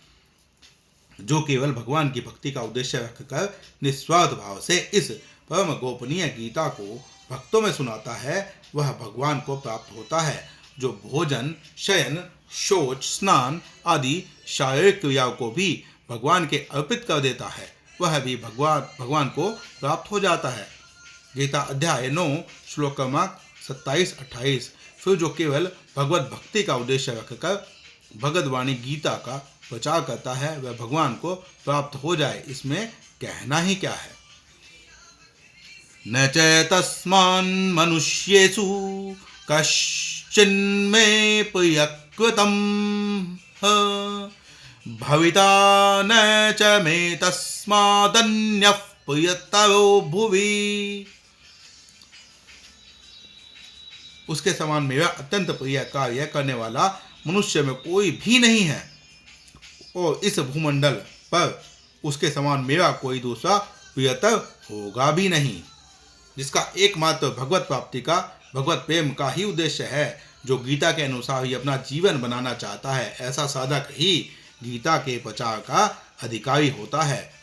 S1: जो केवल भगवान की भक्ति का उद्देश्य रखकर निस्वार्थ भाव से इस परम गोपनीय गीता को भक्तों में सुनाता है वह भगवान को प्राप्त होता है। जो भोजन शयन शौच स्नान आदि शारीरिक क्रियाओं को भी भगवान के अर्पित कर देता है वह भी भगवान को प्राप्त हो जाता है। गीता अध्याय 9 श्लोक क्रमांक 27-28। फिर जो केवल भगवत भक्ति का उद्देश्य रखकर भगवद वाणी गीता का प्रचार करता है वह भगवान को प्राप्त हो जाए, इसमें कहना ही क्या है। न च तस्मान् मनुष्येषु कश्चिन्मे प्रियकृतं भविता न च मे तस्मादन्यः प्रियतरो भुवि। उसके समान मेरा अत्यंत प्रिय कार्य करने वाला मनुष्य में कोई भी नहीं है और इस भूमंडल पर उसके समान मेरा कोई दूसरा प्रियतर होगा भी नहीं। जिसका एकमात्र भगवत प्राप्ति का भगवत प्रेम का ही उद्देश्य है, जो गीता के अनुसार ही अपना जीवन बनाना चाहता है, ऐसा साधक ही गीता के प्रचार का अधिकारी होता है।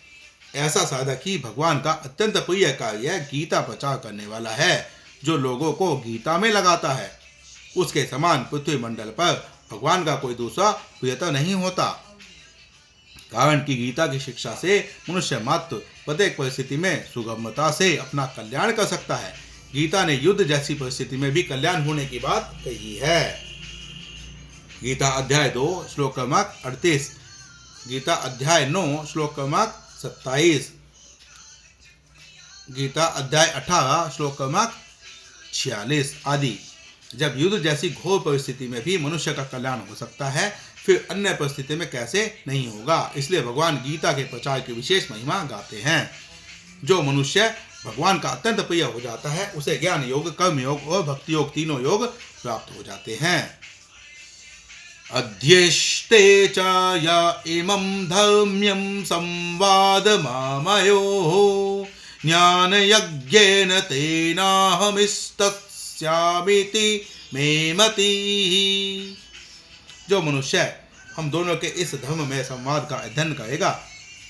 S1: ऐसा साधक ही भगवान का अत्यंत प्रिय कार्य गीता प्रचार करने वाला है, जो लोगों को गीता में लगाता है। उसके समान पृथ्वी मंडल पर भगवान का कोई दूसरा प्रियतर नहीं होता। कारण कि गीता की शिक्षा से मनुष्य मात्र प्रत्येक परिस्थिति में सुगमता से अपना कल्याण कर सकता है। गीता ने युद्ध जैसी परिस्थिति में भी कल्याण होने की बात कही है। गीता अध्याय 2 श्लोक क्रमांक 38, गीता अध्याय 9 श्लोक क्रमांक 27, गीता अध्याय 18 श्लोक क्रमांक 46 आदि। जब युद्ध जैसी घोर परिस्थिति में भी मनुष्य का कल्याण हो सकता है, फिर अन्य परिस्थिति में कैसे नहीं होगा। इसलिए भगवान गीता के प्रचार की विशेष महिमा गाते हैं। जो मनुष्य भगवान का अत्यंत प्रिय हो जाता है उसे ज्ञान योग, कर्म योग और भक्ति योग तीनों योग प्राप्त हो जाते हैं। अध्येष्टे च य इमं धर्म्यं संवाद मामयोः ज्ञान यज्ञेन तेनाहमिस्तस्यामिति मे मतिः। जो मनुष्य हम दोनों के इस धर्म में संवाद का अध्ययन करेगा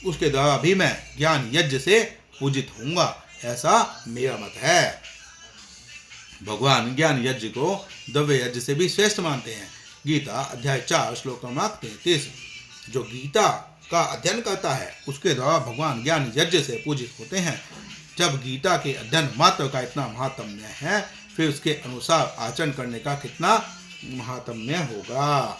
S1: उसके द्वारा भी मैं ज्ञान यज्ञ से पूजित होऊंगा, ऐसा मेरा मत है। भगवान ज्ञान यज्ञ को द्रव्य यज्ञ से भी श्रेष्ठ मानते हैं। गीता अध्याय 4 श्लोक क्रमांक 33। जो गीता का अध्ययन करता है उसके द्वारा भगवान ज्ञान यज्ञ से पूजित होते हैं। जब गीता के अध्ययन मात्र का इतना महात्म्य है, फिर उसके अनुसार आचरण करने का कितना महात्म्य होगा।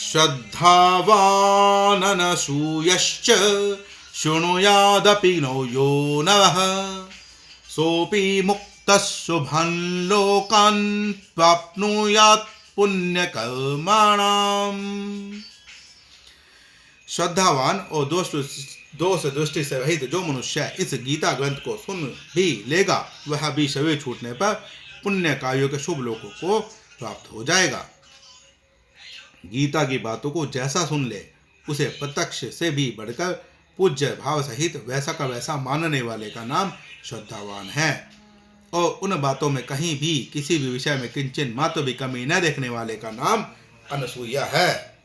S1: श्रद्धावाननसूयश्च शृणुयादपि नो यो नवः सोऽपि मुक्तः शुभान् लोकान् प्राप्नुयात् पुण्यकर्मणाम्। श्रद्धावान और दोष दृष्टि से रहित जो मनुष्य इस गीता ग्रंथ को सुन भी लेगा वह भी शरीर छूटने पर पुण्य कार्यों के शुभ लोकों को प्राप्त हो जाएगा। गीता की बातों को जैसा सुन ले उसे प्रत्यक्ष से भी बढ़कर पूज्य भाव सहित वैसा का वैसा मानने वाले का नाम श्रद्धावान है, और उन बातों में कहीं भी किसी भी विषय में किंचन मात्र भी कमी न देखने वाले का नाम अनसूया है।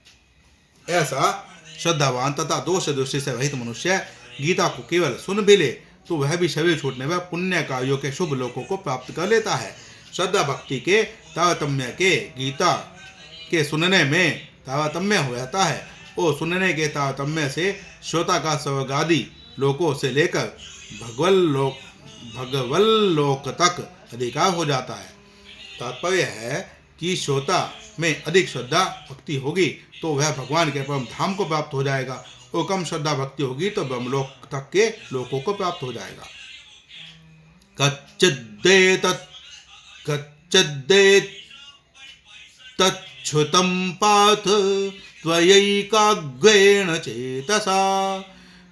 S1: ऐसा श्रद्धावान तथा दोष दृष्टि से रहित मनुष्य गीता को केवल सुन भी ले तो वह भी शरीर छूटने पर पुण्य कार्यों के शुभ लोकों को प्राप्त कर लेता है। श्रद्धा भक्ति के तारतम्य के गीता के सुनने में तारतम्य हो जाता है और सुनने के तारतम्य से श्रोता का स्वर्ग आदि लोकों से लेकर भगवल्लोक तक अधिकार हो जाता है। तात्पर्य है कि श्रोता में अधिक श्रद्धा भक्ति होगी तो वह भगवान के परम धाम को प्राप्त हो जाएगा, और कम श्रद्धा भक्ति होगी तो ब्रह्मलोक तक के लोकों को प्राप्त हो जाएगा। कच्चिदेतच्छ्रुतं पार्थ त्वयैकाग्रेण चेतसा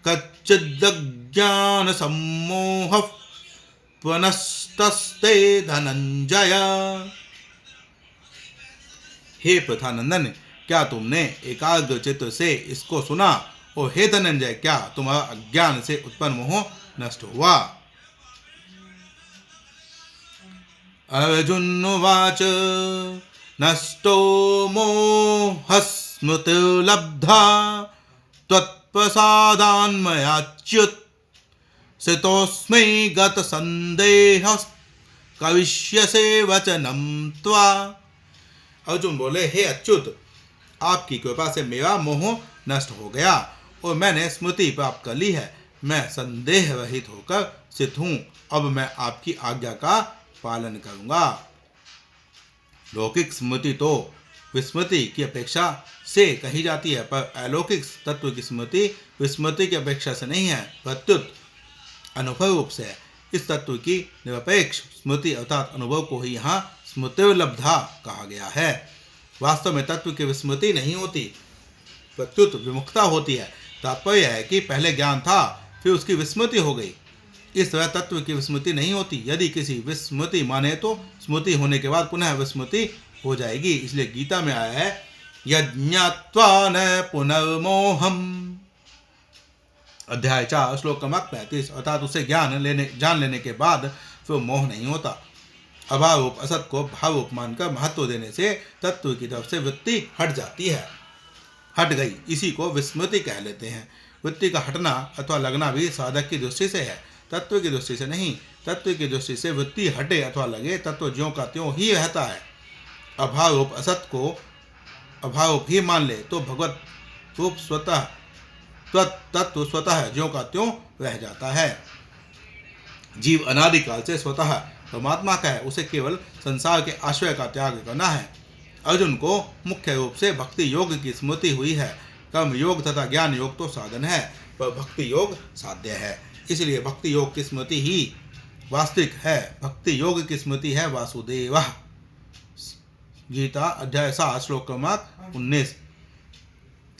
S1: कच्चिदज्ञानसम्मोहः पुनस्तस्ते धनंजय। हे प्रथानंदन, क्या तुमने एकाग्र चित्त से इसको सुना, और हे धनंजय क्या तुम्हारा अज्ञान से उत्पन्न मोह नष्ट हुआ। अर्जुनोवाच नष्टो मोहस्मृतिर्लब्धा त्वत्प्रसादान्मयाच्युत स्थितोऽस्मि गतसन्देहः कविष्यसे वचनं त्वा। अर्जुन बोले, हे अच्युत, आपकी कृपा से मेरा मोह नष्ट हो गया और मैंने स्मृति प्राप्त कर ली है। मैं संदेह रहित होकर स्थित हूँ। अब मैं आपकी आज्ञा का पालन करूँगा। लौकिक स्मृति तो विस्मृति की अपेक्षा से कही जाती है, पर अलौकिक तत्व की स्मृति विस्मृति की अपेक्षा से नहीं है, प्रत्युत अनुभव रूप से है। इस तत्व की निरपेक्ष स्मृति अर्थात अनुभव को ही यहाँ स्मृतिर्लब्धा कहा गया है। वास्तव में तत्व की विस्मृति नहीं होती, प्रत्युत विमुखता होती है। तात्पर्य है कि पहले ज्ञान था फिर उसकी विस्मृति हो गई। इस तरह तत्व की विस्मृति नहीं होती। यदि किसी विस्मृति माने तो स्मृति होने के बाद पुनः विस्मृति हो जाएगी। इसलिए गीता में आया है यज्ञात्वा न पुनर्मोहम, अध्याय 4 श्लोक क्रमांक 35, अर्थात उसे जान लेने के बाद फिर मोह नहीं होता। अभाव रूप असत को भाव रूप मानकर महत्व देने से तत्व की तरफ से वृत्ति हट जाती है, हट गई, इसी को विस्मृति कह लेते हैं। वृत्ति का हटना अथवा लगना भी साधक की दृष्टि से है, तत्व की दृष्टि से नहीं। तत्व की दृष्टि से वृत्ति हटे अथवा लगे, तत्व ज्यों का त्यों ही रहता है। अभाव रूप असत को अभाव रूप ही मान ले तो भगवत रूप स्वतः तत्व स्वतः ज्यों का त्यों रह जाता है। जीव अनादिकाल से स्वतः परमात्मा का है, उसे केवल संसार के आश्रय का त्याग करना है। अर्जुन को मुख्य रूप से भक्ति योग की स्मृति हुई है। कर्म योग तथा ज्ञान योग तो साधन है, पर भक्ति योग साध्य है। इसलिए भक्ति योग की स्मृति ही वास्तविक है। भक्ति योग की स्मृति है वासुदेव। गीता अध्याय 7 श्लोक क्रमांक 19।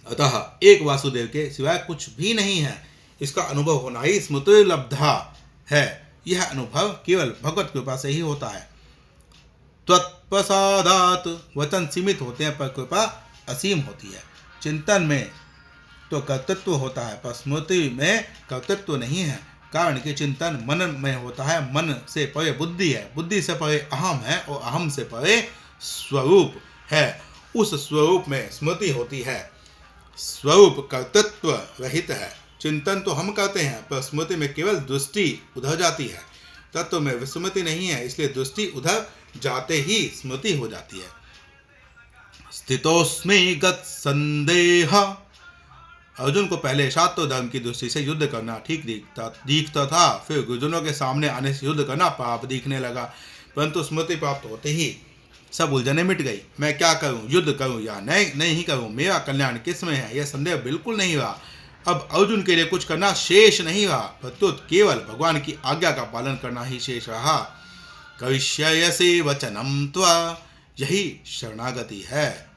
S1: अतः एक वासुदेव के सिवाय कुछ भी नहीं है। इसका अनुभव होना ही स्मृति लब्धा है। यह अनुभव केवल भगवत कृपा से ही होता है। त्वत्प्रसादात वचन सीमित होते हैं, पर कृपा असीम होती है। चिंतन में तो कर्तृत्व होता है, पर स्मृति में कर्तृत्व नहीं है। कारण कि चिंतन मन में होता है, मन से परे बुद्धि है, बुद्धि से परे अहम है और अहम से परे स्वरूप है। उस स्वरूप में स्मृति होती है। स्वरूप कर्तृत्व रहित है। चिंतन तो हम करते हैं, पर स्मृति में केवल दृष्टि उधर जाती है। तत्व में विस्मृति नहीं है, इसलिए दृष्टि उधर जाते ही स्मृति हो जाती है। स्थितोस्मि गत संदेह। अर्जुन को पहले शास्त्र धर्म की दृष्टि से युद्ध करना ठीक दिखता था, फिर गुरुजनों के सामने आने से युद्ध करना पाप दिखने लगा। परंतु स्मृति प्राप्त होते ही सब उलझने मिट गई। मैं क्या करूं, युद्ध करूं या नहीं करूं, मेरा कल्याण किस में है, यह संदेह बिल्कुल नहीं रहा। अब अर्जुन के लिए कुछ करना शेष नहीं रहा, प्रत्युत केवल भगवान की आज्ञा का पालन करना ही शेष रहा। करिष्यसि वचनम त्वा, यही शरणागति है।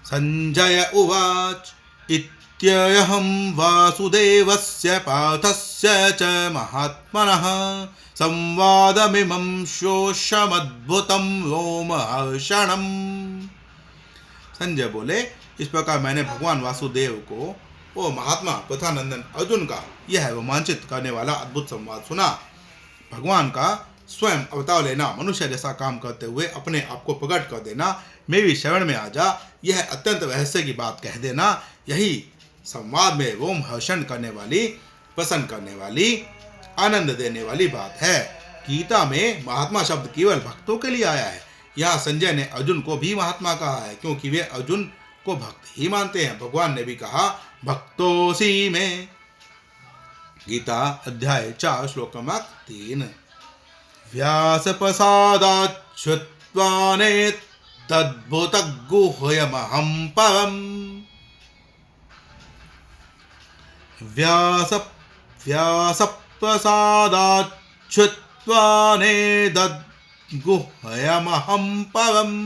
S1: संजय उवाच इत्ययहं वासुदेवस्य पार्थस्य च महात्मनः संवादमिमं शोषमद्भुतं रोमहर्षणम्। संजय बोले, इस प्रकार मैंने भगवान वासुदेव को ओ महात्मा तथा नंदन अर्जुन का यह रोमांचित करने वाला अद्भुत संवाद सुना। भगवान का स्वयं अवतार लेना, मनुष्य जैसा काम करते हुए अपने आप को प्रकट कर देना, मेरी शरण में आ जा, यह अत्यंत रहस्य की बात कह देना, यही संवाद में रोमहर्षण करने वाली, प्रसन्न करने वाली, आनंद देने वाली बात है। गीता में महात्मा शब्द केवल भक्तों के लिए आया है। यहाँ संजय ने अर्जुन को भी महात्मा कहा है, क्योंकि वे अर्जुन को भक्त ही मानते हैं। भगवान ने भी कहा भक्तोसी में, गीता अध्याय 4 श्लोक क्रमांक 3। व्यास प्रसादाच्युत्वाने तद्भुत गुह्यमहं परम्। व्यास प्रसादाच्युत्वाने तद्गुह्यमहं परम्।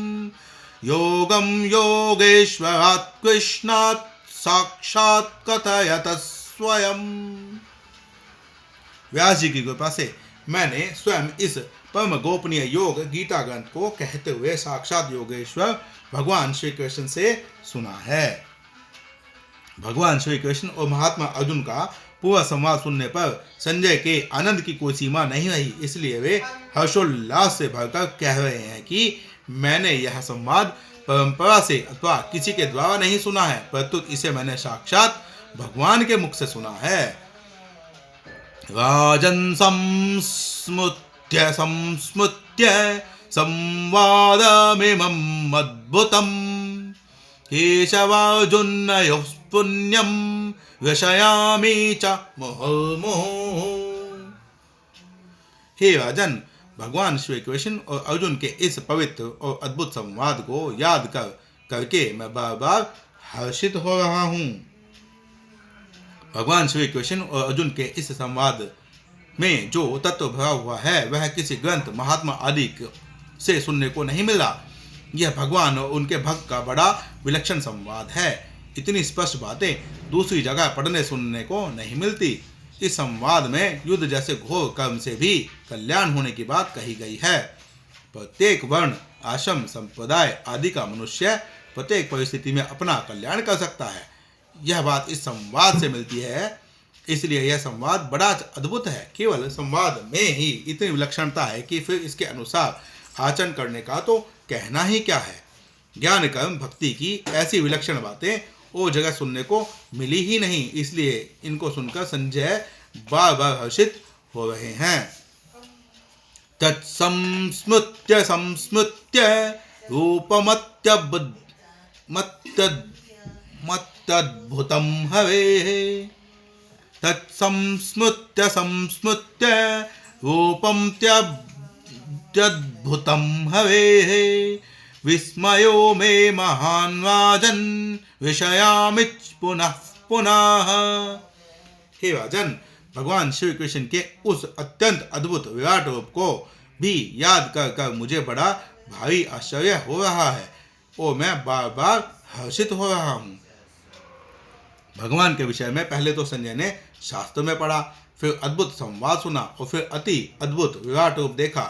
S1: योगं योगेश्वरात् कृष्णात् साक्षात् कथयत स्वयं। व्यास जी की कृपा से मैंने स्वयं इस परम गोपनीय योग गीता ग्रंथ को कहते हुए साक्षात योगेश्वर भगवान श्री कृष्ण से सुना है। भगवान श्री कृष्ण और महात्मा अर्जुन का पूरा संवाद सुनने पर संजय के आनंद की कोई सीमा नहीं रही, इसलिए वे हर्षोल्लास से भरकर कह रहे हैं कि मैंने यह संवाद परंपरा से अथवा किसी के द्वारा नहीं सुना है, परंतु इसे मैंने साक्षात भगवान के मुख से सुना है। राजन् संस्मृत्य संवादमिमम् अद्भुतम् केशवार्जुनयोः पुण्यं विषयामि च मुहुर्मुहुः। हे राजन, भगवान श्री कृष्ण और अर्जुन के इस पवित्र और अद्भुत संवाद को याद करके मैं बार बार हर्षित हो रहा हूँ। भगवान श्री कृष्ण और अर्जुन के इस संवाद में जो तत्व भरा हुआ है वह किसी ग्रंथ, महात्मा आदि से सुनने को नहीं मिला। यह भगवान और उनके भक्त का बड़ा विलक्षण संवाद है। इतनी स्पष्ट बातें दूसरी जगह पढ़ने सुनने को नहीं मिलती। इस संवाद में युद्ध जैसे घोर कर्म से भी कल्याण होने की बात कही गई है। प्रत्येक वर्ण, आश्रम, संप्रदाय आदि का मनुष्य प्रत्येक परिस्थिति में अपना कल्याण कर सकता है, यह बात इस संवाद से मिलती है। इसलिए यह संवाद बड़ा अद्भुत है। केवल संवाद में ही इतनी विलक्षणता है कि फिर इसके अनुसार आचरण करने का तो कहना ही क्या है। ज्ञान कर्म भक्ति की ऐसी विलक्षण बातें वो जगह सुनने को मिली ही नहीं, इसलिए इनको सुनकर संजय बार बार हर्षित हो रहे हैं। तत्संस्मृत्य संस्मृत्य रूपमत्यद्भुतं हवेः। तत्संस्मृत्य संस्मृत्य रूपमत्यद्भुतं हवेः। विस्मयो मे महान् राजन् विषयामिच पुनः पुनः। हे राजन, भगवान श्री कृष्ण के उस अत्यंत अद्भुत विराट रूप को भी याद कर कर मुझे बड़ा भारी आश्चर्य हो रहा है और मैं बार बार हर्षित हो रहा हूँ। भगवान के विषय में पहले तो संजय ने शास्त्र में पढ़ा, फिर अद्भुत संवाद सुना और फिर अति अद्भुत विराट रूप देखा।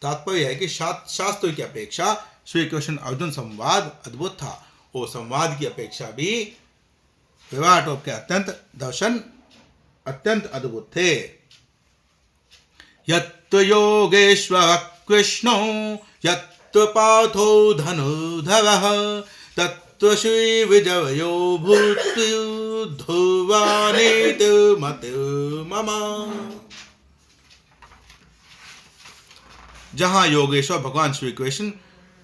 S1: तात्पर्य है कि शास्त्र की अपेक्षा श्री कृष्ण अर्जुन संवाद अद्भुत था और संवाद की अपेक्षा भी विराट रूप के दर्शन अत्यंत अद्भुत थे। यत्र योगेश्वर कृष्णो यत्र पार्थो धनुर्धरः तत्र श्री विजयो भूत्युर्ध्रुवानीति मतिर्मम। जहाँ योगेश्वर भगवान श्री कृष्ण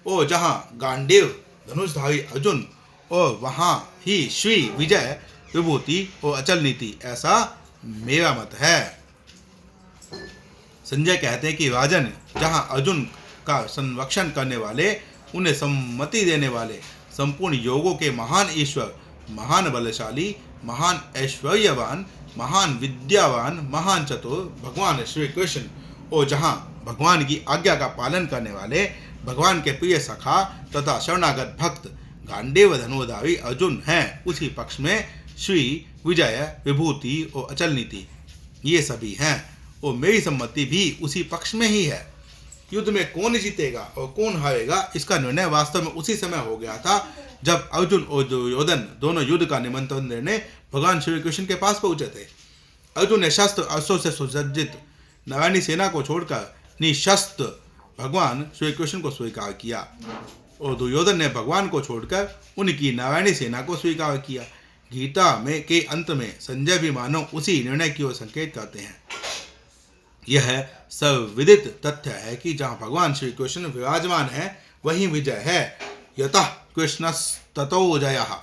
S1: और जहाँ गांडीव धनुषधारी अर्जुन और वहाँ ही श्री विजय विभूति और अचल नीति, ऐसा मेरा मत है। संजय कहते हैं कि राजन, जहाँ अर्जुन का संरक्षण करने वाले, उन्हें सम्मति देने वाले, संपूर्ण योगों के महान ईश्वर, महान बलशाली, महान ऐश्वर्यवान, महान विद्यावान, महान चतुर भगवान श्री कृष्ण, और जहाँ भगवान की आज्ञा का पालन करने वाले, भगवान के प्रिय सखा तथा शरणागत भक्त गांडीव धनुर्धारी अर्जुन हैं, उसी पक्ष में श्री विजय, विभूति और अचल नीति ये सभी हैं, और मेरी सम्मति भी उसी पक्ष में ही है। युद्ध में कौन जीतेगा और कौन हारेगा, इसका निर्णय वास्तव में उसी समय हो गया था जब अर्जुन और दुर्योधन दोनों युद्ध का निमंत्रण देने भगवान श्री कृष्ण के पास पहुंचे थे। अर्जुन ने शस्त्र अस्त्रों से सुसज्जित नारायणी सेना को छोड़कर निशस्त्र भगवान श्री कृष्ण को स्वीकार किया, और दुर्योधन ने भगवान को छोड़कर उनकी नारायणी सेना को स्वीकार किया। गीता में के अंत में संजय भी मानो उसी निर्णय की ओर संकेत करते हैं। यह सर्वविदित तथ्य है कि जहाँ भगवान श्री कृष्ण विराजमान है वहीं विजय है। यतः कृष्णस्ततो जयः।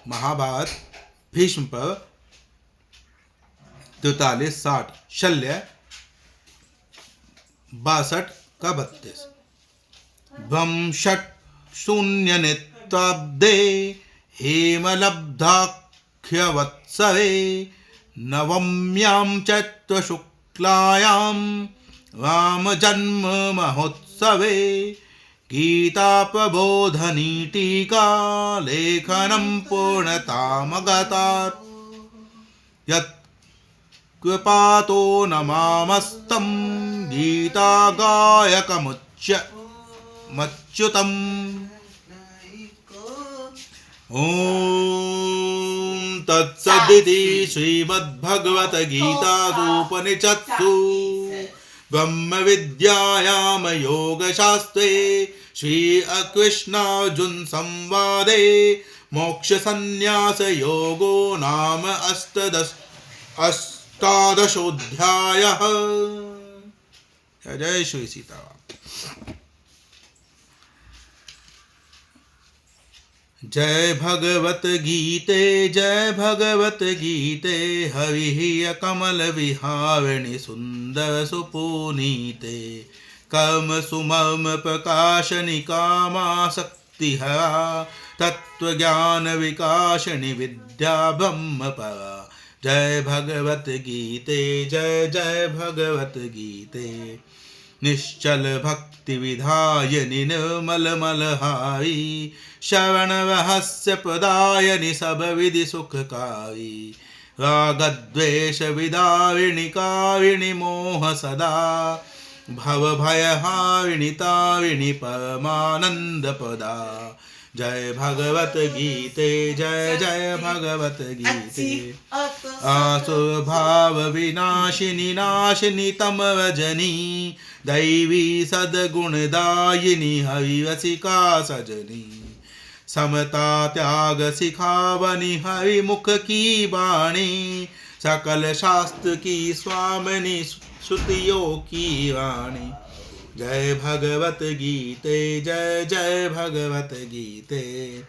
S1: महाभारत भीष्म पर 43-60, शल्य 62 का 32। ब्रह्म षट् शून्य नेत्राब्दे हेमलब्धाख्यवत्सरे नवम्यां चैत्र शुक्लायां रामजन्म महोत्सवे गीता प्रबोधनी टीका लेखनं पूर्णतामगतात् यत् कृपातो नमामस्तं गीता गायकमुच्यतम्। ओम तत्सदिति श्रीमद्भगवद्गीतासूपनिषत्सु ब्रह्म विद्यायां योगशास्त्रे श्री कृष्णार्जुन संवादे मोक्ष संन्यास योगो नाम अष्टादशोऽध्यायः। जय श्री सीताराम। जय भगवत गीते, जय भगवत गीते, हरि कमल विहारिणि सुंदर सुपुनीते, कर्म सुमर्म प्रकाशनि कामासक्तिहरा, तत्व ज्ञान विकासिनि विद्या ब्रह्म परा। जय भगवत गीते, जय जय भगवत गीते, निश्चल भक्ति विधायनि निर्मल मलहारी, श्रवण रहस्य प्रदायनि सब विधि सुखकारी, रागद्वेष विदारिणि कारिणि मोह सदा, भव भय हारिणि तारिणि परमानंद पदा। जय भगवत गीते, जय जय भगवत गीते, आसुर भाव विनाशिनी नाशिनी तम रजनी, दैवी सद्गुणदायिनी हरि रसिका सजनी, समता त्याग सिखावनी हरि मुख की वाणी, सकल शास्त्र की स्वामिनी श्रुतियों की वाणी। जय भगवत गीते, जय जय भगवत गीते,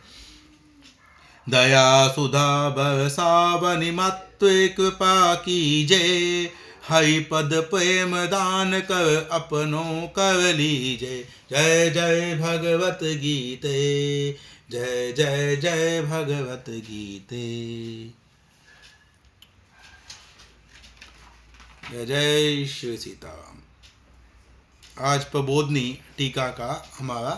S1: दया सुधा बरसावनि मत्वे कृपा कीजे, हरि पद प्रेम दान कर अपनों कर लीजे। जय जय भगवत गीते, जय जय जय भगवत गीते। जय जय श्री सीताराम। आज प्रबोधनी टीका का हमारा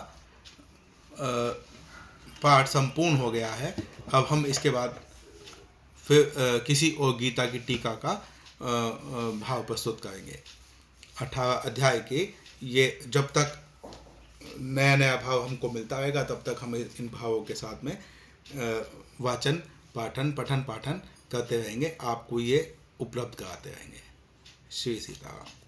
S1: पाठ संपूर्ण हो गया है। अब हम इसके बाद फिर किसी और गीता की टीका का भाव प्रस्तुत करेंगे। 18 अध्याय के ये जब तक नया नया भाव हमको मिलता रहेगा तब तक हम इन भावों के साथ में वाचन पाठन पठन पाठन करते रहेंगे, आपको ये उपलब्ध कराते रहेंगे। श्री सीताराम।